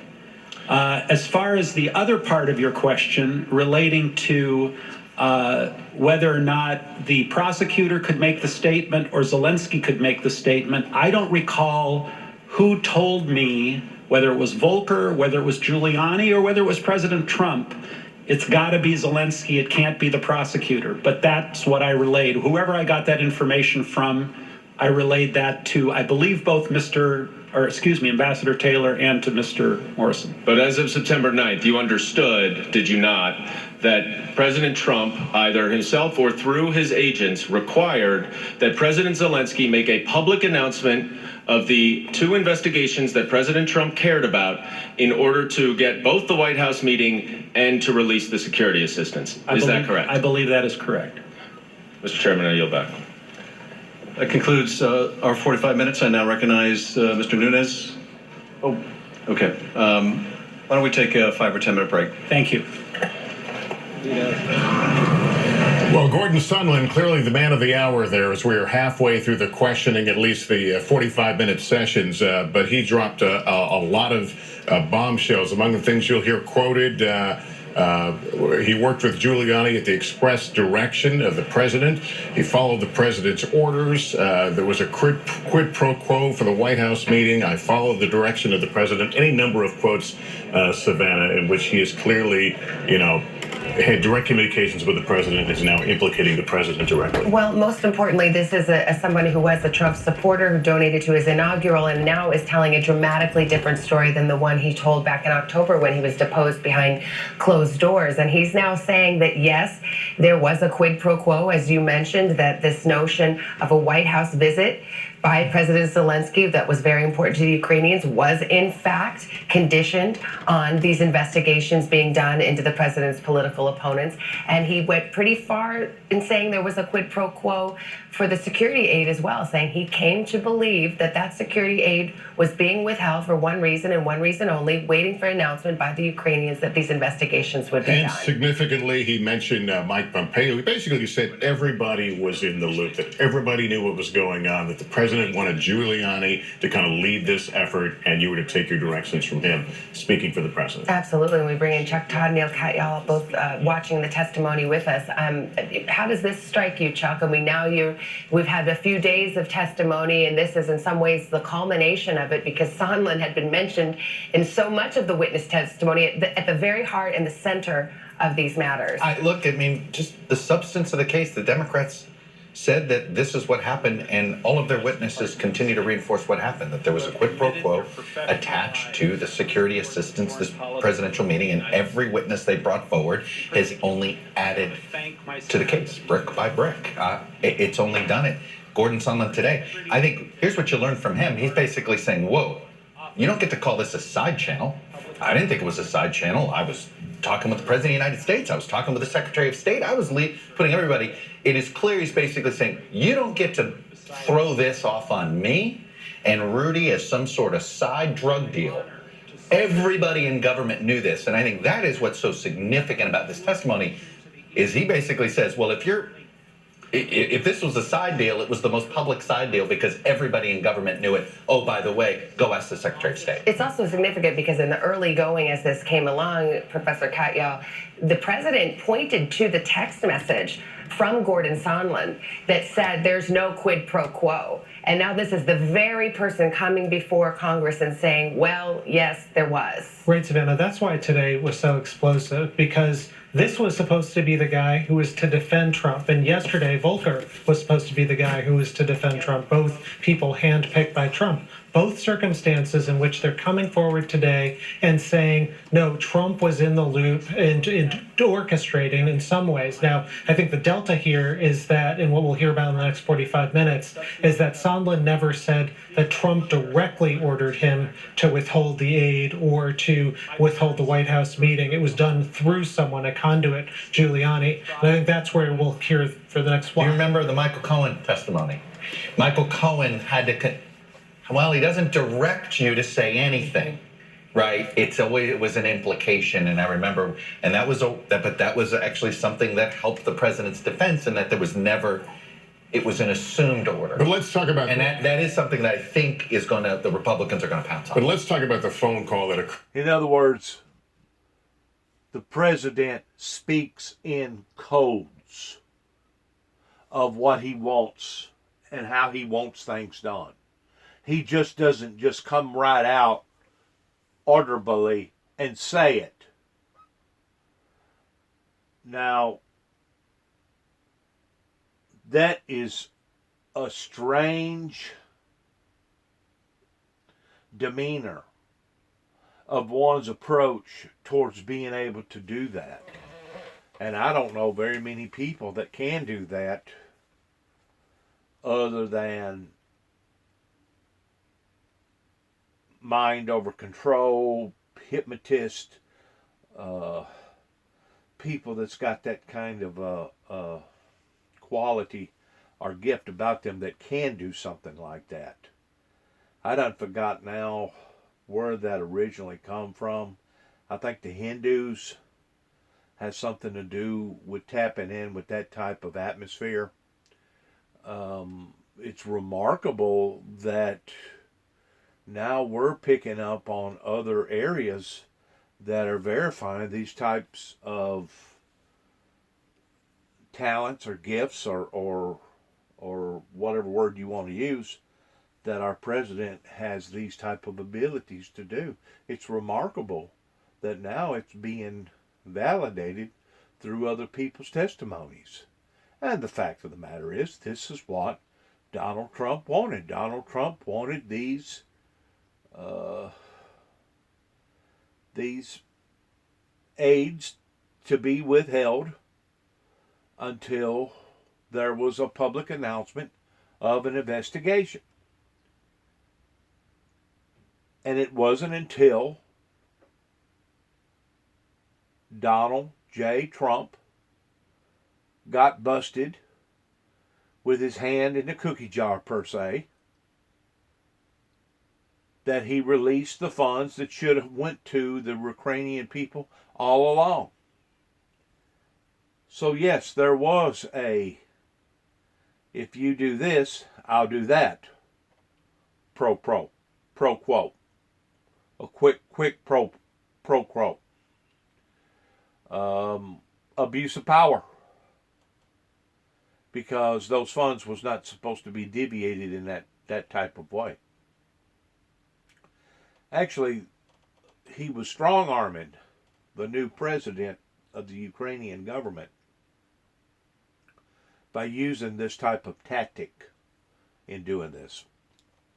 As far as the other part of your question relating to whether or not the prosecutor could make the statement or Zelensky could make the statement, I don't recall who told me, whether it was Volker, whether it was Giuliani, or whether it was President Trump. It's got to be Zelensky. It can't be the prosecutor. But that's what I relayed. Whoever I got that information from, I relayed that to, I believe, both Ambassador Taylor and to Mr. Morrison. But as of September 9th, you understood, did you not, that President Trump, either himself or through his agents, required that President Zelensky make a public announcement of the 2 investigations that President Trump cared about in order to get both the White House meeting and to release the security assistance. Is that correct? I believe that is correct. Mr. Chairman, I yield back. That concludes our 45 minutes. I now recognize Mr. Nunes. Oh, okay. Why don't we take a 5 or 10 minute break? Thank you. Well, Gordon Sondland, clearly the man of the hour there, as we are halfway through the questioning, at least the 45-minute sessions, but he dropped a lot of bombshells. Among the things you'll hear quoted, he worked with Giuliani at the express direction of the president. He followed the president's orders. There was a quid pro quo for the White House meeting. I followed the direction of the president. Any number of quotes, Savannah, in which he is clearly, had direct communications with the president, is now implicating the president directly. Well, most importantly, this is somebody who was a Trump supporter who donated to his inaugural and now is telling a dramatically different story than the one he told back in October when he was deposed behind closed doors. And he's now saying that, yes, there was a quid pro quo, as you mentioned, that this notion of a White House visit by President Zelensky that was very important to the Ukrainians was in fact conditioned on these investigations being done into the president's political opponents. And he went pretty far in saying there was a quid pro quo for the security aid as well, saying he came to believe that that security aid was being withheld for one reason and one reason only, waiting for an announcement by the Ukrainians that these investigations would be done. And significantly, he mentioned Mike Pompeo. He basically said everybody was in the loop, that everybody knew what was going on, that the president wanted Giuliani to kind of lead this effort, and you were to take your directions from him, speaking for the president. Absolutely. And we bring in Chuck Todd, Neil Katyal, both watching the testimony with us. How does this strike you, Chuck? I mean, now we've had a few days of testimony, and this is in some ways the culmination of it, because Sondland had been mentioned in so much of the witness testimony at the very heart and the center of these matters. Just the substance of the case, the Democrats said that this is what happened, and all of their witnesses continue to reinforce what happened, that there was a quid pro quo attached to the security assistance, this presidential meeting, and every witness they brought forward has only added to the case, brick by brick. It's only done it. Gordon Sondland today, I think, here's what you learn from him. He's basically saying, whoa, you don't get to call this a side channel. I didn't think it was a side channel. I was talking with the President of the United States. I was talking with the Secretary of State. I was putting everybody. It is clear he's basically saying, you don't get to throw this off on me and Rudy as some sort of side drug deal. Everybody in government knew this. And I think that is what's so significant about this testimony, is he basically says, well, if this was a side deal, it was the most public side deal because everybody in government knew it. Oh, by the way, go ask the Secretary of State. It's also significant because in the early going as this came along, Professor Katyal, the president pointed to the text message from Gordon Sondland that said there's no quid pro quo. And now this is the very person coming before Congress and saying, well, yes, there was. Right, Savannah, that's why today was so explosive, because this was supposed to be the guy who was to defend Trump. And yesterday, Volker was supposed to be the guy who was to defend Trump. Both people handpicked by Trump. Both circumstances in which they're coming forward today and saying, no, Trump was in the loop and orchestrating in some ways. Now, I think the delta here is that, and what we'll hear about in the next 45 minutes, is that Sondland never said that Trump directly ordered him to withhold the aid or to withhold the White House meeting. It was done through someone, a conduit, Giuliani. And I think that's where we'll hear for the next while. Do you remember the Michael Cohen testimony? Michael Cohen had to... Well, he doesn't direct you to say anything, right? It was an implication, and I remember, but that was actually something that helped the president's defense, and that there was never It was an assumed order. But let's talk about and that is something that I think is the Republicans are going to pounce on. But let's talk about the phone call that occurred. In other words, the president speaks in codes of what he wants and how he wants things done. He just doesn't just come right out audibly and say it. Now, that is a strange demeanor of one's approach towards being able to do that. And I don't know very many people that can do that other than mind over control, hypnotist, people that's got that kind of quality or gift about them that can do something like that. I done forgot now where that originally come from. I think the Hindus has something to do with tapping in with that type of atmosphere. It's remarkable that now we're picking up on other areas that are verifying these types of talents or gifts or whatever word you want to use, that our president has these type of abilities to do. It's remarkable that now it's being validated through other people's testimonies. And the fact of the matter is, this is what Donald Trump wanted. Donald Trump wanted these aids to be withheld until there was a public announcement of an investigation. And it wasn't until Donald J. Trump got busted with his hand in the cookie jar, per se, that he released the funds that should have went to the Ukrainian people all along. So yes, there was if you do this, I'll do that. Pro quo. A quick pro quo. Abuse of power. Because those funds was not supposed to be deviated in that type of way. Actually, he was strong-arming the new president of the Ukrainian government by using this type of tactic in doing this.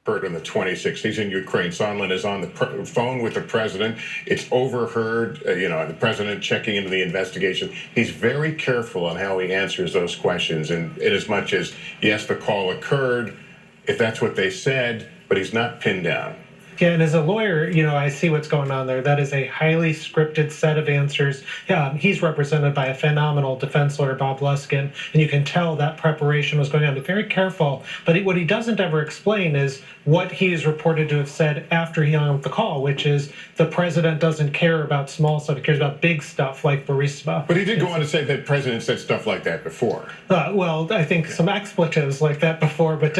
Heard on the 26th. He's in Ukraine. Sondland is on the phone with the president. It's overheard, the president checking into the investigation. He's very careful on how he answers those questions. And in as much as, yes, the call occurred, if that's what they said, but he's not pinned down. Yeah, and as a lawyer, I see what's going on there. That is a highly scripted set of answers. He's represented by a phenomenal defense lawyer, Bob Luskin, and you can tell that preparation was going on. Be very careful. But what he doesn't ever explain is what he is reported to have said after he hung up the call, which is the president doesn't care about small stuff. He cares about big stuff like Burisma. But he did go on to say that the president said stuff like that before. Well, I think some expletives like that before, but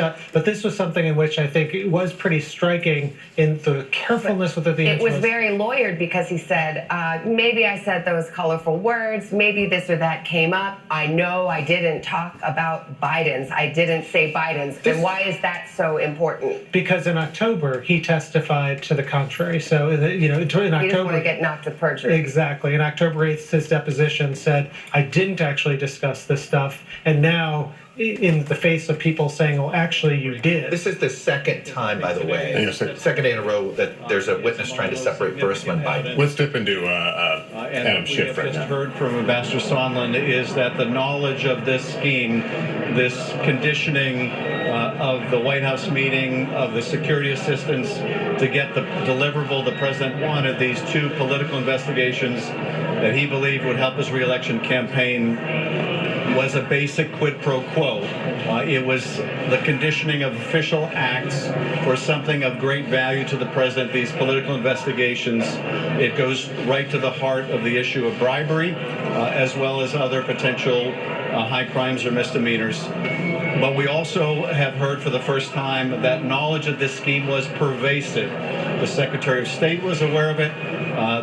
this was something in which I think it was pretty striking in the carefulness with the answer. It was very lawyered because he said, maybe I said those colorful words, maybe this or that came up. I know I didn't talk about Biden's. I didn't say Biden's. And why is that so important? Because in October, he testified to the contrary. So, in October... He doesn't want to get knocked to perjury. Exactly. In October 8th, his deposition said, I didn't actually discuss this stuff. And now, in the face of people saying, well, actually, you did. This is the second time, by the way, second day in a row that there's a witness trying to separate Burisma and Biden. Let's dip into Adam Schiff right now. What we have just heard from Ambassador Sondland is that the knowledge of this scheme, this conditioning of the White House meeting, of the security assistance to get the deliverable the president wanted, these two political investigations that he believed would help his reelection campaign, was a basic quid pro quo. It was the conditioning of official acts for something of great value to the president, these political investigations. It goes right to the heart of the issue of bribery, as well as other potential high crimes or misdemeanors. But we also have heard for the first time that knowledge of this scheme was pervasive. The Secretary of State was aware of it.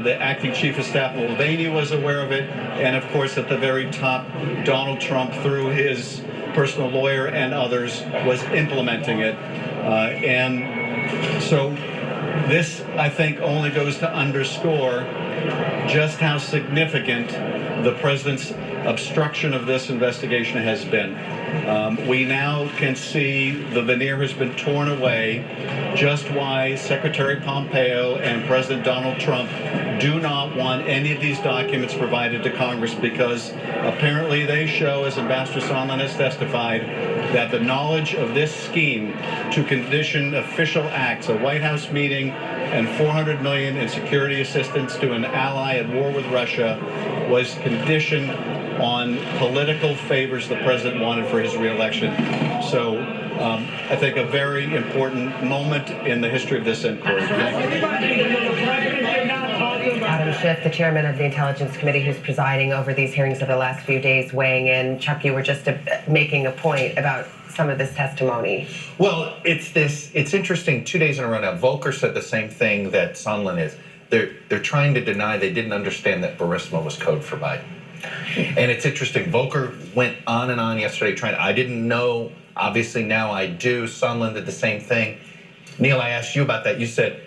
The acting Chief of Staff Mulvaney was aware of it. And of course, at the very top, Donald Trump, through his personal lawyer and others, was implementing it. And so this, I think, only goes to underscore just how significant the president's obstruction of this investigation has been. We now can see the veneer has been torn away, just why Secretary Pompeo and President Donald Trump do not want any of these documents provided to Congress, because apparently they show, as Ambassador Sondland has testified, that the knowledge of this scheme to condition official acts, a White House meeting, and $400 million in security assistance to an ally at war with Russia was conditioned on political favors the president wanted for his reelection. So I think a very important moment in the history of this inquiry. Adam Schiff, the chairman of the Intelligence Committee, who's presiding over these hearings of the last few days, weighing in. Chuck, you were just making a point about some of this testimony. Well, it's interesting. 2 days in a row now, Volker said the same thing that Sondland is. They're trying to deny they didn't understand that Burisma was code for Biden. And it's interesting. Volker went on and on yesterday I didn't know. Obviously now I do. Sondland did the same thing. Neil, I asked you about that. You said,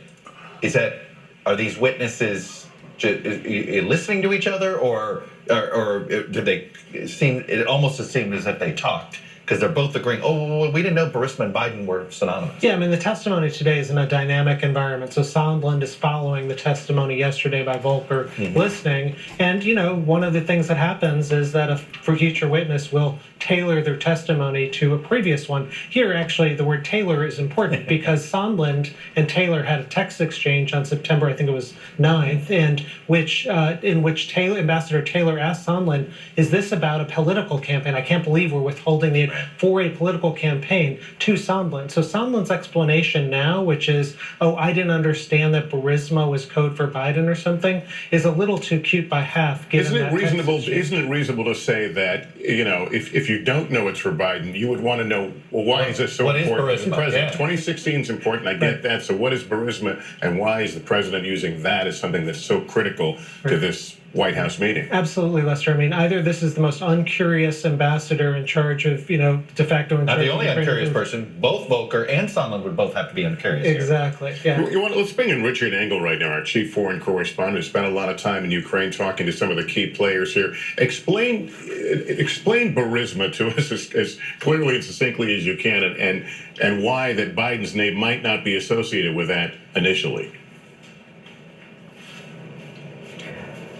are these witnesses listening to each other, or did they seem? It almost seemed as if they talked, because they're both agreeing, oh, we didn't know Burisma and Biden were synonymous. Yeah, I mean, the testimony today is in a dynamic environment. So Sondland is following the testimony yesterday by Volker, listening. And, one of the things that happens is that a future witness will tailor their testimony to a previous one. Here, actually, the word tailor is important because Sondland and Taylor had a text exchange on September, I think it was 9th, and in which Ambassador Taylor asked Sondland, is this about a political campaign? I can't believe we're withholding the for a political campaign, to Sondland. So Sondland's explanation now, which is, I didn't understand that Burisma was code for Biden or something, is a little too cute by half. Isn't it reasonable to say that, if you don't know it's for Biden, you would want to know, well, why is this so important as president? 2016 is important, I get that. So what is Burisma, and why is the president using that as something that's so critical to this White House meeting? Absolutely, Lester. I mean, either this is the most uncurious ambassador in charge of, de facto. Not the only uncurious person. Both Volker and Sondland would both have to be uncurious. Exactly. Here. Yeah. Let's bring in Richard Engel right now, our chief foreign correspondent, who spent a lot of time in Ukraine talking to some of the key players here. Explain Burisma to us as clearly and succinctly as you can, and why that Biden's name might not be associated with that initially.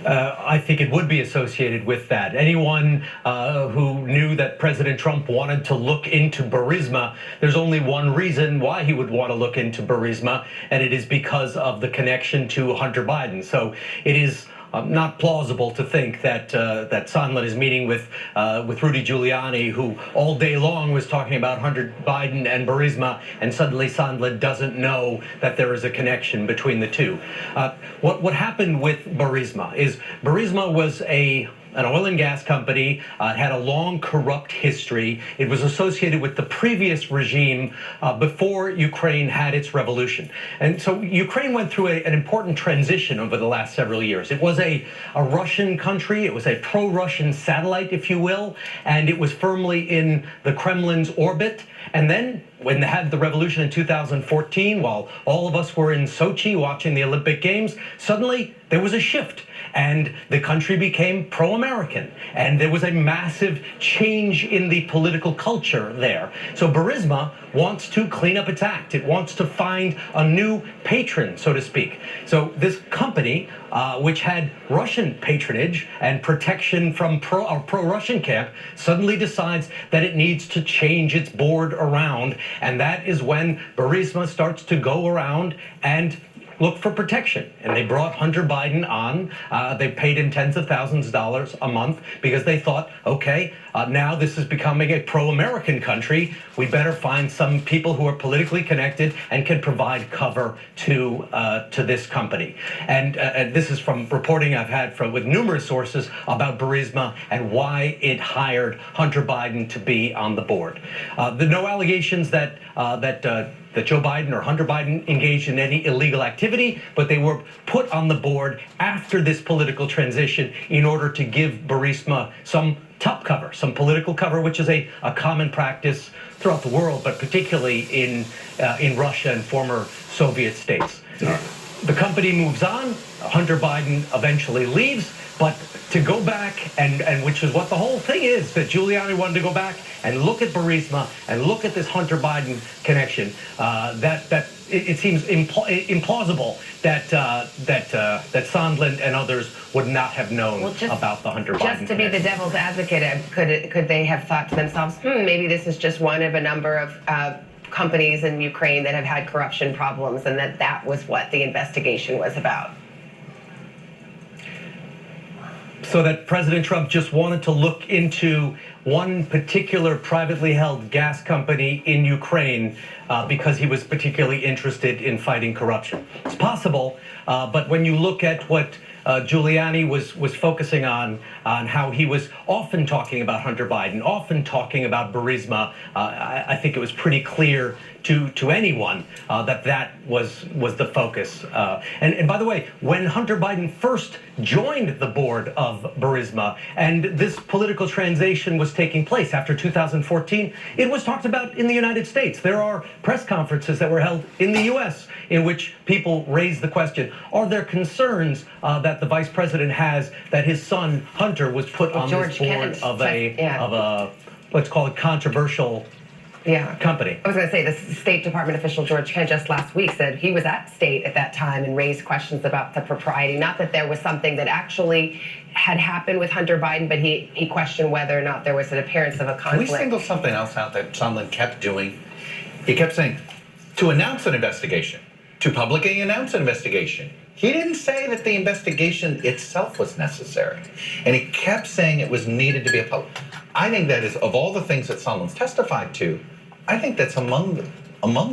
I think it would be associated with that. Anyone who knew that President Trump wanted to look into Burisma, there's only one reason why he would want to look into Burisma, and it is because of the connection to Hunter Biden. So it is not plausible to think that that Sondland is meeting with Rudy Giuliani, who all day long was talking about Hunter Biden and Burisma, and suddenly Sondland doesn't know that there is a connection between the two. What happened with Burisma is Burisma was an oil and gas company. It had a long corrupt history. It was associated with the previous regime before Ukraine had its revolution. And so Ukraine went through an important transition over the last several years. It was a Russian country. It was a pro-Russian satellite, if you will, and it was firmly in the Kremlin's orbit. And then when they had the revolution in 2014, while all of us were in Sochi watching the Olympic Games, suddenly there was a shift and the country became pro-American. And there was a massive change in the political culture there. So Burisma wants to clean up its act. It wants to find a new patron, so to speak. So this company, which had Russian patronage and protection from pro-Russian camp, suddenly decides that it needs to change its board around. And that is when Burisma starts to go around and looked for protection, and they brought Hunter Biden on. They paid him tens of thousands of dollars a month because they thought, okay, now this is becoming a pro-American country. We better find some people who are politically connected and can provide cover to this company. And this is from reporting I've had with numerous sources about Burisma and why it hired Hunter Biden to be on the board. No allegations that Joe Biden or Hunter Biden engaged in any illegal activity, but they were put on the board after this political transition in order to give Burisma some top cover, some political cover, which is a common practice throughout the world, but particularly in Russia and former Soviet states. The company moves on. Hunter Biden eventually leaves, but to go back and which is what the whole thing is, that Giuliani wanted to go back and look at Burisma and look at this Hunter Biden connection. It seems implausible that Sondland and others would not have known about the Hunter Biden connection. Just to be the devil's advocate, could they have thought to themselves, maybe this is just one of a number of companies in Ukraine that have had corruption problems, and that was what the investigation was about? So that President Trump just wanted to look into one particular privately held gas company in Ukraine because he was particularly interested in fighting corruption. It's possible, but when you look at what Giuliani was focusing on how he was often talking about Hunter Biden, often talking about Burisma, I think it was pretty clear to anyone that was the focus. And by the way, when Hunter Biden first joined the board of Burisma and this political transition was taking place after 2014, it was talked about in the United States. There are press conferences that were held in the U.S. in which people raised the question, are there concerns that the vice president has that his son Hunter was put on this board of a let's call it controversial company? I was going to say the State Department official George Kent just last week said he was at State at that time and raised questions about the propriety. Not that there was something that actually had happened with Hunter Biden, but he questioned whether or not there was an appearance of a conflict. Can we single something else out that Sondland kept doing? He kept saying, to announce an investigation, to publicly announce an investigation. He didn't say that the investigation itself was necessary. And he kept saying it was needed to be a public. I think that is, of all the things that Sondland's testified to, I think that's among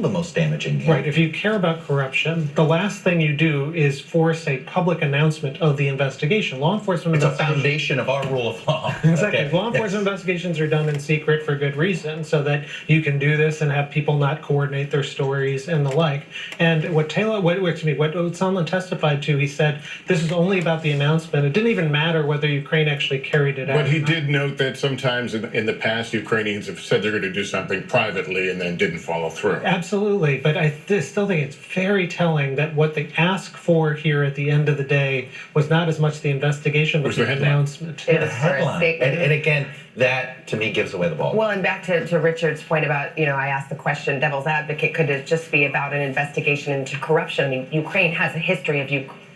the most damaging here. Right. If you care about corruption, the last thing you do is force a public announcement of the investigation. Law enforcement It's a foundation of our rule of law. Exactly. Okay. Law enforcement investigations are done in secret for good reason, so that you can do this and have people not coordinate their stories and the like. And what Sondland testified to, he said this is only about the announcement. It didn't even matter whether Ukraine actually carried it out. But he did note that sometimes in the past, Ukrainians have said they're going to do something privately and then didn't follow through. Absolutely, but I still think it's very telling that what they asked for here at the end of the day was not as much the investigation, but the announcement. It was The headline. And again, that to me gives away the ball. Well, and back to Richard's point about, I asked the question, devil's advocate, could it just be about an investigation into corruption? I mean, Ukraine has a history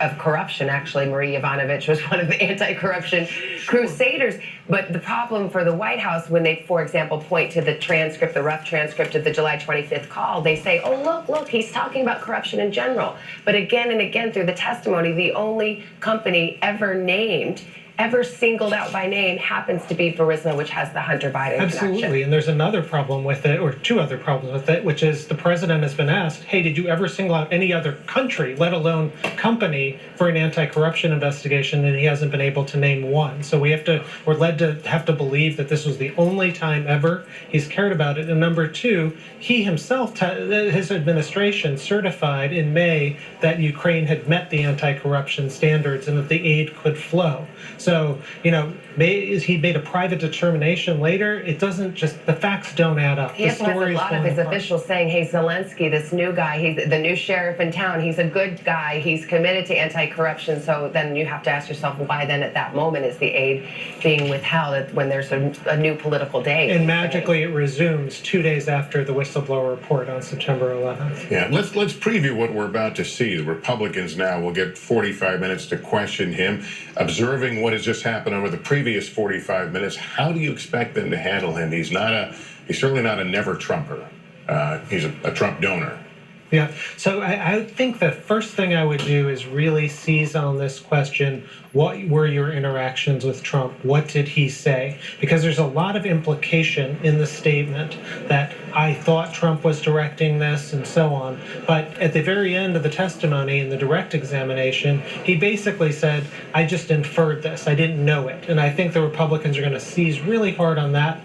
of corruption. Actually, Marie Yovanovitch was one of the anti-corruption crusaders. But the problem for the White House, when they, for example, point to the rough transcript of the July 25th call, they say, oh, look, he's talking about corruption in general. But again and again through the testimony, the only company ever singled out by name happens to be Burisma, which has the Hunter Biden connection. Absolutely, and there's another problem with it, or two other problems with it, which is the president has been asked, hey, did you ever single out any other country, let alone company, for an anti-corruption investigation, and he hasn't been able to name one. So we're led to have to believe that this was the only time ever he's cared about it. And number two, he himself, his administration certified in May that Ukraine had met the anti-corruption standards and that the aid could flow. So, he made a private determination later. It doesn't the facts don't add up. He also has a lot of his officials saying, hey, Zelensky, this new guy, he's the new sheriff in town, he's a good guy, he's committed to anti-corruption. So then you have to ask yourself, why then at that moment is the aid being withheld when there's a new political day? And magically it resumes 2 days after the whistleblower report on September 11th. Yeah, let's preview what we're about to see. The Republicans now will get 45 minutes to question him, observing what has just happened over the previous 45 minutes. How do you expect them to handle him? He's certainly not a never Trumper. He's a Trump donor. Yeah. So I think the first thing I would do is really seize on this question. What were your interactions with Trump? What did he say? Because there's a lot of implication in the statement that I thought Trump was directing this and so on. But at the very end of the testimony in the direct examination, he basically said, I just inferred this. I didn't know it. And I think the Republicans are going to seize really hard on that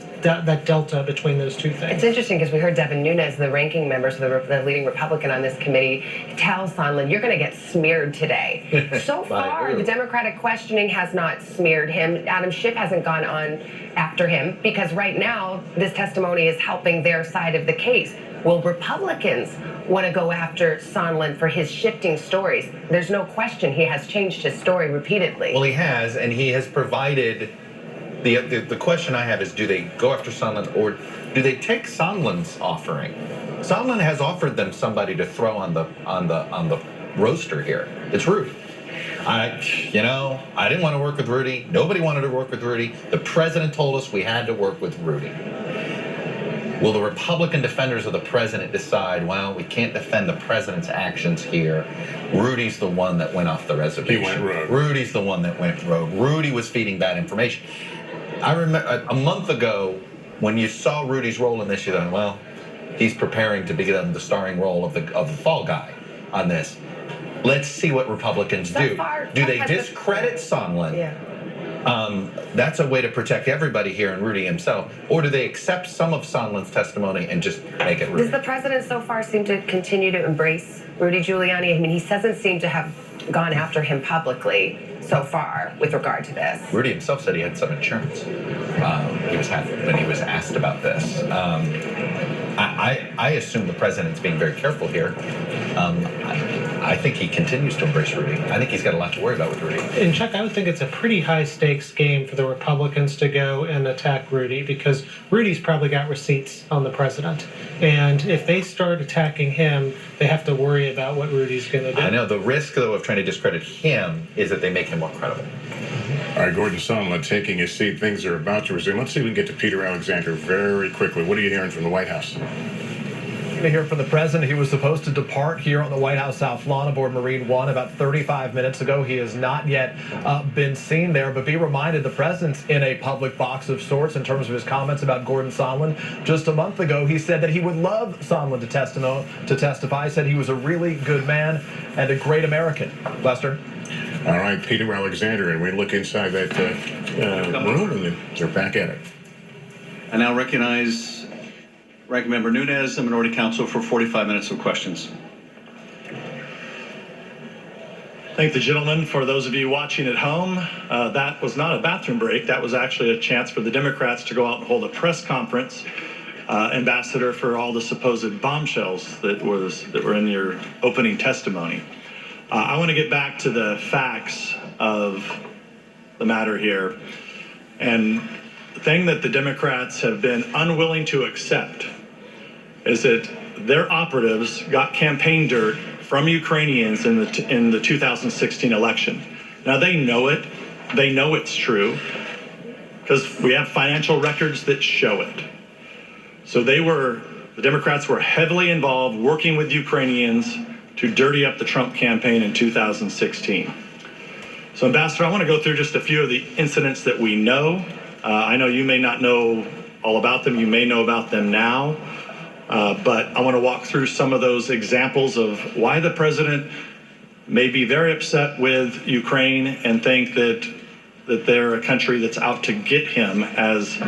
delta between those two things. It's interesting because we heard Devin Nunes, the ranking member, so the leading Republican on this committee, tell Sondland, you're going to get smeared today. So far, the Democratic questioning has not smeared him. Adam Schiff hasn't gone on after him because right now this testimony is helping their side of the case. Will Republicans want to go after Sondland for his shifting stories? There's no question he has changed his story repeatedly. Well, he has, and he has provided. The question I have is, do they go after Sondland or do they take Sondland's offering? Sondland has offered them somebody to throw on the roaster here. It's Rudy. I didn't want to work with Rudy. Nobody wanted to work with Rudy. The president told us we had to work with Rudy. Will the Republican defenders of the president decide, well, we can't defend the president's actions here. Rudy's the one that went off the reservation. He went rogue. Rudy's the one that went rogue. Rudy was feeding bad information. I remember a month ago when you saw Rudy's role in this, you thought, well, he's preparing to become the starring role of the fall guy on this. Let's see what Republicans do. Do they discredit Sondland? Yeah. That's a way to protect everybody here and Rudy himself. Or do they accept some of Sondland's testimony and just make it Rudy? Does the president so far seem to continue to embrace Rudy Giuliani? I mean, he doesn't seem to have gone after him publicly so far with regard to this. Rudy himself said he had some insurance. When he was asked about this. I assume the president's being very careful here. I think he continues to embrace Rudy. I think he's got a lot to worry about with Rudy. And Chuck, I would think it's a pretty high stakes game for the Republicans to go and attack Rudy because Rudy's probably got receipts on the president. And if they start attacking him, they have to worry about what Rudy's going to do. I know. The risk, though, of trying to discredit him is that they make him more credible. All right, Gordon Sondland taking his seat. Things are about to resume. Let's see if we can get to Peter Alexander very quickly. What are you hearing from the White House? To hear from the president. He was supposed to depart here on the White House South Lawn aboard Marine One about 35 minutes ago. He has not yet been seen there, but be reminded the president's in a public box of sorts in terms of his comments about Gordon Sondland. Just a month ago, he said that he would love Sondland to testify. He said he was a really good man and a great American. Lester? All right, Peter Alexander, and we look inside that room, and they're back at it. I now recognize Ranking Member Nunes, the Minority Counsel, for 45 minutes of questions. Thank the gentleman. For those of you watching at home, that was not a bathroom break. That was actually a chance for the Democrats to go out and hold a press conference, Ambassador, for all the supposed bombshells that were in your opening testimony. I want to get back to the facts of the matter here. And the thing that the Democrats have been unwilling to accept is that their operatives got campaign dirt from Ukrainians in the 2016 election. Now they know it. They know it's true because we have financial records that show it. So the Democrats were heavily involved working with Ukrainians to dirty up the Trump campaign in 2016. So Ambassador, I want to go through just a few of the incidents that we know. I know you may not know all about them. You may know about them now. But I want to walk through some of those examples of why the president may be very upset with Ukraine and think that they're a country that's out to get him, as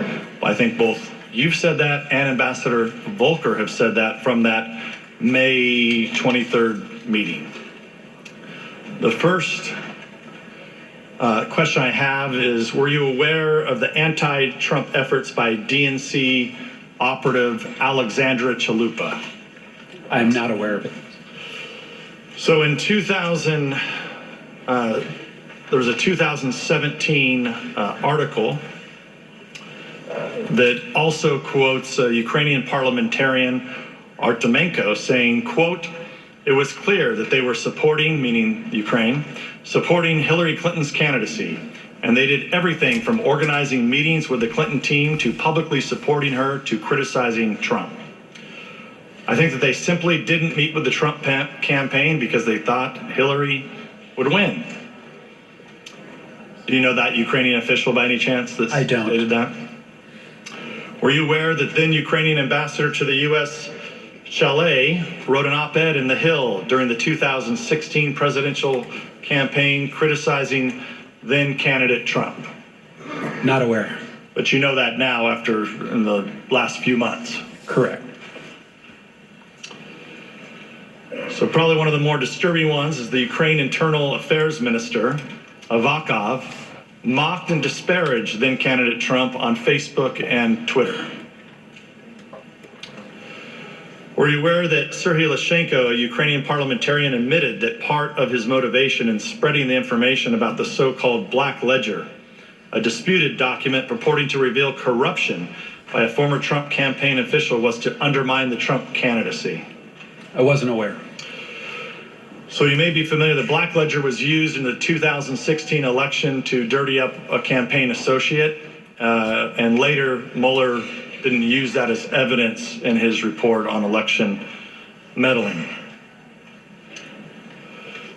I think both you've said that and Ambassador Volker have said that from that May 23rd meeting. The first question I have is, were you aware of the anti-Trump efforts by DNC operative Alexandra Chalupa? I'm not aware of it. So in 2000, there was a 2017 article that also quotes Ukrainian parliamentarian Artemenko saying, quote, "It was clear that they were supporting," meaning Ukraine, "supporting Hillary Clinton's candidacy. And they did everything from organizing meetings with the Clinton team to publicly supporting her to criticizing Trump." I think that they simply didn't meet with the Trump campaign because they thought Hillary would win. Do you know that Ukrainian official by any chance that I don't. stated that? Were you aware that then Ukrainian ambassador to the U.S. Chalet wrote an op-ed in The Hill during the 2016 presidential campaign criticizing then candidate Trump? Not aware. But you know that now after in the last few months. Correct. So probably one of the more disturbing ones is the Ukraine Internal Affairs Minister, Avakov, mocked and disparaged then candidate Trump on Facebook and Twitter. Were you aware that Serhiy Lyshenko, a Ukrainian parliamentarian, admitted that part of his motivation in spreading the information about the so-called Black Ledger, a disputed document purporting to reveal corruption by a former Trump campaign official, was to undermine the Trump candidacy? I wasn't aware. So you may be familiar, the Black Ledger was used in the 2016 election to dirty up a campaign associate, and later Mueller didn't use that as evidence in his report on election meddling.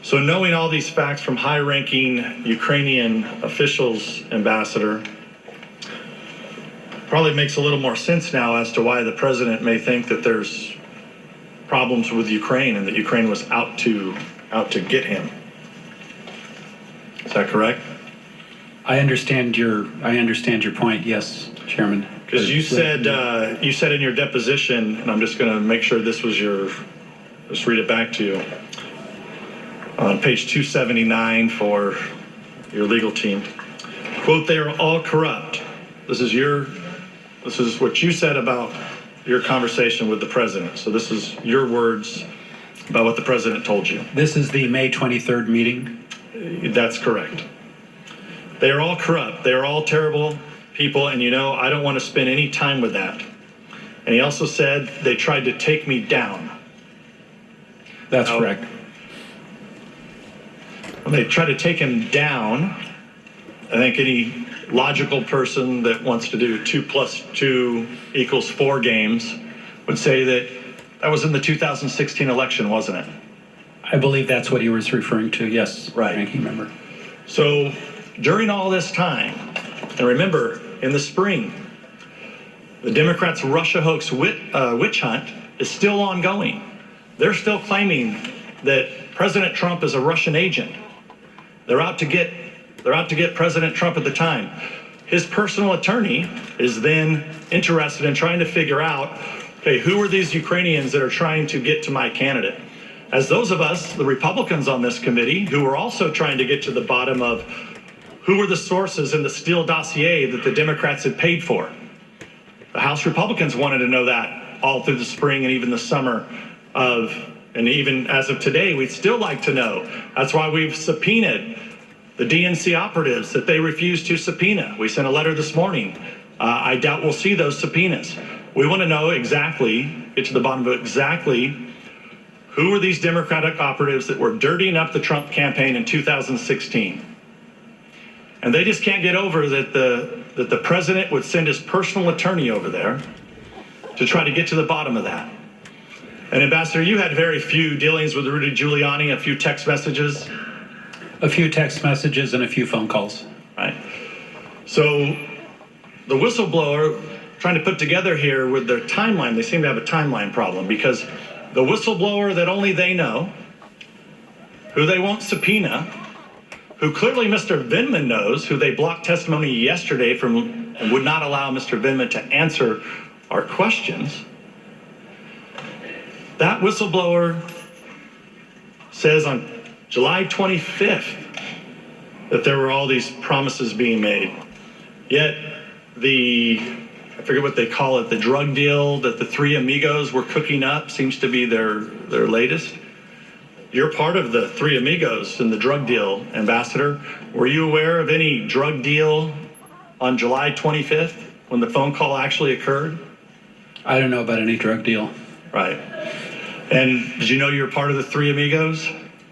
So knowing all these facts from high-ranking Ukrainian officials, Ambassador, probably makes a little more sense now as to why the president may think that there's problems with Ukraine and that Ukraine was out to get him. Is that correct? I understand your point. Yes, Chairman. Because you said in your deposition, and I'm just going to make sure this was just read it back to you on page 279 for your legal team. Quote, "They are all corrupt." This is what you said about your conversation with the president. So this is your words about what the president told you. This is the May 23rd meeting? That's correct. They are all corrupt. They are all terrible people, and I don't want to spend any time with that. And he also said they tried to take me down. That's correct. When they tried to take him down, I think any logical person that wants to do 2 + 2 = 4 games would say that was in the 2016 election, wasn't it? I believe that's what he was referring to. Yes, right. Ranking member. So during all this time, and remember, in the spring, the Democrats' Russia hoax witch hunt is still ongoing. They're still claiming that President Trump is a Russian agent. They're out to get President Trump at the time. His personal attorney is then interested in trying to figure out, okay, who are these Ukrainians that are trying to get to my candidate? As those of us, the Republicans on this committee, who are also trying to get to the bottom of who were the sources in the Steele dossier that the Democrats had paid for. The House Republicans wanted to know that all through the spring and even the summer and even as of today, we'd still like to know. That's why we've subpoenaed the DNC operatives that they refused to subpoena. We sent a letter this morning. I doubt we'll see those subpoenas. We want to know exactly, get to the bottom of exactly who were these Democratic operatives that were dirtying up the Trump campaign in 2016. And they just can't get over that the president would send his personal attorney over there to try to get to the bottom of that. And Ambassador, you had very few dealings with Rudy Giuliani, a few text messages. A few text messages and a few phone calls. Right. So the whistleblower trying to put together here with their timeline, they seem to have a timeline problem because the whistleblower that only they know, who they won't subpoena, who clearly Mr. Vindman knows, who they blocked testimony yesterday from and would not allow Mr. Vindman to answer our questions. That whistleblower says on July 25th that there were all these promises being made. Yet I forget what they call it, the drug deal that the three amigos were cooking up seems to be their latest. You're part of the three amigos in the drug deal, Ambassador. Were you aware of any drug deal on July 25th when the phone call actually occurred? I don't know about any drug deal. Right. And did you know you're part of the three amigos?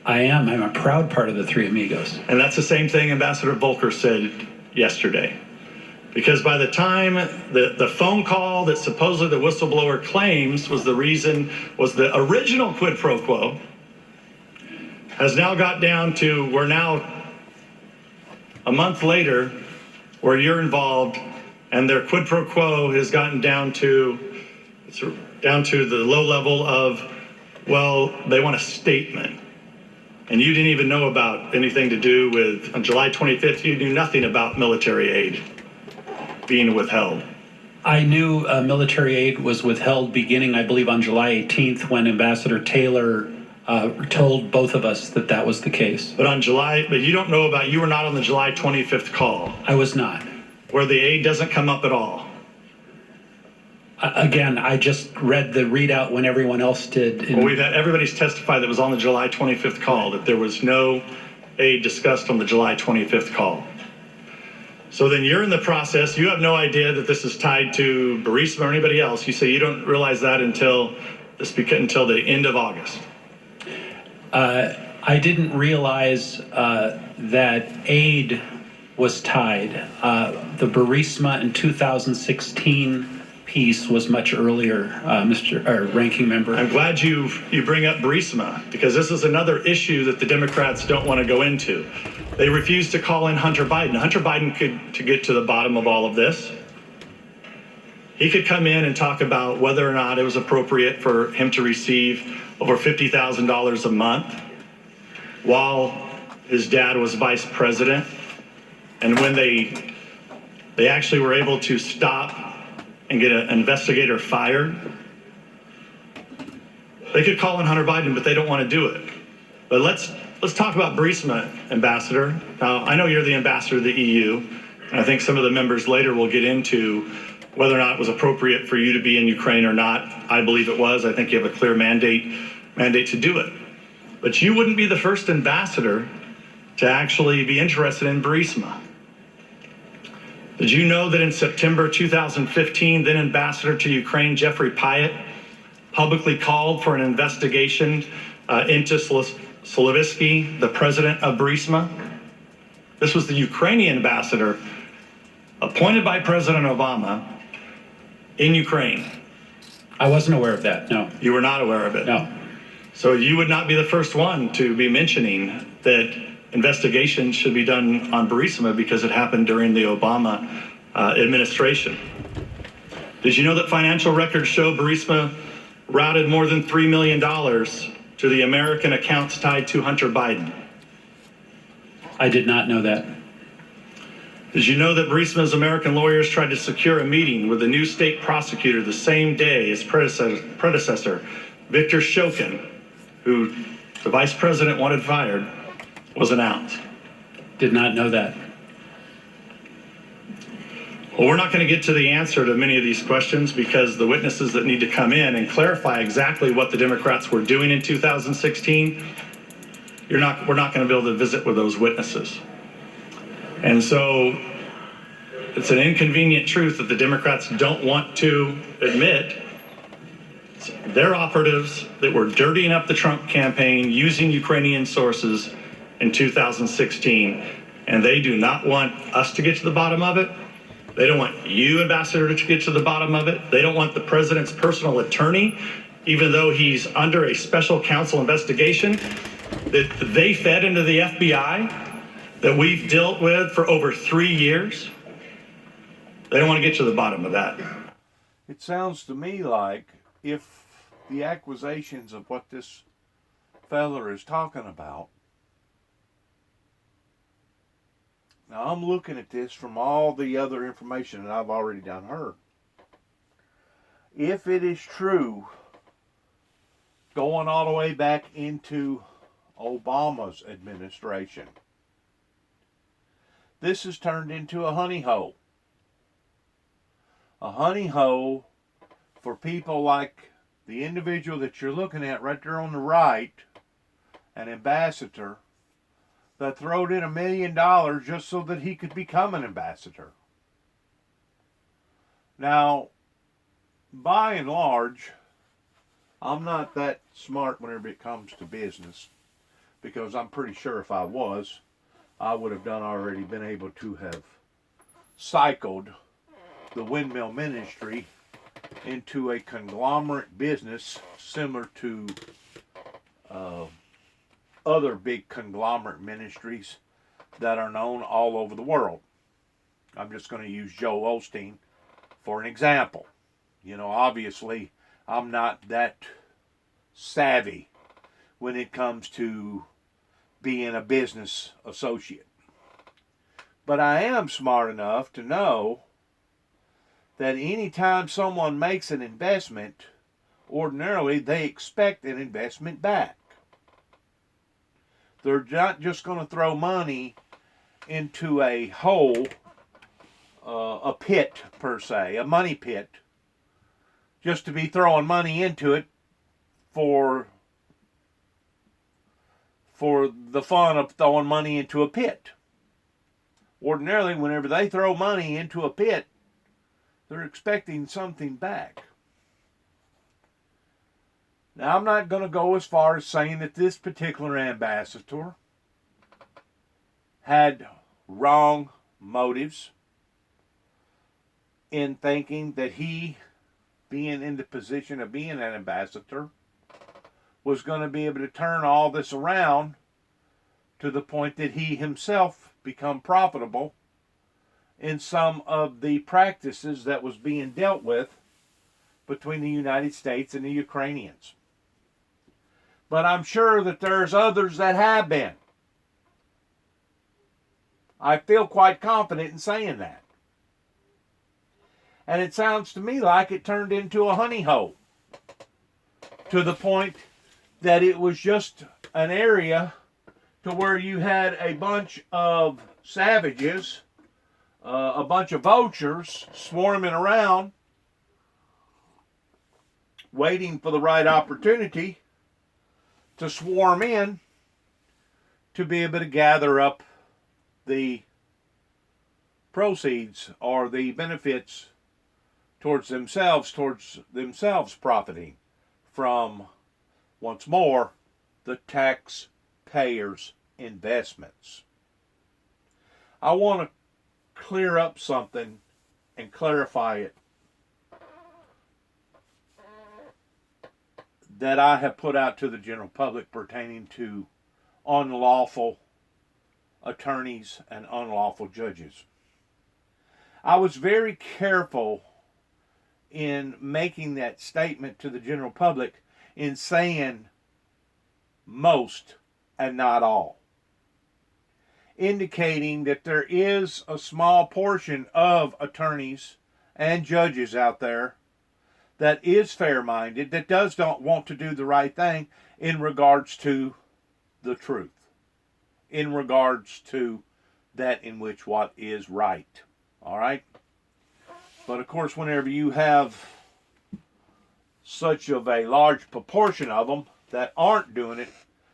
I am. I'm a proud part of the three amigos. And that's the same thing Ambassador Volker said yesterday. Because by the time the phone call that supposedly the whistleblower claims was the original quid pro quo, has now got down to, we're now a month later where you're involved, and their quid pro quo has gotten down to the low level of, well, they want a statement. And you didn't even know about anything to do with, on July 25th, you knew nothing about military aid being withheld. I knew military aid was withheld beginning, I believe, on July 18th when Ambassador Taylor told both of us that that was the case. But you don't know about, you were not on the July 25th call. I was not. Where the aid doesn't come up at all. Again, I just read the readout when everyone else did. Well, we've had everybody's testified that was on the July 25th call, that there was no aid discussed on the July 25th call. So then you're in the process, you have no idea that this is tied to Burisma or anybody else. You say you don't realize that until the end of August. I didn't realize that aid was tied. The Burisma in 2016 piece was much earlier, Ranking Member. I'm glad you bring up Burisma, because this is another issue that the Democrats don't want to go into. They refuse to call in Hunter Biden. Hunter Biden to get to the bottom of all of this. He could come in and talk about whether or not it was appropriate for him to receive over $50,000 a month while his dad was vice president. And when they actually were able to stop and get an investigator fired, they could call in Hunter Biden, but they don't want to do it. But let's talk about Burisma, Ambassador. Now, I know you're the ambassador to the EU, and I think some of the members later will get into whether or not it was appropriate for you to be in Ukraine or not. I believe it was. I think you have a clear mandate to do it. But you wouldn't be the first ambassador to actually be interested in Burisma. Did you know that in September 2015, then Ambassador to Ukraine, Jeffrey Pyatt, publicly called for an investigation into Slavitsky, the president of Burisma? This was the Ukrainian ambassador appointed by President Obama in Ukraine. I wasn't aware of that, no. You were not aware of it? No. So you would not be the first one to be mentioning that investigation should be done on Burisma because it happened during the Obama administration. Did you know that financial records show Burisma routed more than $3 million to the American accounts tied to Hunter Biden? I did not know that. Did you know that Burisma's American lawyers tried to secure a meeting with the new state prosecutor the same day as predecessor Victor Shokin, who the vice president wanted fired, was announced? Did not know that. Well, we're not going to get to the answer to many of these questions because the witnesses that need to come in and clarify exactly what the Democrats were doing in 2016, we're not going to be able to visit with those witnesses. And so it's an inconvenient truth that the Democrats don't want to admit. They're operatives that were dirtying up the Trump campaign using Ukrainian sources in 2016, and they do not want us to get to the bottom of it. They don't want you, Ambassador, to get to the bottom of it. They don't want the president's personal attorney, even though he's under a special counsel investigation that they fed into the FBI, that we've dealt with for over 3 years. They don't want to get to the bottom of that. It sounds to me like if the accusations of what this fella is talking about, now I'm looking at this from all the other information that I've already done heard. If it is true, going all the way back into Obama's administration, this has turned into a honey hole. A honey hole for people like the individual that you're looking at right there on the right, an ambassador, that throwed in $1 million just so that he could become an ambassador. Now, by and large, I'm not that smart whenever it comes to business, because I'm pretty sure if I would have already been able to have cycled the windmill ministry into a conglomerate business similar to other big conglomerate ministries that are known all over the world. I'm just going to use Joel Osteen for an example. You know, obviously, I'm not that savvy when it comes to being a business associate. But I am smart enough to know that anytime someone makes an investment, ordinarily they expect an investment back. They're not just going to throw money into a hole, a pit per se, a money pit, just to be throwing money into it for the fun of throwing money into a pit. Ordinarily, whenever they throw money into a pit, they're expecting something back. Now, I'm not going to go as far as saying that this particular ambassador had wrong motives in thinking that he, being in the position of being an ambassador, was going to be able to turn all this around to the point that he himself become profitable in some of the practices that was being dealt with between the United States and the Ukrainians. But I'm sure that there's others that have been. I feel quite confident in saying that. And it sounds to me like it turned into a honey hole, to the point that it was just an area to where you had a bunch of savages, a bunch of vultures swarming around, waiting for the right opportunity to swarm in to be able to gather up the proceeds or the benefits towards themselves profiting from, once more, the taxpayers' investments. I want to clear up something and clarify it that I have put out to the general public pertaining to unlawful attorneys and unlawful judges. I was very careful in making that statement to the general public in saying most and not all, indicating that there is a small portion of attorneys and judges out there that is fair-minded, that does not want to do the right thing in regards to the truth, in regards to that in which what is right. All right? But of course, whenever you have such of a large proportion of them that aren't doing it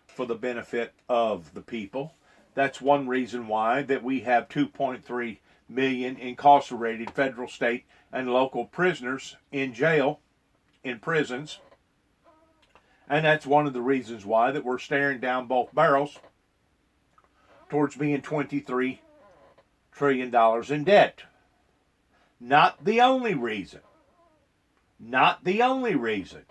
for the benefit of the people, that's one reason why that we have 2.3 million incarcerated federal, state, and local prisoners in jail, in prisons. And that's one of the reasons why that we're staring down both barrels towards being $23 trillion in debt. Not the only reason. Not the only reason.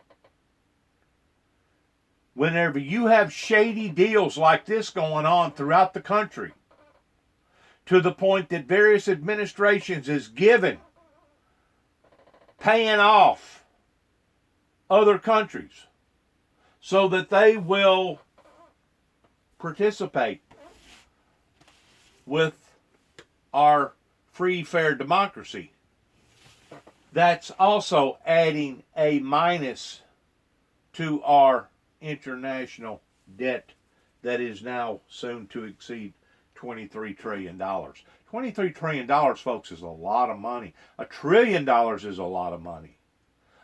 Whenever you have shady deals like this going on throughout the country, to the point that various administrations is given, paying off other countries so that they will participate with our free, fair democracy, that's also adding a minus to our international debt that is now soon to exceed $23 trillion. $23 trillion, folks, is a lot of money. $1 trillion is a lot of money.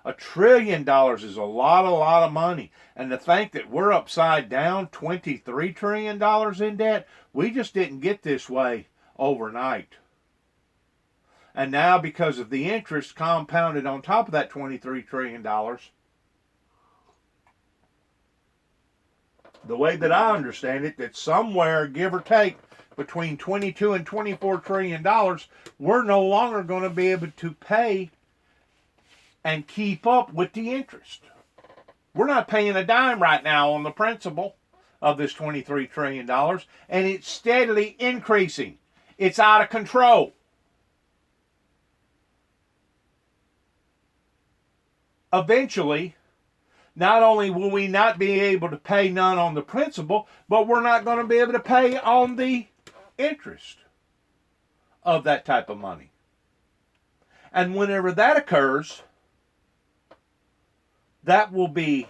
$1 trillion is a lot of money. And to think that we're upside down $23 trillion in debt, we just didn't get this way overnight. And now, because of the interest compounded on top of that $23 trillion, the way that I understand it, that somewhere, give or take, between 22 and 24 trillion dollars, we're no longer going to be able to pay and keep up with the interest. We're not paying a dime right now on the principal of this $23 trillion, and it's steadily increasing. It's out of control. Eventually, not only will we not be able to pay none on the principal, but we're not going to be able to pay on the interest of that type of money. And whenever that occurs, that will be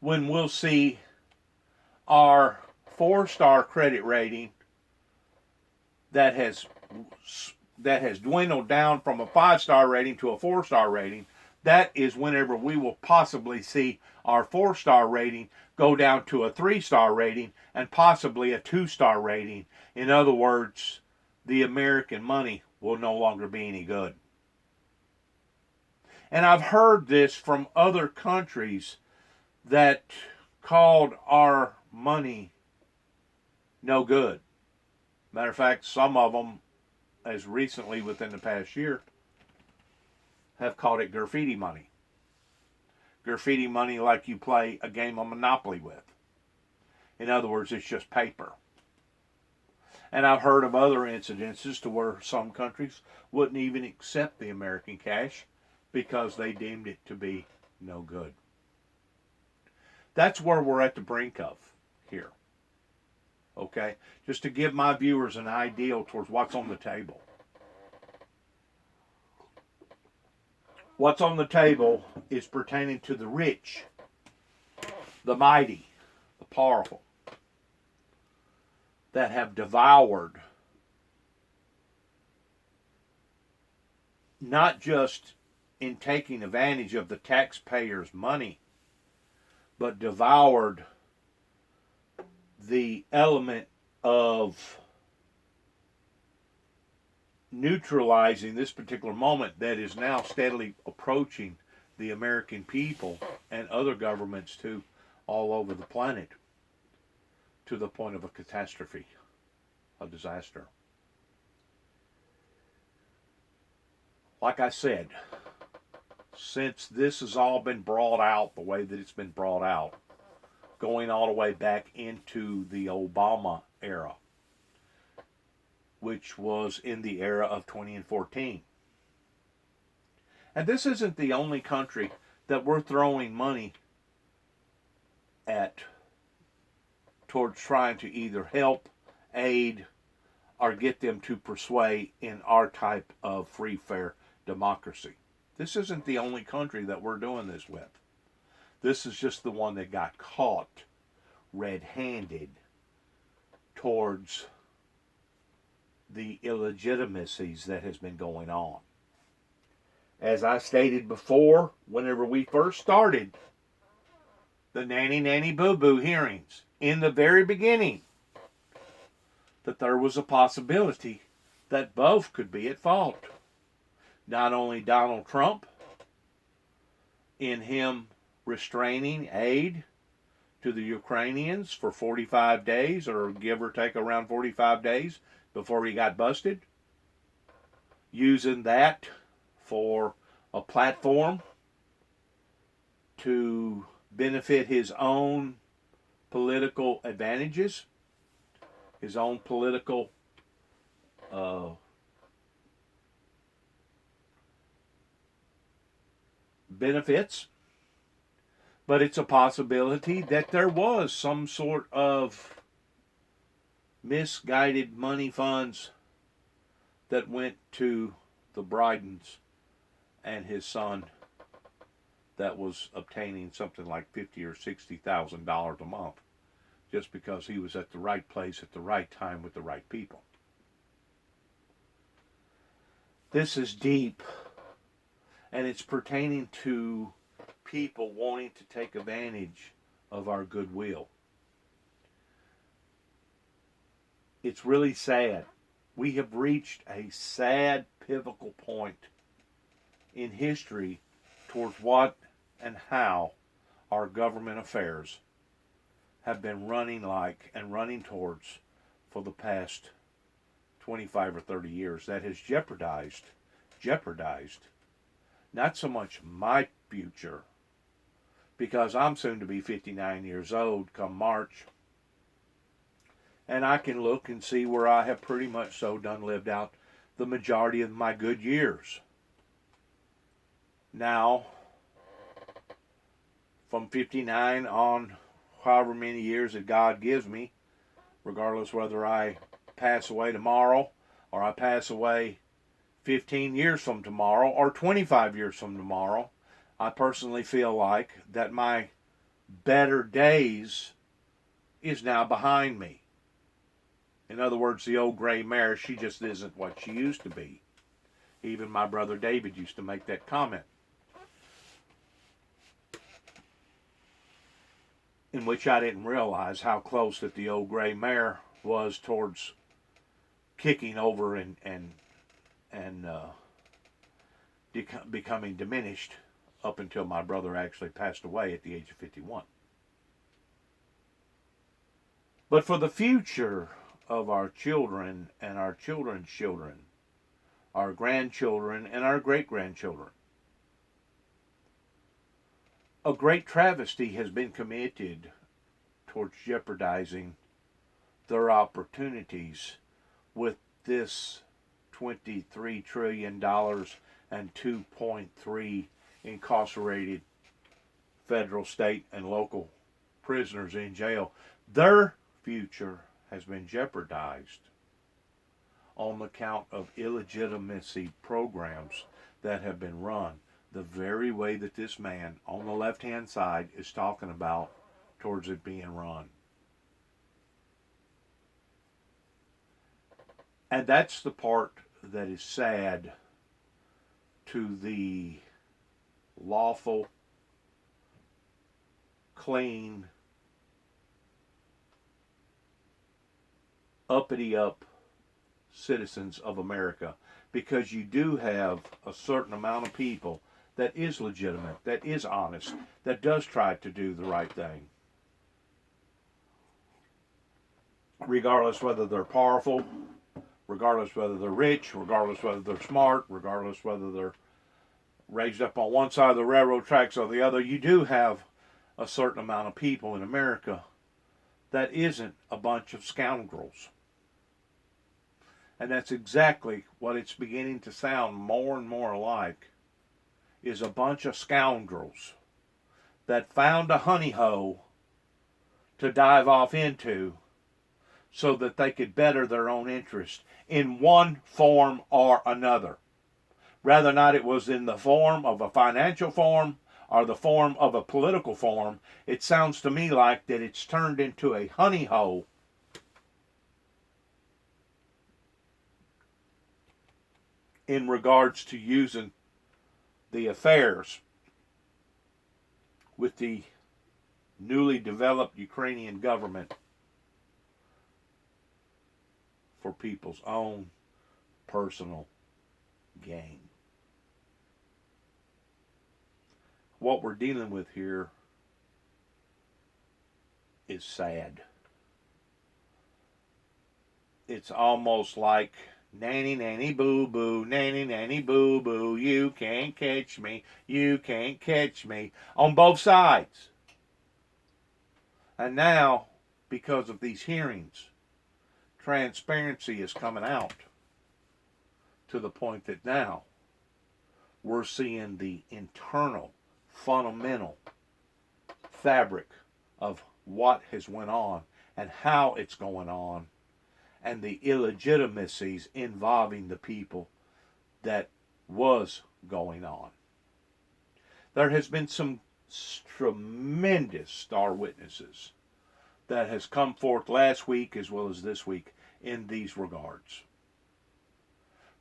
when we'll see our 4-star credit rating that has dwindled down from a 5-star rating to a 4-star rating. That is whenever we will possibly see our 4-star rating go down to a 3-star rating and possibly a 2-star rating. In other words, the American money will no longer be any good. And I've heard this from other countries that called our money no good. Matter of fact, some of them, as recently within the past year, have called it graffiti money. Graffiti money like you play a game of Monopoly with. In other words, it's just paper. And I've heard of other incidences to where some countries wouldn't even accept the American cash because they deemed it to be no good. That's where we're at the brink of here. Okay? Just to give my viewers an idea towards what's on the table. What's on the table is pertaining to the rich, the mighty, the powerful, that have devoured not just in taking advantage of the taxpayers' money, but devoured the element of neutralizing this particular moment that is now steadily approaching the American people and other governments too all over the planet to the point of a catastrophe, a disaster. Like I said, since this has all been brought out the way that it's been brought out, going all the way back into the Obama era, which was in the era of 2014. And this isn't the only country that we're throwing money at towards trying to either help, aid, or get them to persuade in our type of free, fair democracy. This isn't the only country that we're doing this with. This is just the one that got caught red-handed towards the illegitimacies that has been going on. As I stated before, whenever we first started the nanny boo-boo hearings, in the very beginning, that there was a possibility that both could be at fault. Not only Donald Trump, in him restraining aid to the Ukrainians for 45 days, or give or take around 45 days, before he got busted, using that for a platform to benefit his own political advantages, his own political benefits. But it's a possibility that there was some sort of misguided money funds that went to the Bidens and his son that was obtaining something like $50,000 or $60,000 a month just because he was at the right place at the right time with the right people. This is deep, and it's pertaining to people wanting to take advantage of our goodwill. It's really sad. We have reached a sad, pivotal point in history towards what and how our government affairs have been running like and running towards for the past 25 or 30 years that has jeopardized not so much my future, because I'm soon to be 59 years old come March, and I can look and see where I have pretty much so done lived out the majority of my good years. Now, from 59 on, however many years that God gives me, regardless whether I pass away tomorrow or I pass away 15 years from tomorrow or 25 years from tomorrow, I personally feel like that my better days is now behind me. In other words, the old gray mare, she just isn't what she used to be. Even my brother David used to make that comment, in which I didn't realize how close that the old gray mare was towards kicking over and becoming diminished up until my brother actually passed away at the age of 51. But for the future of our children and our children's children, our grandchildren and our great-grandchildren, a great travesty has been committed towards jeopardizing their opportunities with this $23 trillion and 2.3 incarcerated federal, state, and local prisoners in jail. Their future has been jeopardized on account of illegitimacy programs that have been run the very way that this man on the left-hand side is talking about towards it being run. And that's the part that is sad to the lawful, clean, uppity-up citizens of America, because you do have a certain amount of people that is legitimate, that is honest, that does try to do the right thing. Regardless whether they're powerful, regardless whether they're rich, regardless whether they're smart, regardless whether they're raised up on one side of the railroad tracks or the other, you do have a certain amount of people in America that isn't a bunch of scoundrels. And that's exactly what it's beginning to sound more and more like, is a bunch of scoundrels that found a honey hole to dive off into so that they could better their own interest in one form or another. Whether or not it was in the form of a financial form or the form of a political form, it sounds to me like that it's turned into a honey hole in regards to using the affairs with the newly developed Ukrainian government for people's own personal gain. What we're dealing with here is sad. It's almost like nanny, nanny, boo, boo, nanny, nanny, boo, boo, you can't catch me, you can't catch me, on both sides. And now, because of these hearings, transparency is coming out to the point that now we're seeing the internal, fundamental fabric of what has went on and how it's going on, and the illegitimacies involving the people that was going on. There has been some tremendous star witnesses that has come forth last week as well as this week in these regards.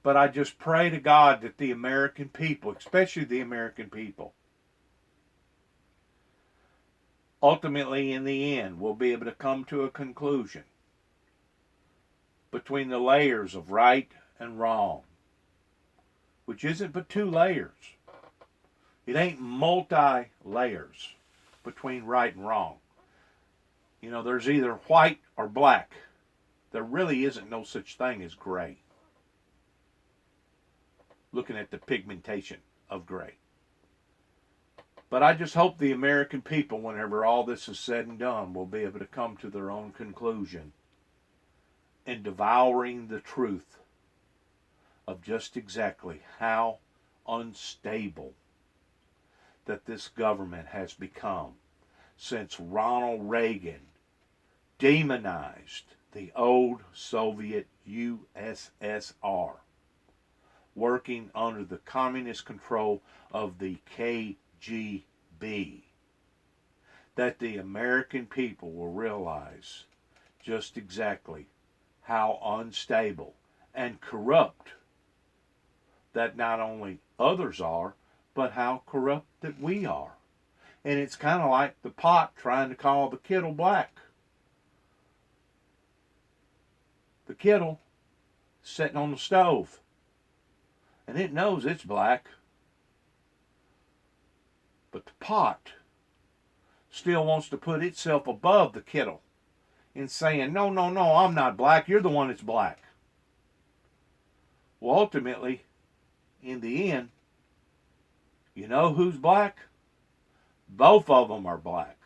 But I just pray to God that the American people, especially the American people, ultimately in the end will be able to come to a conclusion between the layers of right and wrong, which isn't but two layers. It ain't multi-layers between right and wrong. You know, there's either white or black. there really isn't no such thing as gray. Looking at the pigmentation of gray. But I just hope the American people, whenever all this is said and done, will be able to come to their own conclusion in devouring the truth of just exactly how unstable that this government has become since Ronald Reagan demonized the old Soviet USSR, working under the communist control of the KGB, that the American people will realize just exactly how unstable and corrupt that not only others are, but how corrupt that we are. And it's kind of like the pot trying to call the kettle black. The kettle sitting on the stove, and it knows it's black. But the pot still wants to put itself above the kettle in saying, no, no, no, I'm not black. You're the one that's black. Well, ultimately, in the end, you know who's black? Both of them are black.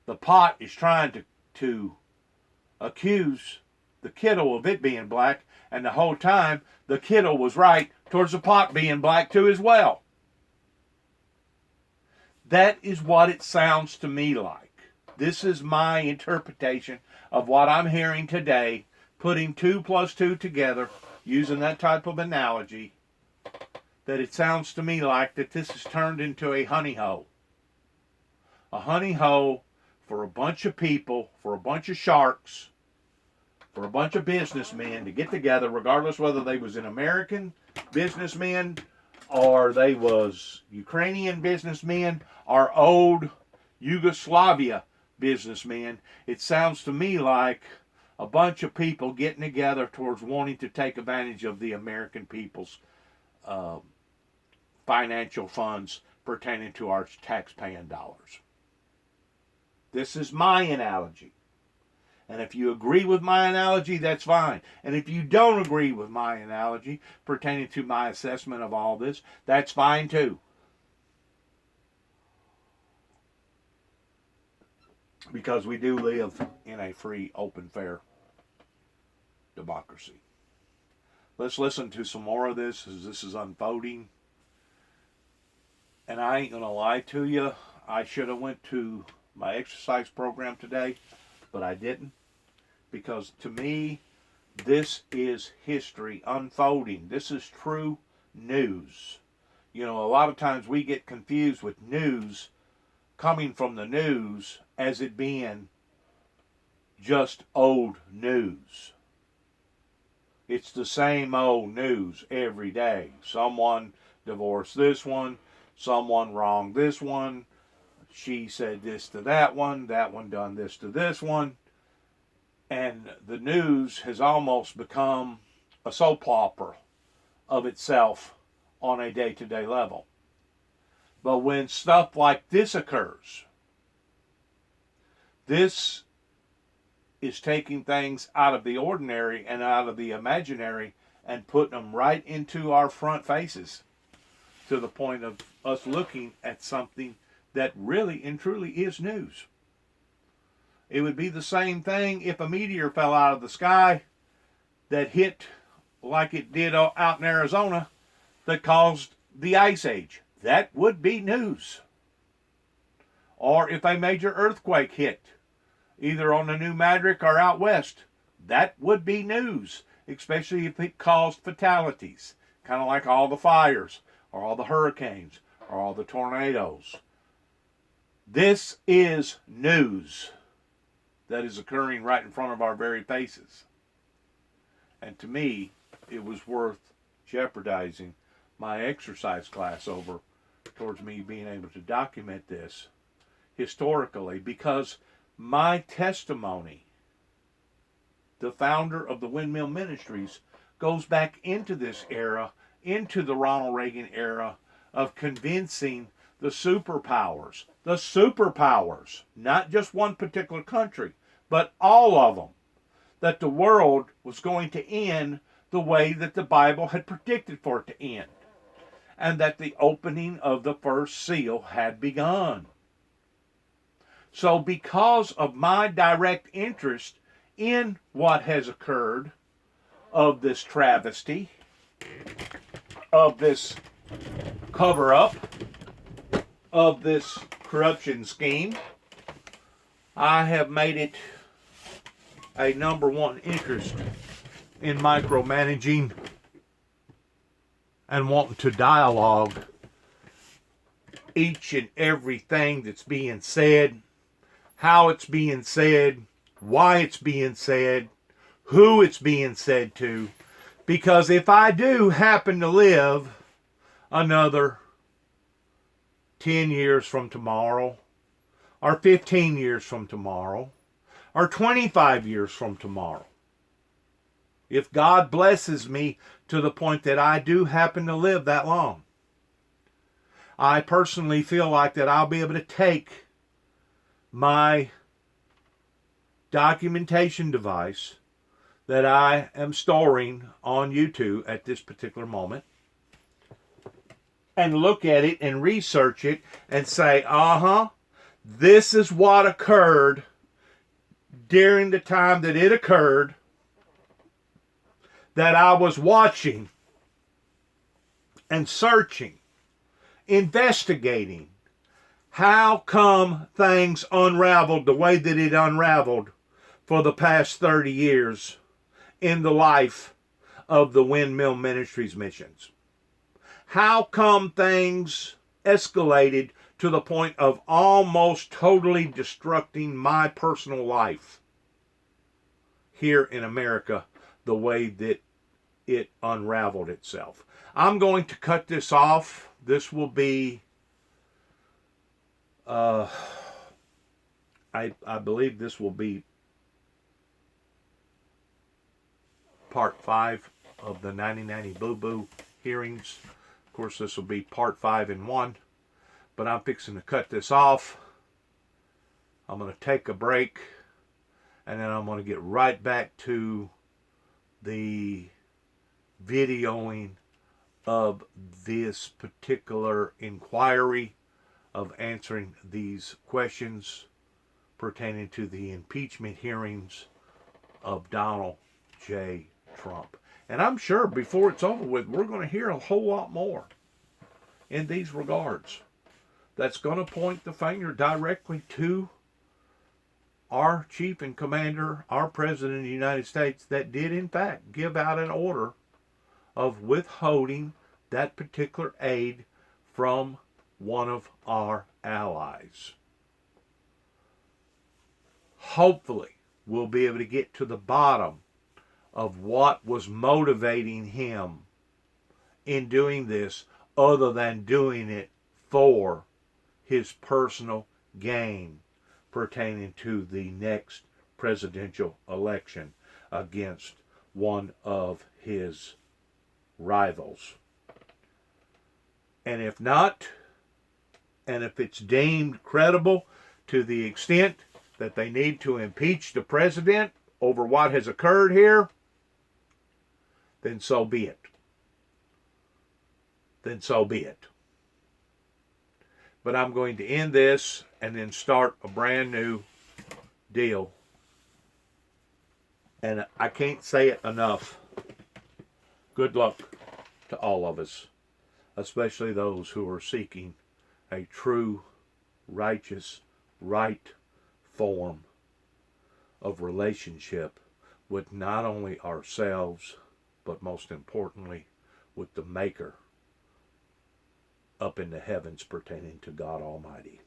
The pot is trying to accuse the kettle of it being black, and the whole time the kettle was right towards the pot being black too as well. That is what it sounds to me like. This is my interpretation of what I'm hearing today, putting 2 plus 2 together, using that type of analogy, that it sounds to me like that this has turned into a honey hole. A honey hole for a bunch of people, for a bunch of sharks, for a bunch of businessmen to get together, regardless whether they was an American businessmen or they was Ukrainian businessmen or old Yugoslavia businessmen. It sounds to me like a bunch of people getting together towards wanting to take advantage of the American people's financial funds pertaining to our tax-paying dollars. This is my analogy. And if you agree with my analogy, that's fine. And if you don't agree with my analogy pertaining to my assessment of all this, that's fine too. Because we do live in a free, open, fair democracy. Let's listen to some more of this as this is unfolding. And I ain't going to lie to you. I should have went to my exercise program today, but I didn't. Because to me, this is history unfolding. This is true news. You know, a lot of times we get confused with news coming from the news as it being just old news. It's the same old news every day. Someone divorced this one, someone wronged this one, she said this to that one done this to this one. And the news has almost become a soap opera of itself on a day-to-day level. But when stuff like this occurs, this is taking things out of the ordinary and out of the imaginary and putting them right into our front faces to the point of us looking at something that really and truly is news. It would be the same thing if a meteor fell out of the sky that hit like it did out in Arizona that caused the Ice Age. That would be news. Or if a major earthquake hit, either on the New Madrid or out west, that would be news, especially if it caused fatalities, kind of like all the fires, or all the hurricanes, or all the tornadoes. This is news that is occurring right in front of our very faces. And to me, it was worth jeopardizing my exercise class over towards me being able to document this historically, because my testimony, the founder of the Windmill Ministries, goes back into this era, into the Ronald Reagan era of convincing the superpowers, not just one particular country, but all of them, that the world was going to end the way that the Bible had predicted for it to end, and that the opening of the first seal had begun. So because of my direct interest in what has occurred, of this travesty, of this cover-up, of this corruption scheme, I have made it a number one interest in micromanaging and wanting to dialogue each and everything that's being said, how it's being said, why it's being said, who it's being said to. Because if I do happen to live another 10 years from tomorrow, or 15 years from tomorrow, or 25 years from tomorrow, if God blesses me to the point that I do happen to live that long, I personally feel like that I'll be able to take my documentation device that I am storing on YouTube at this particular moment and look at it and research it and say, this is what occurred during the time that it occurred, that I was watching and searching, investigating. How come things unraveled the way that it unraveled for the past 30 years in the life of the Windmill Ministries missions? How come things escalated to the point of almost totally destructing my personal life here in America the way that it unraveled itself? I'm going to cut this off. This will be, I believe this will be part 5 of the 90 Boo Boo hearings. Of course, this will be part 5 in 1, but I'm fixing to cut this off. I'm going to take a break, and then I'm going to get right back to the videoing of this particular inquiry, of answering these questions pertaining to the impeachment hearings of Donald J. Trump. And I'm sure before it's over with, we're going to hear a whole lot more in these regards that's going to point the finger directly to our chief and commander, our president of the United States, that did in fact give out an order of withholding that particular aid from one of our allies. Hopefully, we'll be able to get to the bottom of what was motivating him in doing this, other than doing it for his personal gain pertaining to the next presidential election against one of his rivals. And if not, and if it's deemed credible to the extent that they need to impeach the president over what has occurred here, then so be it. Then so be it. But I'm going to end this and then start a brand new deal. And I can't say it enough. Good luck to all of us, especially those who are seeking a true, righteous, right form of relationship with not only ourselves, but most importantly, with the Maker up in the heavens pertaining to God Almighty.